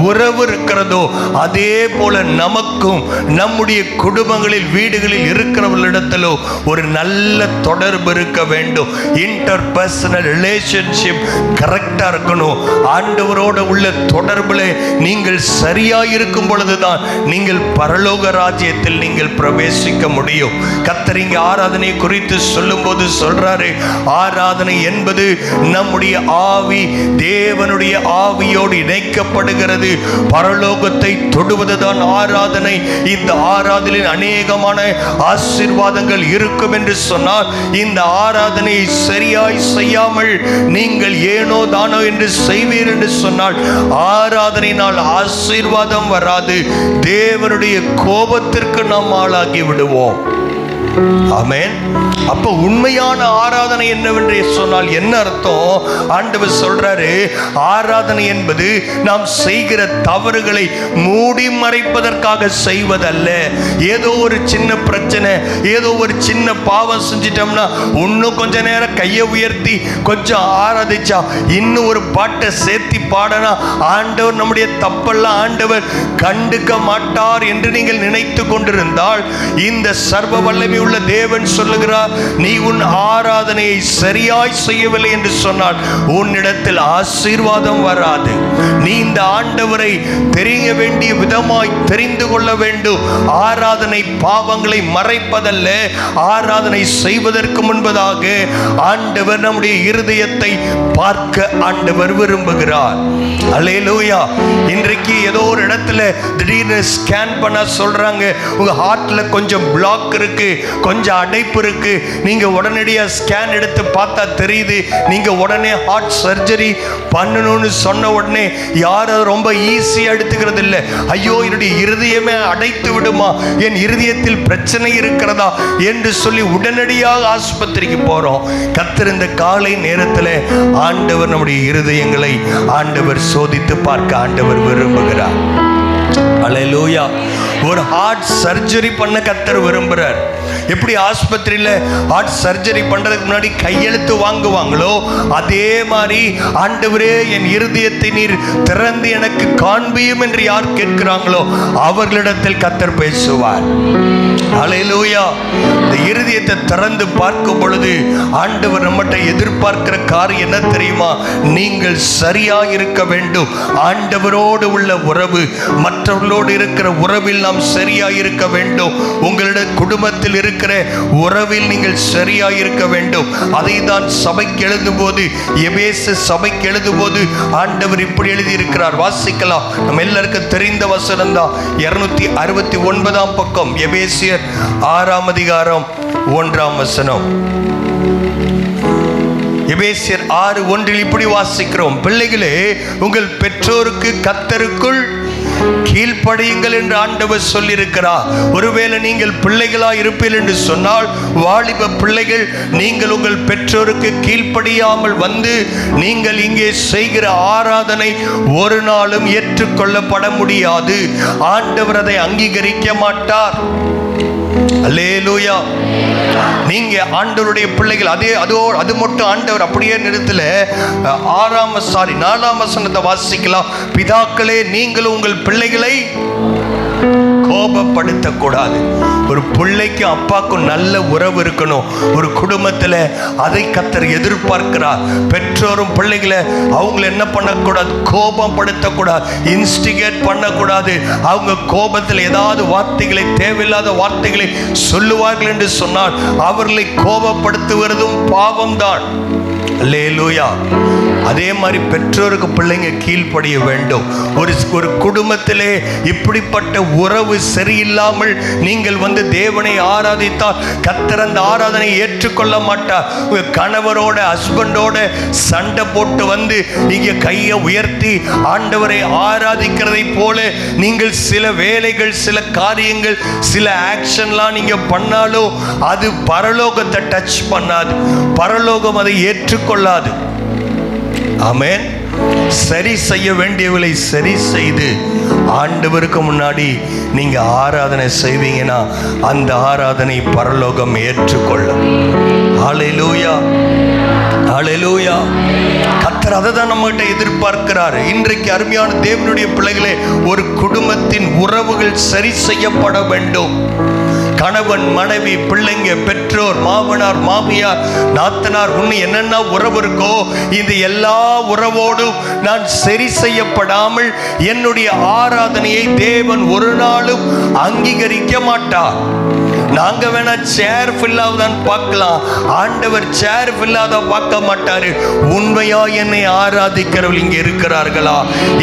உறவு இருக்கிறதோ, அதே போல நமக்கும் நம்முடைய குடும்பங்களில் வீடுகளில் இருக்கிறவர்களிடத்திலோ ஒரு நல்ல தொடர்பு இருக்க வேண்டும். இன்டர் பர்சனல் ரிலேஷன்ஷிப் கரெக்டா இருக்கணும். ஆண்டவரோட உள்ள தொடர்புல நீங்கள் சரியாக இருக்கும் பொழுதுதான் நீங்கள் பரலோக ராஜ்யத்தில் நீங்கள் பிரவேசிக்க முடியும். கர்த்தர் இங்கே ஆராதனை குறித்து சொல்லும் போது சொல்றாரு, ஆராதனை என்பது நம்முடைய ஆவி தேவனுடைய ஆவியோடு இணைக்கப்படுகிறது. பரலோகத்தை தொடுவதுதான் ஆராதனை. இந்த ஆராதனையில் அநேகமான ஆசீர்வாதங்கள் இருக்கும் என்று சொன்னால், இந்த ஆராதனையை சரியாய் செய்யாமல் நீங்கள் ஏனோ தானோ என்று செய்வீர் என்று சொன்னால் ஆராதனையினால் ஆசீர்வாதம் வராது. தேவனுடைய கோபத்திற்கு நாம் ஆளாகி விடுவோம். ஆமென். அப்ப உண்மையான ஆராதனை என்னவென்று சொன்னால் என்ன அர்த்தம்? ஆண்டவர் சொல்றாரு, ஆராதனை என்பது நாம் செய்கிற தவறுகளை மூடி மறைப்பதற்காக செய்வதல்ல. ஏதோ ஒரு சின்ன பிரச்சனை, ஏதோ ஒரு சின்ன பாவம் செஞ்சிட்டோம்னா இன்னும் கொஞ்ச நேரம் கையை உயர்த்தி கொஞ்சம் ஆராதிச்சா, இன்னும் ஒரு பாட்டை சேர்த்தி பாடனா ஆண்டவர் நம்முடைய தப்பெல்லாம் ஆண்டவர் கண்டுக்க மாட்டார் என்று நீங்கள் நினைத்து கொண்டிருந்தால், இந்த சர்வ வல்லமை உள்ள தேவன் சொல்லுகிறார், நீ உன் ஆராதனையை சரியாய் செய்யவில்லை என்று சொன்னால் உன்னிடத்தில் ஆசீர்வாதம் வராது. நீ இந்த ஆண்டவரை தெரிய வேண்டிய விதமாய் தெரிந்து கொள்ள வேண்டும். ஆராதனை பாவங்களை மறைப்பதல்ல. ஆராதனை செய்வதற்கு முன்பதாக ஆண்டவர் நம்முடைய இருதயத்தை பார்க்க ஆண்டவர் விரும்புகிறார். அல்லேலூயா. இன்றைக்கு ஏதோ ஒரு இடத்துல திடீர்னு ஸ்கேன் பண்ண சொல்றாங்க, உங்க ஹார்ட்ல கொஞ்சம் பிளாக் இருக்கு, கொஞ்சம் அடைப்பு இருக்கு. நீங்க உடனடியாக ஸ்கேன் எடுத்து பார்த்தா தெரியுது. நீங்க உடனே ஹார்ட் சர்ஜரி பண்ணணும்னு சொன்ன உடனே யாரும் ரொம்ப ஈஸியாக எடுத்துக்கிறது இல்லை. ஐயோ, என்னுடைய இருதயமே அடைத்து விடுமா, என் இருதயத்தில் பிரச்சனை இருக்கிறதா என்று சொல்லி உடனடியாக ஆஸ்பத்திரிக்கு போறோம். கர்த்தர் இந்த காலை நேரத்தில் ஆண்டவர் நம்முடைய இருதயங்களை ஆண்டவர் சோதித்து பார்க்க ஆண்டவர் விரும்புகிறார். அல்லேலூயா. ஒரு ஹார்ட் சர்ஜரி பண்ண கர்த்தர் விரும்புகிறார். எப்படி ஆஸ்பத்திரியில் ஹார்ட் சர்ஜரி பண்றதுக்கு முன்னாடி கையெழுத்து வாங்குவாங்களோ, அதே மாதிரி ஆண்டவரே என் இருதயத்தை நீர் திறந்து எனக்கு காண்பியும் என்று யார் கேட்கிறாங்களோ அவர்களிடத்தில் கர்த்தர் பேசுவார். அல்லேலூயா. இந்த இருதயத்தை திறந்து பார்க்கும் பொழுது ஆண்டவர் நம்மகிட்ட எதிர்பார்க்கிற காரியம் என்ன தெரியுமா? நீங்கள் சரியாக இருக்க வேண்டும். ஆண்டவரோடு உள்ள உறவு, மற்றவர்களோடு இருக்கிற உறவில் நாம் சரியாக இருக்க வேண்டும். உங்களுடைய குடும்பத்தில் இருக்கிற உறவில் நீங்கள் சரியாக இருக்க வேண்டும். அதை தான் சபைக்கு எழுதும் போது, எபேசு சபைக்கு எழுதும் போது ஆண்டவர் இப்படி எழுதி இருக்கிறார். வாசிக்கலாம். நம்ம எல்லாருக்கும் தெரிந்த வசனம் தான். 269 பக்கம், எபேசியர் 6 அதிகாரம் 1 வசனம். எபேசியர் 6:1 இப்படி வாசிக்கிறோம், பிள்ளைகளே உங்கள் பெற்றோருக்கு கர்த்தருக்குள் கீழ்ப்படியுங்கள் என்று ஆண்டவர் சொல்லியிருக்கிறார். ஒருவேளை நீங்கள் பிள்ளைகளாய் இருப்பீர்கள் என்று சொன்னால், வாலிப பிள்ளைகள், நீங்கள் உங்கள் பெற்றோருக்கு கீழ்ப்படியாமல் வந்து நீங்கள் இங்கே செய்கிற ஆராதனை ஒரு நாளும் ஏற்றுக்கொள்ளப்பட முடியாது. ஆண்டவர் அதை அங்கீகரிக்க மாட்டார். அல்லேலூயா. நீங்க ஆண்டவருடைய பிள்ளைகள். அது மட்டும் ஆண்டவர் அப்படியே நிறுத்தல. 4ஆம் வசனத்தை வாசிக்கலாம். பிதாக்களே, நீங்களும் உங்கள் பிள்ளைகளை கோபப்படுத்தக்கூடாது. ஒரு பிள்ளைக்கும் அப்பாக்கும் நல்ல உறவு இருக்கணும். ஒரு குடும்பத்தில் அதை கர்த்தர் எதிர்பார்க்கிறார். பெற்றோரும் பிள்ளைகளை அவங்கள என்ன பண்ணக்கூடாது? கோபப்படுத்தக்கூடாது, இன்ஸ்டிகேட் பண்ணக்கூடாது. அவங்க கோபத்தில் ஏதாவது வார்த்தைகளை, தேவையில்லாத வார்த்தைகளை சொல்லுவார்கள் என்று சொன்னால் அவர்களை கோபப்படுத்துவதும் பாவம்தான். அல்லேலூயா. அதே மாதிரி பெற்றோருக்கு பிள்ளைங்க கீழ்ப்படிய வேண்டும். ஒரு குடும்பத்திலே இப்படிப்பட்ட உறவு சரியில்லாமல் நீங்கள் தேவனை ஆராதித்தால் கர்த்தர் அந்த ஆராதனை ஏற்றுக்கொள்ள மாட்டார். உங்க கணவரோட, ஹஸ்பண்டோட சண்டை போட்டு இங்க கையை உயர்த்தி ஆண்டவரை ஆராதிக்கிறதை போல நீங்கள் சில வேலைகள், சில காரியங்கள், சில ஆக்ஷன்லாம் நீங்க பண்ணாலும் அது பரலோகத்தை டச் பண்ணாது. பரலோகம் அதை ஏற்றுக்கொள்ளாது. ஆமென். சரி செய்ய வேண்டியவளை சரி செய்து ஆண்டவருக்கு முன்னாடி நீங்க ஆராதனை செய்வீங்கன்னா அந்த ஆராதனை பரலோகம் ஏற்றுக்கொள்ளும். ஹல்லேலூயா, ஹல்லேலூயா. கர்த்தர் அதை தான் நம்மகிட்ட எதிர்பார்க்கிறார். இன்றைக்கு அருமையான தேவனுடைய பிள்ளைகளே, ஒரு குடும்பத்தின் உறவுகள் சரி செய்யப்பட வேண்டும். கணவன், மனைவி, பிள்ளைங்க, பெற்றோர், மாமனார், மாமியார், நாத்தனார், என்னென்ன உறவு இருக்கோ இந்த எல்லா உறவோடும் நான் சரி செய்யப்படாமல் என்னுடைய ஆராதனையை தேவன் ஒரு நாளும் அங்கீகரிக்க மாட்டார். நாங்க வேணா சேர் ஃபில்லாவதான் பார்க்கலாம், ஆண்டவர் சேர் ஃபில்லாத பார்க்க மாட்டாரு. உண்மையா என்னை ஆராதிக்கிறவர்கள் இங்கே இருக்கிறார்களா?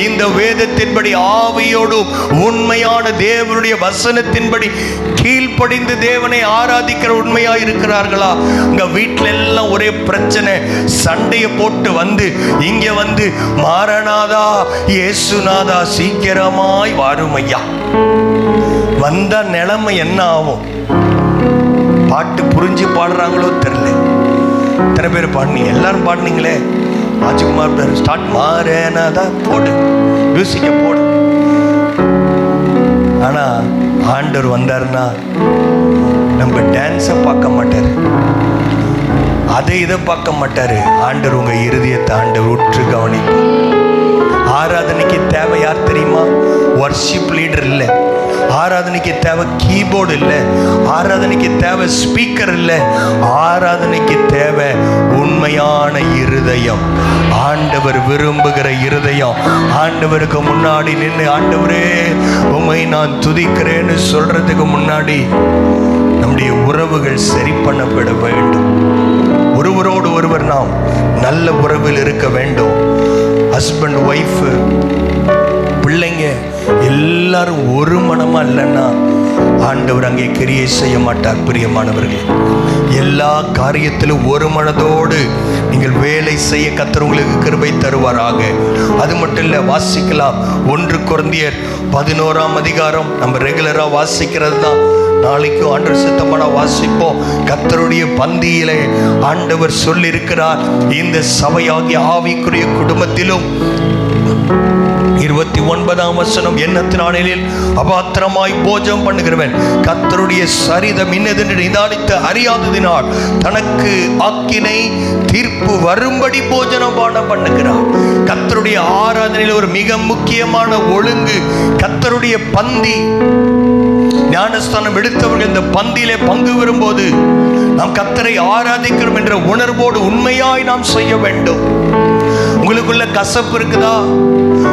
இந்த வேதத்தின்படி ஆவியோடும் உண்மையான தேவனுடைய வசனத்தின்படி கீழ்ப்படிந்து தேவனை ஆராதிக்கிற உண்மையா இருக்கிறார்களா? உங்க வீட்டில எல்லாம் ஒரே பிரச்சனை, சண்டையை போட்டு இங்க மாரநாதா, இயேசுநாதா, சீக்கிரமாய் வாரும் ஐயா. வந்த நிலைமை என்ன ஆகும்? பாட்டு புரிஞ்சு பாடுறாங்களோ தெரியல. எத்தனை பேர் பாடுனீங்க? எல்லாரும் பாடுனீங்களே. ராஜ்குமார் ஸ்டார்ட் மாரநாதா போடு, மியூசிக்க போடு. ஆனா ஆண்டவர் வந்தாருன்னா நம்ம டான்ஸை பார்க்க மாட்டாரு, அதை இதை பார்க்க மாட்டாரு. ஆண்டவர் உங்க இருதயத்தை ஆண்டவர் உற்று கவனிப்பார். ஆராதனைக்கு தேவை யார் தெரியுமா? வர்ஷிப் லீடர் இல்லை. ஆராதனைக்கு தேவை கீபோர்டு இல்லை. ஆராதனைக்கு தேவை ஸ்பீக்கர் இல்லை. ஆராதனைக்கு தேவை உண்மையான இருதயம், ஆண்டவர் விரும்புகிற இருதயம். ஆண்டவருக்கு முன்னாடி நின்று ஆண்டவரே உம்மை நான் துதிக்கிறேன்னு சொல்றதுக்கு முன்னாடி நம்முடைய உறவுகள் சரி பண்ணப்பட வேண்டும். ஒருவரோடு ஒருவர் நாம் நல்ல உறவில் இருக்க வேண்டும். ஹஸ்பண்ட், ஒய்ஃப், பிள்ளைங்க எல்லாரும் ஒரு மனமா இல்லைன்னா ஆண்டவர் அங்கே கிரியை செய்ய மாட்டார். பிரியமானவர்கள், எல்லா காரியத்திலும் ஒரு மனதோடு நீங்கள் வேலை செய்ய கர்த்தர் உங்களுக்கு கிருபை தருவாராக. அது மட்டும் இல்லை, வாசிக்கலாம் 1 கொரிந்தியர் 11ஆம் அதிகாரம். நம்ம ரெகுலரா வாசிக்கிறது தான். நாளைக்கும் ஆண்டவர் சித்தமான வாசிப்போம். கர்த்தருடைய பந்தியிலே ஆண்டவர் சொல்லியிருக்கிறார், இந்த சபையாகிய ஆவிக்குரிய குடும்பத்திலும் 29ஆம் வசனம், எண்ணத்தினானில் அபாத்திரமாய் போஜனம் பண்ணுகிறவன் கர்த்தருடைய சரிதம் இன்னதென்று நிதானித்து அறியாததினால் தனக்கு ஆக்கினை தீர்ப்பு வரும்படி போஜனம் பானம் பண்ணுகிறான். கர்த்தருடைய ஆராதனையில் ஒரு மிக முக்கியமான ஒழுங்கு கர்த்தருடைய பந்தி. ஞானஸ்தானம் எடுத்தவர்கள் இந்த பந்தியிலே பங்கு வரும்போது நாம் கர்த்தரை ஆராதிக்கிறோம் என்ற உணர்வோடு உண்மையாய் நாம் செய்ய வேண்டும். உங்களுக்குள்ள கசப்பு இருக்குதா?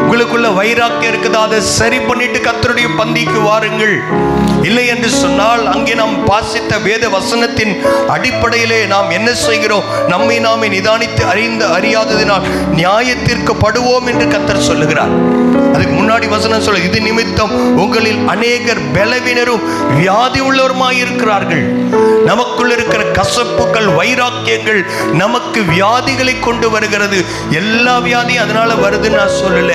உங்களுக்குள்ள வைராக்கியம் இருக்குதா? அதை சரி பண்ணிட்டு கர்த்தருடைய பந்திக்கு வாருங்கள். இல்லை என்று சொன்னால் அங்கே நாம் வாசித்த வேத வசனத்தின் அடிப்படையிலே நாம் என்ன செய்கிறோம்? நம்மை நாமே நிதானித்து அறியாததினால் நியாயத்திற்கு படுவோம் என்று கர்த்தர் சொல்லுகிறார். அதுக்கு முன்னாடி வசனம் சொல்ல, இது நிமித்தம் உங்களில் அநேகர் பலவீனரும் வியாதி உள்ளவருமாய் இருக்கிறார்கள். நமக்குள்ள இருக்கிற கசப்புகள், வைராக்கியங்கள் நமக்கு வியாதிகளை கொண்டு வருகிறது. எல்லா வியாதியும் அதனால வருது நான் சொல்லல.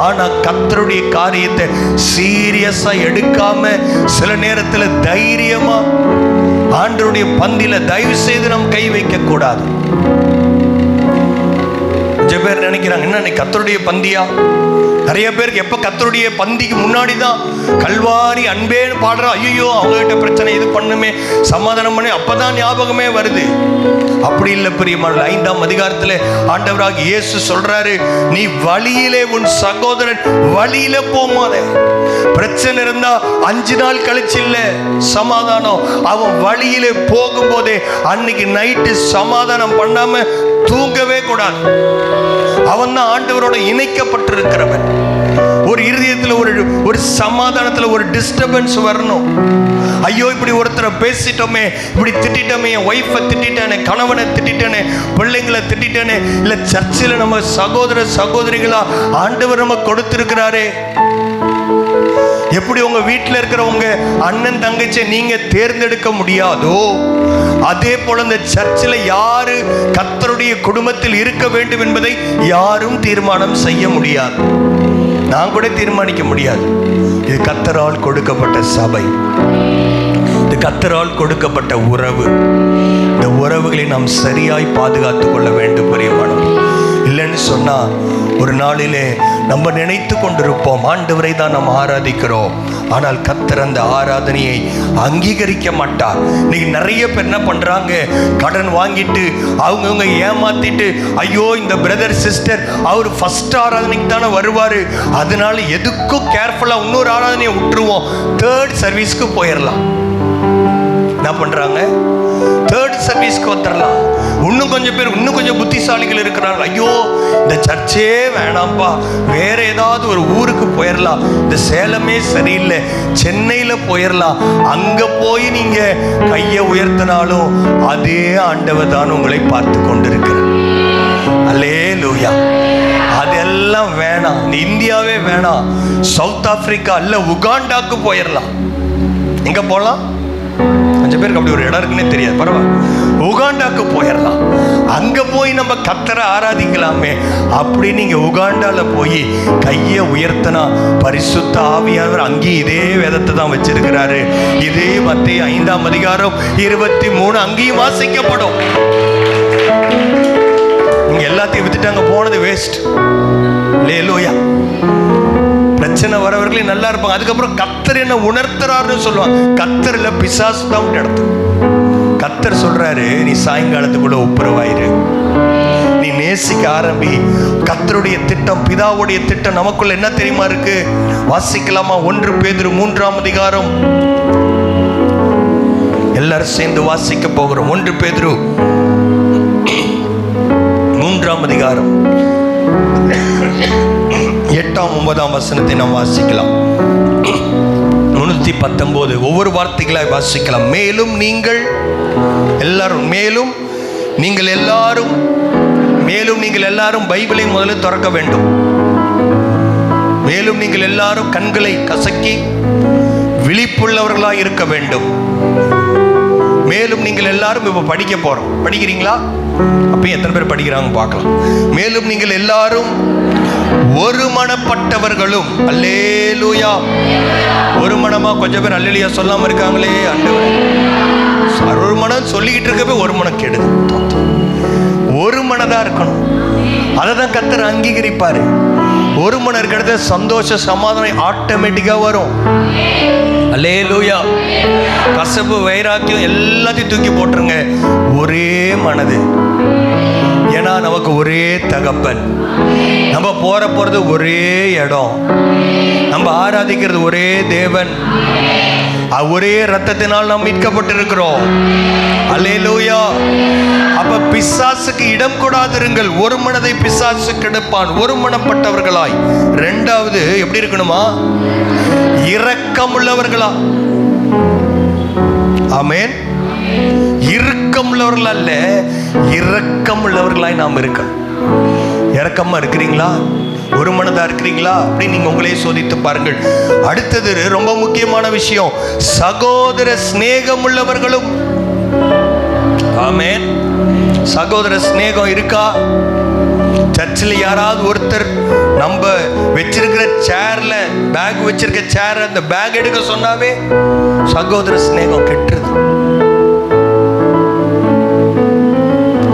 ஆனா கர்த்தருடைய காரியத்தை சீரியஸா எடுக்காம சில நேரத்துல தைரியமா ஆண்டவருடைய பந்தியில தயவு செய்து நாம் கை வைக்க கூடாது. கொஞ்சம் பேர் நினைக்கிறாங்க, என்ன கர்த்தருடைய பந்தியா, நிறைய பேருக்கு எப்போ கர்த்தருடைய பந்திக்கு முன்னாடி தான் கல்வாரி அன்பேன்னு பாடுறா, ஐயோ அவங்ககிட்ட பிரச்சனை இது பண்ணுமே சமாதானம் பண்ணி அப்பதான் ஞாபகமே வருது. அப்படி இல்லை பிரியமான 5ஆம் அதிகாரத்தில் ஆண்டவராக இயேசு சொல்றாரு, நீ வழியிலே உன் சகோதரன் வழியில போமாத. பிரச்சனை இருந்தா 5 நாள் கழிச்சு இல்ல சமாதானம், அவன் வழியிலே போகும்போதே அன்னைக்கு நைட்டு சமாதானம் பண்ணாம தூங்கவே கூடாது. அவன் தான் ஆண்டவரோட இணைக்கப்பட்டிருக்கிறவன். ஒரு இருதயத்தில் ஒரு சமாதானத்தில் ஒரு டிஸ்டர்பன்ஸ் வரணும். ஐயோ இப்படி ஒருத்தரை பேசிட்டோமே, இப்படி திட்டமே, என் ஒய்ஃபை திட்டானே, கணவனை திட்டானே, பிள்ளைங்களை திட்டானே, இல்லை சர்ச்சில் நம்ம சகோதர சகோதரிகளா ஆண்டவர் நம்ம கொடுத்திருக்கிறாரே. எப்படி உங்க வீட்டில் இருக்கிறவங்க அண்ணன் தங்கச்சியை நீங்க தேர்ந்தெடுக்க முடியாதோ, அதே போல இந்த சர்ச்சில் யாரு கர்த்தருடைய குடும்பத்தில் இருக்க வேண்டும் என்பதை யாரும் தீர்மானம் செய்ய முடியாது. நான் கூட தீர்மானிக்க முடியாது. இது கர்த்தரால் கொடுக்கப்பட்ட சபை, இது கர்த்தரால் கொடுக்கப்பட்ட உறவு. இந்த உறவுகளை நாம் சரியாய் பாதுகாத்துக் கொள்ள வேண்டும் பிரியமானவர்களே. இல்லைன்னு சொன்னா ஒரு நாளிலே நம்ம நினைத்து கொண்டிருப்போம் ஆண்டவரை தான் நாம் ஆராதிக்கிறோம், ஆனால் கர்த்தர் அந்த ஆராதனையை அங்கீகரிக்க மாட்டார். இன்னைக்கு நிறைய பேர் என்ன பண்றாங்க, கடன் வாங்கிட்டு அவங்கவுங்க ஏமாத்திட்டு, ஐயோ இந்த பிரதர் சிஸ்டர் அவர் ஃபர்ஸ்ட் ஆராதனைக்கு தானே வருவாரு, அதனால எதுக்கும் கேர்ஃபுல்லா இன்னொரு ஆராதனையை விட்டுருவோம், 3rd சர்வீஸ்க்கு போயிடலாம். என்ன பண்றாங்க, 3rd சர்வீஸ்க்கு வந்துடலாம். இன்னும் கொஞ்சம் பேர் இன்னும் கொஞ்சம் புத்திசாலிகள் இருக்கிறாங்க, ஐயோ இந்த சர்ச்சே வேணாம்ப்பா, வேற ஏதாவது ஒரு ஊருக்கு போயிடலாம், இந்த சேலமே சரியில்லை, சென்னையில் போயிடலாம், அங்க போய் நீங்க கையை உயர்த்தினாலும் அதே ஆண்டவர் தான் உங்களை பார்த்து கொண்டிருக்கிறார். அல்லேலூயா. அதெல்லாம் வேணாம், இந்த இந்தியாவே வேணாம், சவுத் ஆப்பிரிக்கா இல்ல உகாண்டாக்கு போயிடலாம். எங்க போகலாம், கொஞ்சம் பேருக்கு அப்படி ஒரு இடம் இருக்குன்னே தெரியாது, பரவாயில்ல, உகாண்டாக்கு போயிடலாம், அங்க போய் நம்ம கர்த்தரை ஆராதிக்கலாமே. அப்படி நீங்க உகாண்டால போய் கையை உயர்த்தினா பரிசுத்த ஆவியானவர் அங்கேயும் இதே வேதத்தை தான் வச்சிருக்கிறாரு. இதே மத்தேயு 5ஆம் அதிகாரம் 23 அங்கேயும் வாசிக்கப்படும். நீங்க எல்லாத்தையும் வித்துட்டாங்க, போனது வேஸ்ட். அல்லேலூயா. பிரச்சனை வரவர்களே நல்லா இருப்பாங்க, அதுக்கப்புறம் கர்த்தர் என்ன உணர்த்துறாருன்னு சொல்லுவாங்க. கர்த்தர் இல்ல பிசாசு தான் நடத்து. கர்த்தர் சொல்றாரு, நீ சாயங்காலத்துக்குள்ள ஒப்புரவாயிரு, நீ நேசிக்க ஆரம்பி. கர்த்தருடைய திட்டம், பிதாவுடைய திட்டம் நமக்குள்ள என்ன தெரியுமா இருக்கு, வாசிக்கலாமா? 1 பேதுரு 3ஆம் அதிகாரம், எல்லாரும் சேர்ந்து வாசிக்க போகிறோம். 1 பேதுரு 3ஆம் அதிகாரம் 8ஆம் 9ஆம் வசனத்தை நாம் வாசிக்கலாம். 319 ஒவ்வொரு வார்த்தைகளாய் வாசிக்கலாம். மேலும் நீங்கள் எல்லாரும் பைபிளை முதல்ல திறக்க வேண்டும். மேலும் நீங்கள் எல்லாரும் கண்களை கசக்கி விழிப்புள்ளவர்களாய் இருக்க வேண்டும். மேலும் நீங்கள் எல்லாரும் இப்ப படிக்க போறோம், படிக்கிறீங்களா? அப்ப எத்தனை பேர் படிக்கிறாங்க பார்க்கலாம். மேலும் நீங்கள் எல்லாரும் ஒரு மனப்பட்டவர்களும், அல்லேலூயா. ஒரு மனமா? கொஞ்சம் பேர் அல்லேலூயா சொல்லாம இருக்காங்களே. ஆண்டவரே, ஒரு மனம் சொல்லிக்கிட்டு இருக்கப்ப ஒரு மனம் கெடுது. ஒரு மனதா இருக்கணும், அதை தான் கர்த்தர் அங்கீகரிப்பாரு. ஒரு மனம் இருக்கிறது சந்தோஷ சமாதானம் ஆட்டோமேட்டிக்கா வரும். அல்லேலூயா. கசப்பு வைராக்கியம் எல்லாத்தையும் தூக்கி போட்டுருங்க, ஒரே மனது. ஏன்னா நமக்கு ஒரே தகப்பன், நம்ம போறது ஒரே இடம், நம்ம ஆராதிக்கிறது ஒரே தேவன், ஒரே ரத்தத்தினால் நாம் மீட்கப்பட்டிருக்கிறோம். அல்லேலூயா. அப்ப பிசாசுக்கு இடம் கொடாதிருங்கள். ஒரு மனதை பிசாசு கெடுப்பான். ஒரு மனப்பட்டவர்களாய். 2வது எப்படி இருக்கணுமா? இரக்கமுள்ளவர்களா. ஆமென். இரக்கமுள்ளவர்கள் அல்ல, இரக்கமுள்ளவர்களாய் நாம் இருக்கணும். இரக்கமா இருக்கிறீங்களா? ஒரு மனதா இருக்கிறீங்களா? அப்படி நீங்க உங்களே சோதித்து பாருங்கள். அடுத்தது ரொம்ப முக்கியமான விஷயம், சகோதர சிநேகம் உள்ளவர்களும். ஆமென். சகோதர சிநேகம் இருக்கா? சர்ச்சில் யாராவது ஒருத்தர் நம்ம வச்சிருக்கிற சேர்ல, பேக் வச்சிருக்க சேர், அந்த பேக் எடுக்க சொன்னாவே சகோதர சிநேகம் கெட்டுருது.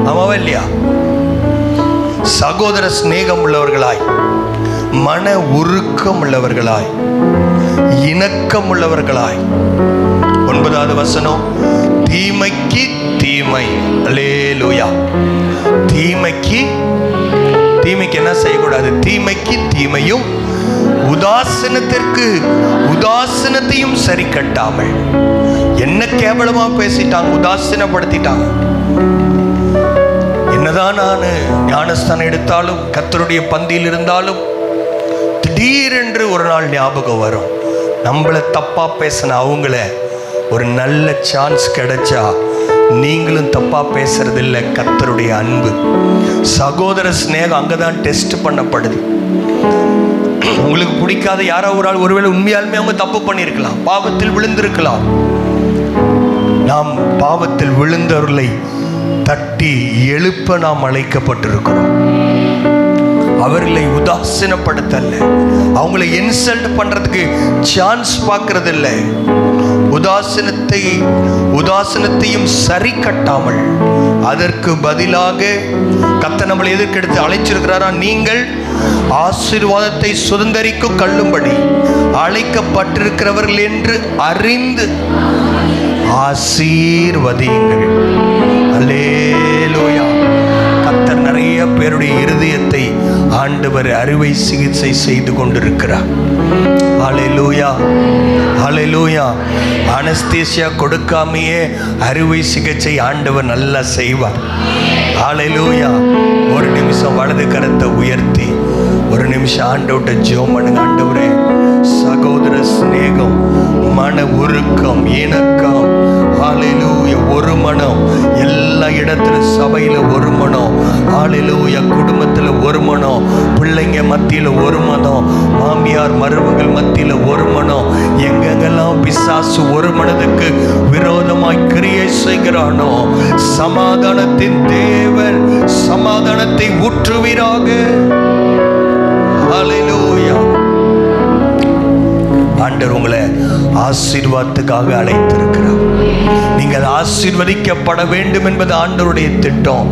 ஆமாவா இல்லையா? சகோதர சிநேகம் உள்ளவர்களாய் மன உருக்கம் உள்ளவர்களாய், இணக்கம் உள்ளவர்களாய். 9வது வசனம், தீமைக்கு தீமை. அல்லேலூயா. தீமைக்கு என்ன செய்யக்கூடாது? தீமைக்கு தீமையும் உதாசீனத்திற்கு உதாசீனத்தையும் சரி கட்டாமல். என்ன கேவலமா பேசிட்டாங்க, உதாசீனப்படுத்திட்டாங்க. என்னதான் நான் ஞானஸ்தானம் எடுத்தாலும், கர்த்தருடைய பந்தியில் இருந்தாலும், திடீரென்று ஒரு நாள் ஞாபகம் வரும். நம்மளை தப்பா பேசின அவங்கள ஒரு நல்ல சான்ஸ் கிடைச்சா நீங்களும் தப்பா பேசுறது இல்லை. கர்த்தருடைய அன்பு, சகோதர சிநேகம் அங்கதான் டெஸ்ட் பண்ணப்படுது. உங்களுக்கு பிடிக்காத யாரோ ஒரு ஆள் ஒருவேளை உண்மையாலுமே அவங்க தப்பு பண்ணியிருக்கலாம், பாவத்தில் விழுந்திருக்கலாம். நாம் பாவத்தில் விழுந்தவர்களை தட்டி எழுப்ப நாம் அழைக்கப்பட்டிருக்கிறோம். அவர்களை உதாசீனப்படுத்தல, அவங்களை இன்சல்ட் பண்றதுக்கு சான்ஸ் பார்க்கறது இல்லை. உதாசீனத்தையும் சரி கட்டாமல் அதற்கு பதிலாக கர்த்தர் நம்மளை எதற்கெடுத்து அழைச்சிருக்கிறாரா? நீங்கள் ஆசீர்வாதத்தை சுதந்தரிக்கும் கள்ளும்படி அழைக்கப்பட்டிருக்கிறவர்கள் என்று அறிந்து ஆசீர்வதியுங்கள். அல்லேலூயா. கர்த்தர் நிறைய பேருடைய இருதயத்தை ஆண்டவர் அறுவை சிகிச்சை செய்து கொண்டிருக்கிறார். ஹல்லேலூயா, ஹல்லேலூயா. அனஸ்தீசியா கொடுக்காமையே அறுவை சிகிச்சை ஆண்டவர் நல்லா செய்வார். ஹல்லேலூயா. ஒரு நிமிஷம் வலது கரத்தை உயர்த்தி ஒரு நிமிஷம் ஆண்டவர்கிட்ட ஜெபம் பண்ணுங்க. ஆண்டவரே, சகோதர சிநேகம், மன உருக்கம், இணக்கம், ஹல்லேலூயா, ஒரு மனம், எல்லா இடத்துல சபையில ஒரு மனம், ஹல்லேலூயா, குடும்பத்துல ஒரு மனம், பிள்ளைங்க மத்தியில ஒரு மனம், மாமியார் மருமகள் மத்தியில ஒரு மனம். எங்கெங்கெல்லாம் பிசாசு ஒரு மனதுக்கு விரோதமாய் கிரியை செய்கிறானோ, சமாதானத்தின் தேவன் சமாதானத்தை ஊற்றுவீராக. ஹல்லேலூயா. ஆண்டவர் உங்களை ஆசீர்வாதத்துக்காக அழைத்திருக்கிறார். நீங்கள் ஆசீர்வதிக்கப்பட வேண்டும் என்பது ஆண்டவருடைய திட்டம்.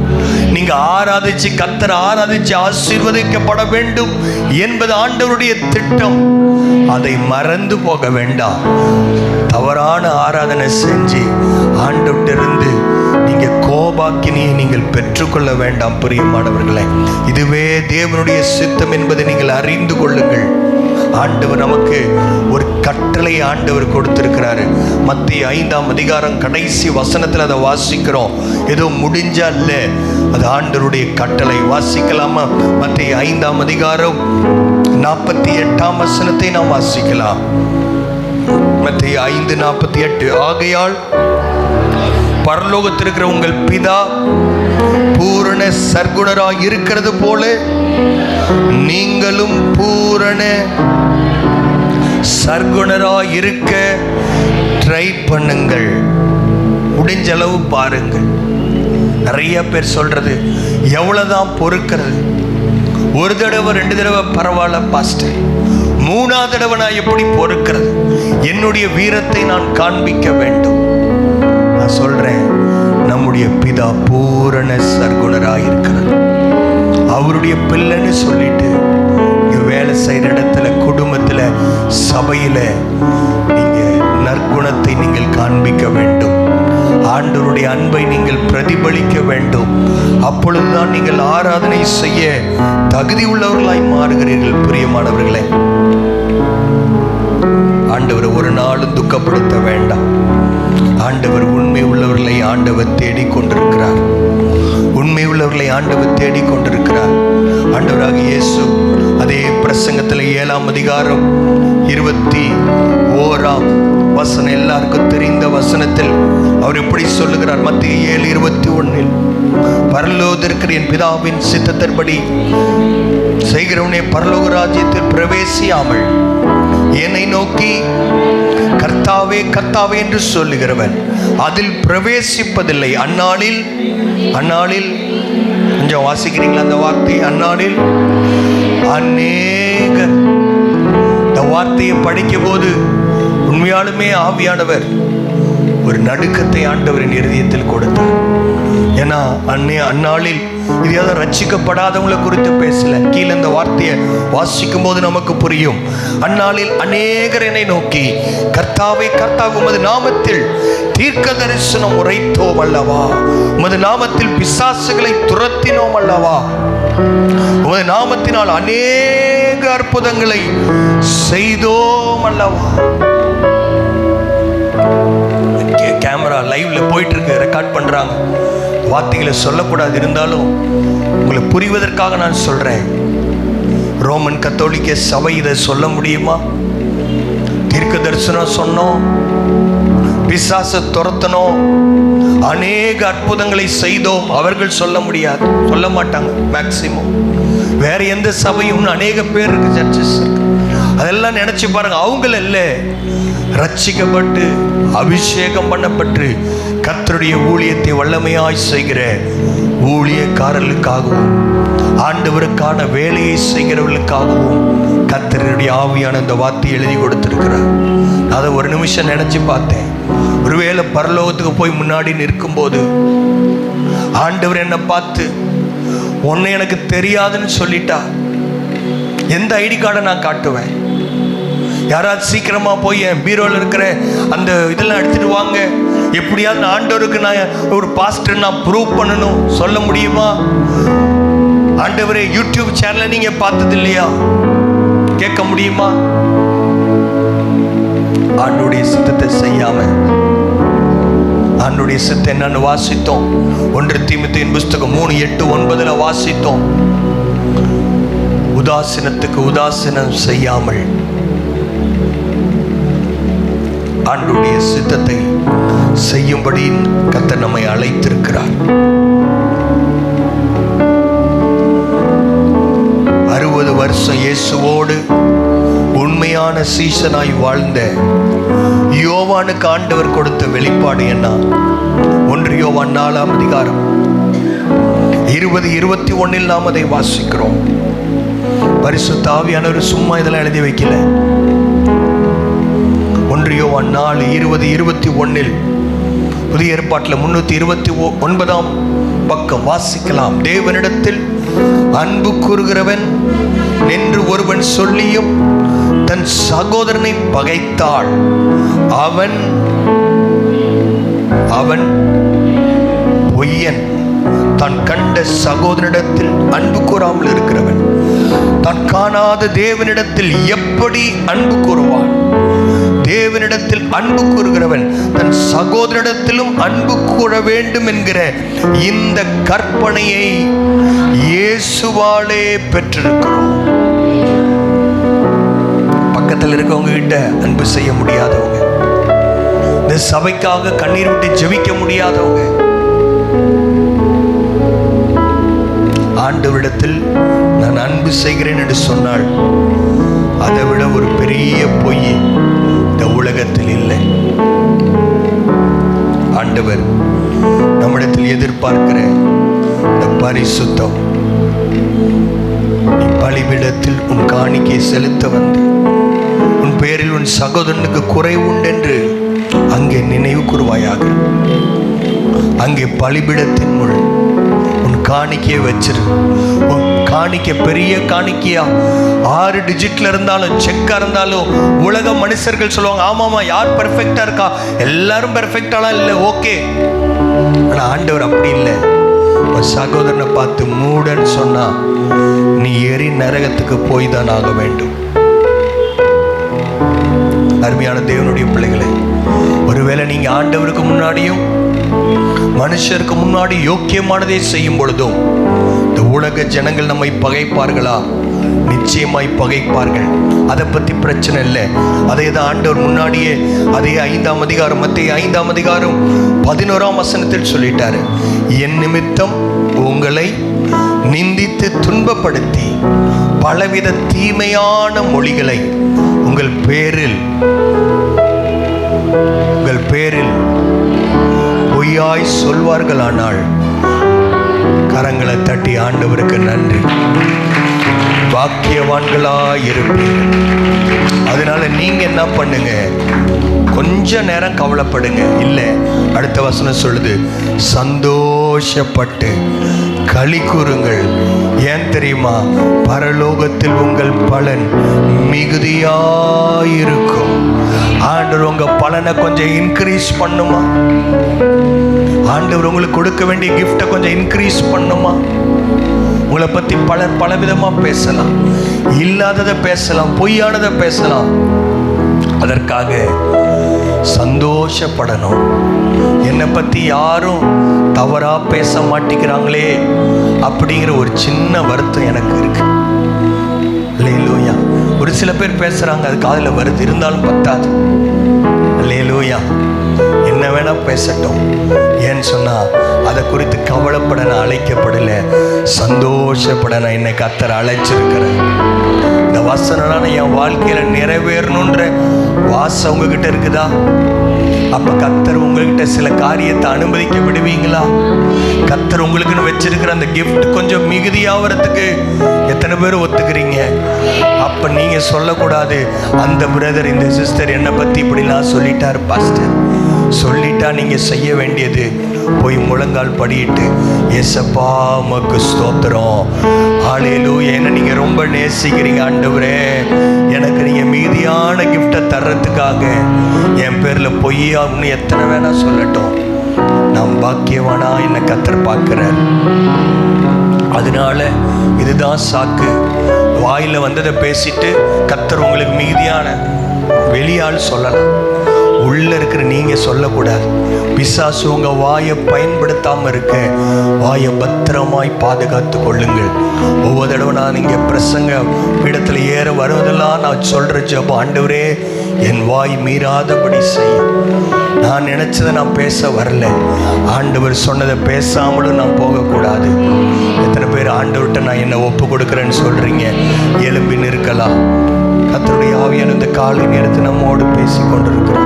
நீங்க ஆராதிச்சு, கர்த்தரை ஆராதிச்சு ஆசீர்வதிக்கப்பட வேண்டும் என்பது ஆண்டவருடைய திட்டம். அதை மறந்து போக வேண்டாம். தவறான ஆராதனை செஞ்சு ஆண்டவரிடமிருந்து நீங்க கோபாக்கினியை நீங்கள் பெற்றுக்கொள்ள வேண்டாம். பிரியமானவர்களே, இதுவே தேவனுடைய சித்தம் என்பதை நீங்கள் அறிந்து கொள்ளுங்கள். ஆண்டவர் நமக்கு ஒரு கட்டளை ஆண்டவர் கொடுத்திருக்கிறாரு. மத்திய 5ஆம் அதிகாரம் கடைசி வசனத்தில் அதை வாசிக்கிறோம். ஏதோ முடிஞ்சா இல்ல, அது ஆண்டவருடைய கட்டளை. வாசிக்கலாமா? மத்திய 5ஆம் அதிகாரம் 48ஆம் வசனத்தை நாம் வாசிக்கலாம். மத்திய 5:48. ஆகையால் பரலோகத்திற்கிற உங்கள் பிதா பூரண சர்க்குணராய் இருக்கிறது போல நீங்களும் பூரண சர்க்குணராய் இருக்க ட்ரை பண்ணுங்கள். முடிஞ்ச அளவு பாருங்கள். நிறைய பேர் சொல்றது, எவ்வளவுதான் பொறுக்கிறது? ஒரு தடவை 2 தடவை பரவாயில்ல பாஸ்டர், 3ஆவது தடவை நான் எப்படி பொறுக்கிறது? என்னுடைய வீரத்தை நான் காண்பிக்க வேண்டும். நான் சொல்றேன், நம்முடைய பிதா பூரண சர்க்குணராய் இருக்கிறது. அவருடைய பிள்ளைன்னு சொல்லிட்டு இங்க வேலை செய்கிற இடத்துல, குடும்பத்தில், சபையில் நீங்க நற்குணத்தை நீங்கள் காண்பிக்க வேண்டும். ஆண்டவருடைய அன்பை நீங்கள் பிரதிபலிக்க வேண்டும். அப்பொழுதுதான் நீங்கள் ஆராதனை செய்ய தகுதி உள்ளவர்களாய் மாறுகிறீர்கள். பிரியமானவர்களே, ஆண்டவரை ஒரு நாளும் துக்கப்படுத்த வேண்டாம். ஆண்டவர் உண்மை உள்ளவர்களை ஆண்டவர் தேடிக்கொண்டிருக்கிறார். உண்மை உள்ளவர்களை ஆண்டவர் தேடிக்கொண்டிருக்கிறார். ஆண்டவராக இயேசு அதே பிரசங்கத்தில் 7ஆம் அதிகாரம் 21ஆம் வசனம், எல்லாருக்கும் தெரிந்த வசனத்தில் அவர் எப்படி சொல்லுகிறார்? மத்திய 7:21, பரலோகத்திற்கிற என் பிதாவின் சித்தத்தின்படி செய்கிறவனே பரலோக ராஜ்யத்தில் பிரவேசியாமல் என்னை நோக்கி கர்த்தாவே கர்த்தாவே என்று சொல்லுகிறவன் அதில் பிரவேசிப்பதில்லை. அந்நாளில் கொஞ்சம் வாசிக்கிறீங்களா அந்த வார்த்தை? அந்நாளில் அநேகர். இந்த வார்த்தையை படிக்கும் போது உண்மையாலுமே ஆவியானவர் ஒரு நடுக்கத்தை ஆண்டவரின் இருதயத்தில் கொடுத்தார். ஏன்னா அந்நாளில் இது ஏதோ ரட்சிக்கப்படாதவங்களை குறித்து பேசல. கீழே இந்த வார்த்தையை வாசிக்கும் போது நமக்கு புரியும். அந்நாளில் அநேகர் என்னை நோக்கி, கர்த்தாவே கர்த்தாவே, உமது நாமத்தில் தீர்க்க தரிசனம் உரைத்தோம் அல்லவா, உமது நாமத்தில் பிசாசுகளை துரத்தினோம் அல்லவா, உமது நாமத்தினால் அநேக அற்புதங்களை செய்தோம் அல்லவா. கேமரா லைவ்ல போயிட்டு இருக்கு, ரெக்கார்ட் பண்றாங்க. வார்த்தைகளை சொல்லக்கூடாது, இருந்தாலும் உங்களை புரிவதற்காக நான் சொல்றேன். ரோமன் கத்தோலிக்க சபை இதை சொல்ல முடியுமா? தீர்க்க தரிசனம் சொன்னோம், பிசாசை துரத்தனோம், அநேக அற்புதங்களை செய்தோம். அவர்கள் சொல்ல முடியாது, சொல்ல மாட்டாங்க மேக்சிமம். வேற எந்த சபையும் அநேக பேர் இருக்கு, சர்ச்சஸ் இருக்கு, அதெல்லாம் நினைச்சு பாருங்க. அவங்கள இல்ல, ரட்சிக்கப்பட்டு அபிஷேகம் பண்ணப்பட்டு கர்த்தருடைய ஊழியத்தை வல்லமையாய் செய்கிற ஊழியக்காரர்களுக்காகவும் ஆண்டவருக்கான வேலையை செய்கிறவர்களுக்காகவும் கர்த்தருடைய ஆவியான இந்த வார்த்தை எழுதி கொடுத்திருக்கிறார். அதை ஒரு நிமிஷம் நினைச்சு பார்த்தேன். ஒருவேளை பரலோகத்துக்கு போய் முன்னாடி நிற்கும்போது ஆண்டவர் என்னை பார்த்து, ஒன்னு எனக்கு தெரியாதுன்னு சொல்லிட்டா எந்த ஐடி கார்டை நான் காட்டுவேன்? யாராவது சீக்கிரமா போய் என் பீரோவில் இருக்கிற அந்த இதெல்லாம் எடுத்துட்டு வாங்க, எப்படியாவது ஆண்டவருக்கு நான் ஒரு பாஸ்டர் நான் ப்ரூவ் பண்ணணும் சொல்ல முடியுமா? ஆண்டவரே, யூடியூப் சேனலை நீங்க பார்த்தது இல்லையா கேட்க முடியுமா? ஆண்டவருடைய சித்தத்தை செய்யாம, ஆண்டவருடைய சித்தம் என்னன்னு வாசித்தோம். 1 தீமோத்தேயுவின் புஸ்தகம் 3:8-9 வாசித்தோம். உதாசீனத்துக்கு உதாசீனம் செய்யாமல் ஆண்டவருடைய சித்தத்தை செய்யும்படி கர்த்தர் நம்மை அழைத்திருக்கிறார். 60 வருஷம் இயேசுவோடு உண்மையான சீசனாய் வாழ்ந்த யோவானுக்கு ஆண்டவர் கொடுத்த வெளிப்பாடு என்ன? 1 யோவான் 4ஆம் அதிகாரம் 20-21 நாம் அதை வாசிக்கிறோம். பரிசுத்த ஆவியானவர் சும்மா இதெல்லாம் எழுதி வைக்கல. 1 யோவான் 4:20-21 புதிய ஏற்பாட்டில் 329ஆம் பக்கம் வாசிக்கலாம். தேவனிடத்தில் அன்பு கூறுகிறவன் என்று ஒருவன் சொல்லியும் தன் சகோதரனை பகைத்தாள், அவன் பொய்யன். தான் கண்ட சகோதரனிடத்தில் அன்பு கூறாமல் இருக்கிறவன் தான் காணாத தேவனிடத்தில் எப்படி அன்பு கூறுவான்? தேவனிடத்தில் அன்பு கூறுகிறவன் தன் சகோதரனிடத்திலும் அன்பு கூற வேண்டும் என்கிற இந்த கற்பனையை இயேசுவாலே பெற்றிருக்கிறோம். பக்கத்தில் இருக்கவங்க கிட்ட அன்பு செய்ய முடியாதவங்க, இந்த சபைக்காக கண்ணீர் விட்டு ஜெபிக்க முடியாதவங்க, ஆண்டவரிடத்தில் நான் அன்பு செய்கிறேன் என்று சொன்னால் அதை விட ஒரு பெரிய பொய் இந்த உலகத்தில் இல்லை. ஆண்டவர் நம்மிடத்தில் எதிர்பார்க்கிற இந்த பரிசுத்தம், நீ பலிபீடத்தில் உன் காணிக்கை செலுத்த வந்து உன் பேரில் உன் சகோதரனுக்கு குறைவு உண்டென்று அங்கே நினைவு கூறுவாயாக. அங்கே பலிபீடத்தின் முள் உன் காணிக்கையை வச்சிரு. உன் காணிக்கை பெரிய காணிக்கையா 6 டிஜிட்ல இருந்தாலும் செக்கா இருந்தாலும் உலக மனுஷர்கள் சொல்லுவாங்க, ஆமாமா யார் பெர்ஃபெக்டா இருக்கா? எல்லாரும் பெர்ஃபெக்டாலாம் இல்லை, ஓகே. ஆனா ஆண்டவர் அப்படி இல்லை. உன் சகோதரனை பார்த்து மூடன்னு சொன்னா நீ எரி நரகத்துக்கு போய் தான் ஆக வேண்டும். அருமையான தேவனுடைய பிள்ளைகளே, ஒருவேளை நீங்க ஆண்டவருக்கு முன்னாடியும் மனுஷருக்கு முன்னாடி யோக்கியமானதை செய்யும் பொழுதும் இந்த உலக ஜனங்கள் நம்மை பகைப்பார்களா? நிச்சயமாய் பகைப்பார்கள். அதை பத்தி பிரச்சனை இல்லை. அதை தான் ஆண்டவர் முன்னாடியே அதே 5ஆம் அதிகாரம் மத்தேயு 5ஆம் அதிகாரம் 11ஆம் வசனத்தில் சொல்லிட்டாரு. என் நிமித்தம் உங்களை நிந்தித்து துன்பப்படுத்தி பலவித தீமையான மொழிகளை உங்கள் பேரில் பொய்யாய் சொல்வார்களானால் கரங்களை தட்டி ஆண்டவருக்கு நன்றி, பாக்கியவான்களாய் இருப்பீர்கள். அதனால நீங்க என்ன பண்ணுங்க, கொஞ்ச நேரம் கவலைப்படுங்க. இல்லை, அடுத்த வசனம் சொல்லுது, சந்தோஷப்பட்டு களி கூறுங்கள். ஏன் தெரியுமா? பரலோகத்தில் உங்கள் பலன் மிகுதியாயிருக்கும். ஆண்டவர் உங்க பலனை கொஞ்சம் இன்க்ரீஸ் பண்ணுமா? ஆண்டவர் உங்களுக்கு கொடுக்க வேண்டிய கிஃப்டை கொஞ்சம் இன்க்ரீஸ் பண்ணுமா? உங்களை பற்றி பலர் பலவிதமாக பேசலாம், இல்லாததை பேசலாம், பொய்யானதை பேசலாம். அதற்காக சந்தோஷப்படணும். என்னை பற்றி யாரும் தவறாக பேச மாட்டேங்கிறாங்களே அப்படிங்கிற ஒரு சின்ன வருத்தம் எனக்கு இருக்கு. அல்லேலூயா. ஒரு சில பேர் பேசுகிறாங்க, அது காதில் வருது, இருந்தாலும் பத்தாது. அல்லேலூயா. என்ன வேணா பேசட்டும். ஏன்னு சொன்னால் அதை குறித்து கவலைப்பட நான் அழைக்கப்படலை, சந்தோஷப்பட நான் என்னை கர்த்தர் அழைச்சிருக்கிறேன். இந்த வசனம் என் வாழ்க்கையில் நிறைவேறணுன்ற வாசை உங்ககிட்ட இருக்குதா? அப்போ கர்த்தர் உங்ககிட்ட சில காரியத்தை அனுமதிக்க விடுவீங்களா? கர்த்தர் உங்களுக்குன்னு வச்சிருக்கிற அந்த கிஃப்ட் கொஞ்சம் மிகுதியாகிறதுக்கு எத்தனை பேர் ஒத்துக்கிறீங்க? அப்போ நீங்கள் சொல்லக்கூடாது, அந்த பிரதர் இந்த சிஸ்டர் என்னை பற்றி இப்படிலாம் சொல்லிட்டார் பாஸ்டர். சொல்லிட்டா நீங்கள் செய்ய வேண்டியது போய் முழங்கால் படியிட்டு, ஏசப்பா உமக்கு ஸ்தோத்திரம், ஹல்லேலூயா, என்ன நீங்கள் ரொம்ப நேசிக்கிறீங்க ஆண்டவரே, எனக்கு நீங்கள் மீதியான கிஃப்டை தர்றதுக்காக என் பேரில் பொய்யா இன்னும் எத்தனை வேணா சொல்லட்டும், நான் பாக்கியவானா என்னை கர்த்தர் பார்க்குறார். அதனால இதுதான் சாக்கு. வாயில் வந்ததை பேசிட்டு கர்த்தர் உங்களுக்கு மீதியான வெளியால் சொல்லலாம், உள்ளே இருக்கிற நீங்கள் சொல்லக்கூடாது. பிசாசு உங்கள் வாயை பயன்படுத்தாமல் இருக்க வாயை பத்திரமாய் பாதுகாத்து கொள்ளுங்கள். ஒவ்வொரு தடவை நான் இங்கே பிரசங்க பீடத்தில் ஏற வருவதெல்லாம் நான் சொல்கிற ஜெபம், ஆண்டவரே என் வாய் மீறாதபடி செய்யும். நான் நினச்சதை நான் பேச வரல, ஆண்டவர் சொன்னதை பேசாமலும் நான் போகக்கூடாது. எத்தனை பேர் ஆண்டவர்கிட்ட நான் என்னை ஒப்பு கொடுக்குறேன்னு சொல்கிறீங்க? எலும்பின்னு இருக்கலாம். கர்த்தருடைய ஆவியான இந்த காலை நேரத்தை நம்மோடு பேசி கொண்டிருக்கிறோம்.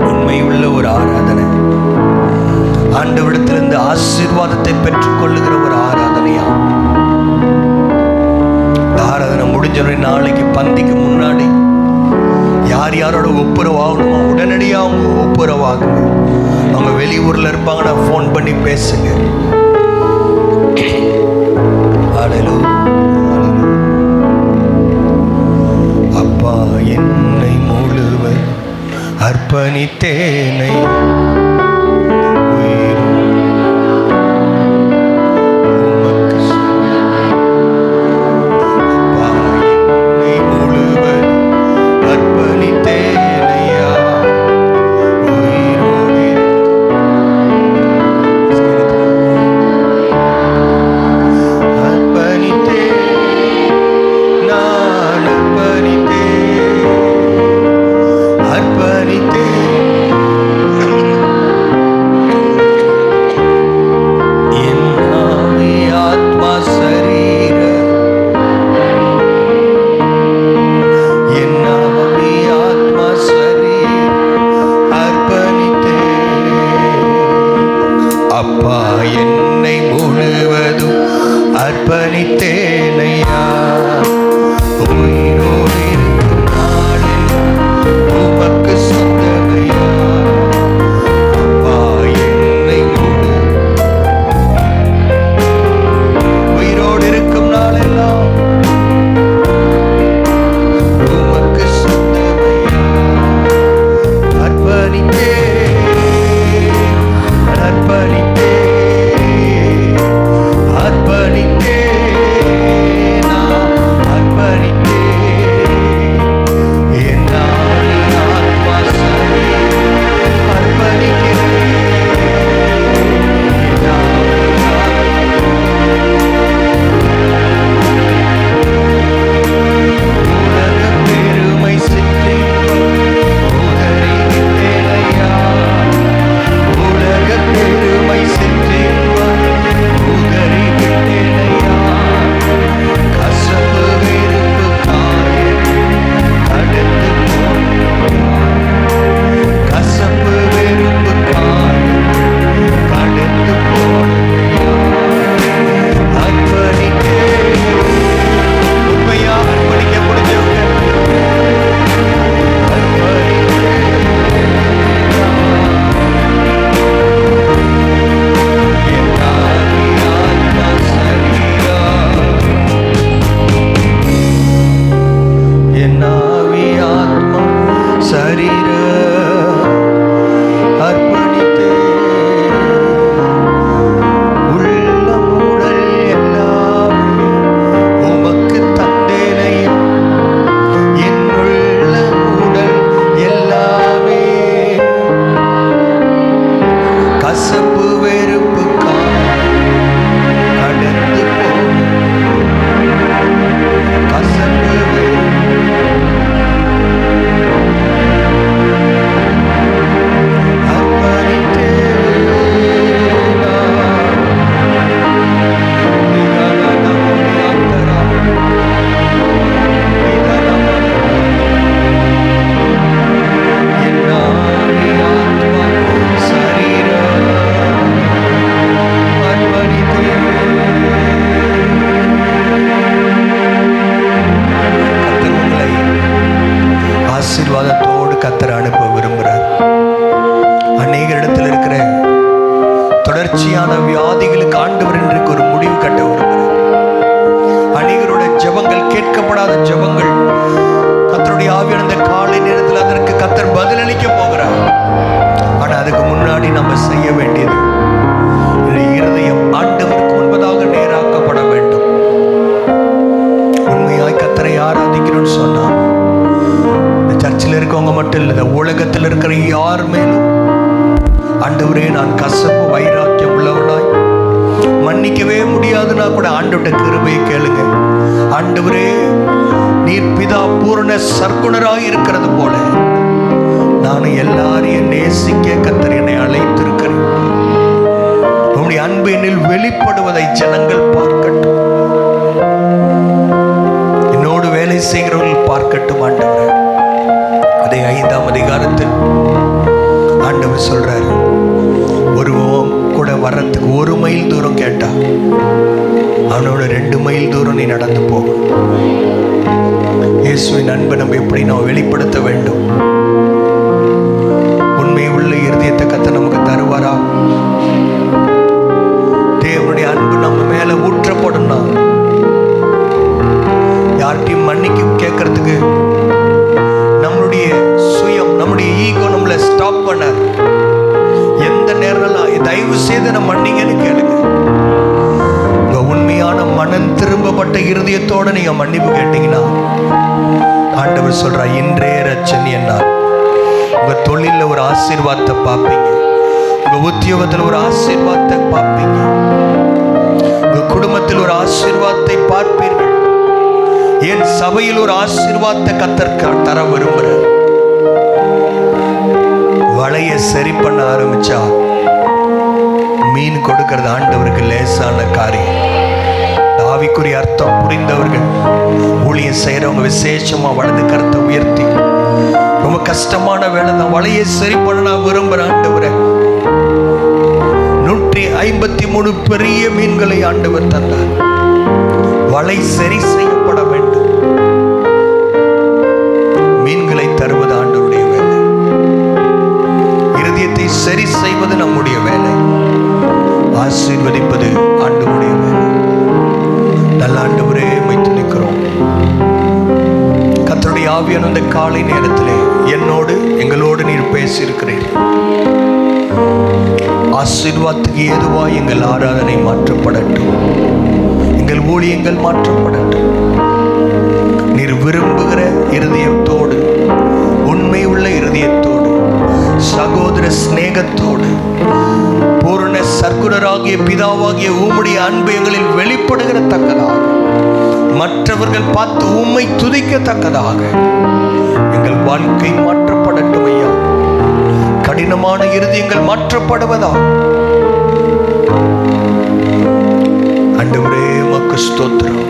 உண்மையுள்ள ஒரு ஆராதனை, ஆண்டவரிடத்திலிருந்து ஆசீர்வாதத்தை பெற்றுக்கொள்ளுகிற ஒரு ஆராதனையா? ஆராதனை முடிஞ்சவரை நாளைக்கு பந்திக்கு முன்னாடி யார் யாரோட ஒப்புரவாகணுமோ உடனடியாக அவங்க ஒப்புரவாகுங்க. அவங்க வெளியூரில் இருப்பாங்கன்னா ஃபோன் பண்ணி பேசுங்க. அப்பா என்னை முழுவர் அர்ப்பணித்தேனை அர்ப்பணித்தேனையா, உயிரோடு இருக்கும் நாளில் உமக்கு சொந்தமையா. அப்பா என்னை உயிரோடு இருக்கும் நாளெல்லாம் உமக்கு சொந்தமையா. அர்ப்பணித்தே அர்ப்பணித்தே அர்ப்பணித்தே நான் அர்ப்பணித்தே வியாதிகளுக்கு ஆண்டவர் இன்றைக்கு ஒரு முடிவு கட்ட விரும்புகிறார். அநேகருடைய ஜெபங்கள், கேட்கப்படாத ஜெபங்கள், கர்த்தருடைய ஆவியான காலை நேரத்தில் அதற்கு கர்த்தர் பதிலளிக்க போகிறார். ஆனா அதுக்கு முன்னாடி நம்ம செய்ய வேண்டியது, இருதயம் ஆண்டவருக்கு முன்பதாக நேராக்கப்பட வேண்டும். உண்மையாய் கர்த்தரை ஆராதிக்கணும்னு சொன்னா இந்த சர்ச்சில் இருக்கவங்க மட்டும் இல்லை, இந்த உலகத்தில் இருக்கிற யார் மேலும் ஆண்டவரே நான் கசப்பு வைராக்கியம் உள்ளவனாய் மன்னிக்கவே முடியாதுன்னா கூட ஆண்டவருடைய கிருபையை கேளுங்க. ஆண்டவரே நீர் பிதா பூரண சற்குணராய் இருக்கிறது போல நானும் எல்லாரையும் நேசிக்க கர்த்தர் என்னை அழைத்திருக்கிறேன். உம்முடைய அன்பு என்னில் வெளிப்படுவதை ஜனங்கள் பார்க்கட்டும், என்னோடு வேலை செய்கிறவர்கள் பார்க்கட்டும். ஆண்டவரே அதே 5ஆம் அதிகாரத்தில் ஆண்டவர் சொல்றாரு, ஒருவன் கூட வர்றதுக்கு 1 மைல் தூரம் கேட்டா அவனோட 2 மைல் தூரம் நீ நடந்து போகும். இயேசுவின் அன்பை நம்ம எப்படி நாம் வெளிப்படுத்த வேண்டும்? உண்மை உள்ள இருதயத்தை கர்த்தர் நமக்கு தருவாரா? தேவனுடைய அன்பு நம்ம மேல ஊற்றப்படும்னா யார்கிட்டையும் மன்னிக்க கேட்கறதுக்கு நம்மளுடைய சுயம், நம்முடைய ஈகோ நம்மளை ஸ்டாப் பண்ண எந்த நேரம் தயவு செய்து நம்ம மன்னிங்கன்னு கேளுங்க. உண்மையான மனம் திரும்பப்பட்ட இருதயத்தோட நீங்க மன்னிப்பு கேட்டீங்கன்னா ஆண்டவர் சொல்றா, இன்றே ரட்சணி என்னார். உங்க தொழில ஒரு ஆசீர்வாதத்தை பார்ப்பீங்க, உங்க உத்தியோகத்தில் ஒரு ஆசீர்வாதத்தை பார்ப்பீங்க, உங்க குடும்பத்தில் ஒரு ஆசீர்வாதத்தை பார்ப்பீர்கள். என் சபையில் ஒரு ஆசீர்வாதத்தை கர்த்தர் தர விரும்புகிறார். வலையை சரி பண்ண ஆரம்பிச்சா மீன் கொடுக்கிறது ஆண்டவருக்கு லேசான காரியம். ஆவிக்குரிய அர்த்தம் புரிந்தவர்கள், ஊழியம் செய்யறவங்க விசேஷமா வலது கருத்தை உயர்த்தி, ரொம்ப கஷ்டமான வேலை தான், வலையை சரி பண்ண நான் விரும்புகிறேன் ஆண்டவரே. 153 பெரிய மீன்களை ஆண்டவர் தந்தார். வலை சரி செய்யப்பட வேண்டும். மீன்களை தருவது ஆண்டவருடைய வேலை, இருதயத்தை சரி செய்வது நம்முடைய வேலை, ஆசீர்வதிப்பது ஆண்டவருடைய வேலை. நல்ல ஆண்டவரே உம்மை துதிக்கிறோம். கர்த்தருடைய ஆவியான அந்த காலை நேரத்திலே என்னோடு எங்களோடு நீர் பேசியிருக்கிறீர். ஆசீர்வாதத்துக்கு ஏதுவாய் எங்கள் ஆராதனை மாற்றப்படட்டும், எங்கள் ஊழியங்கள் மாற்றப்படட்டும். நீர் விரும்புகிற இருதயத்தோடு, உண்மை உள்ள இருதயத்தோடு, சகோதர சிநேகத்தோடு, பூரண சற்குணராகிய பிதாவாகிய உம்முடைய அன்பு எங்களில் வெளிப்படுகிறத்தக்கதாக, மற்றவர்கள் பார்த்து உம்மை துதிக்கத்தக்கதாக எங்கள் வாழ்க்கை மாற்றப்படட்டும் ஐயா. கடினமான இருதயங்கள் மாற்றப்படுவதா ஆண்டவரே உமக்கு ஸ்தோத்திரம்.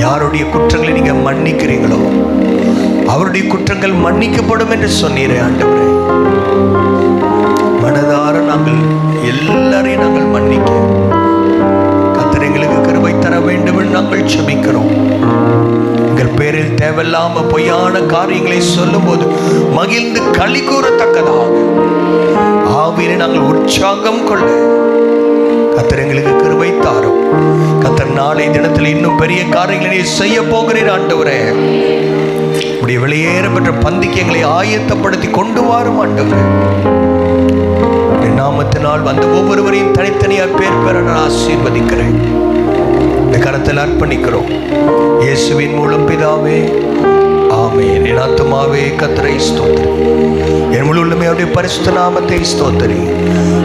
யாருடைய குற்றங்களை நீங்க மன்னிக்கிறீங்களோ அவருடைய குற்றங்கள் மன்னிக்கப்படும் என்று சொன்னீரே ஆண்டவரே. மனதார நாங்கள் எல்லாரையும் நாங்கள் மன்னிக்க கர்த்தர் எங்களுக்கு கிருபை தர வேண்டும் என்று நாங்கள் ஜெபிக்கிறோம். எங்கள் பேரில் தேவையில்லாம பொய்யான காரியங்களை சொல்லும் போது மகிழ்ந்து களி கூறத்தக்கதாக ஆவியிலே நாங்கள் உற்சாகம் கொள்ள கர்த்தர் எங்களுக்கு கிருபை தாரும். கர்த்தர் நாளை தினத்தில் இன்னும் பெரிய காரியங்களை செய்ய போகிறீர் ஆண்டவரே. உடைய வெளியேற பெற்ற பந்திக்கு எங்களை ஆயத்தப்படுத்தி கொண்டு வாரும் ஆண்டவரே. நாமத்தினால் வந்த ஒவ்வொருவரையும் தனித்தனியாக பேர் பெற நான் ஆசீர்வதிக்கிறேன். இந்த கரத்தில் அர்ப்பணிக்கிறோம் இயேசுவின் மூலம் பிதாவே, ஆமென். என் ஆத்துமாவே கர்த்தரை ஸ்தோத்திரி, என் முழு உள்ளமே அவருடைய பரிசுத்த நாமத்தை ஸ்தோத்திரி.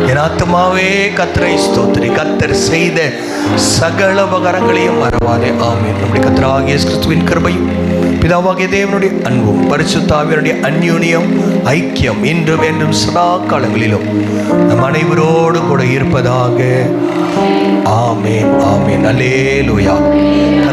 என் ஆத்துமாவே கர்த்தரை ஸ்தோத்திரி, கர்த்தர் செய்த சகல உபகாரங்களையும் மறவாதே. ஆமென். நம்முடைய கர்த்தராகிய இயேசு கிறிஸ்துவின் கிருபையும் பிதாவாகிய தேவனுடைய அன்பும் பரிசுத்த ஆவியானுடைய அந்யோன்யம் ஐக்கியம் இன்றும் என்றும் சதா காலங்களிலும் நம் அனைவரோடு கூட இருப்பதாக. ஆமென், ஆமென். அல்லேலூயா.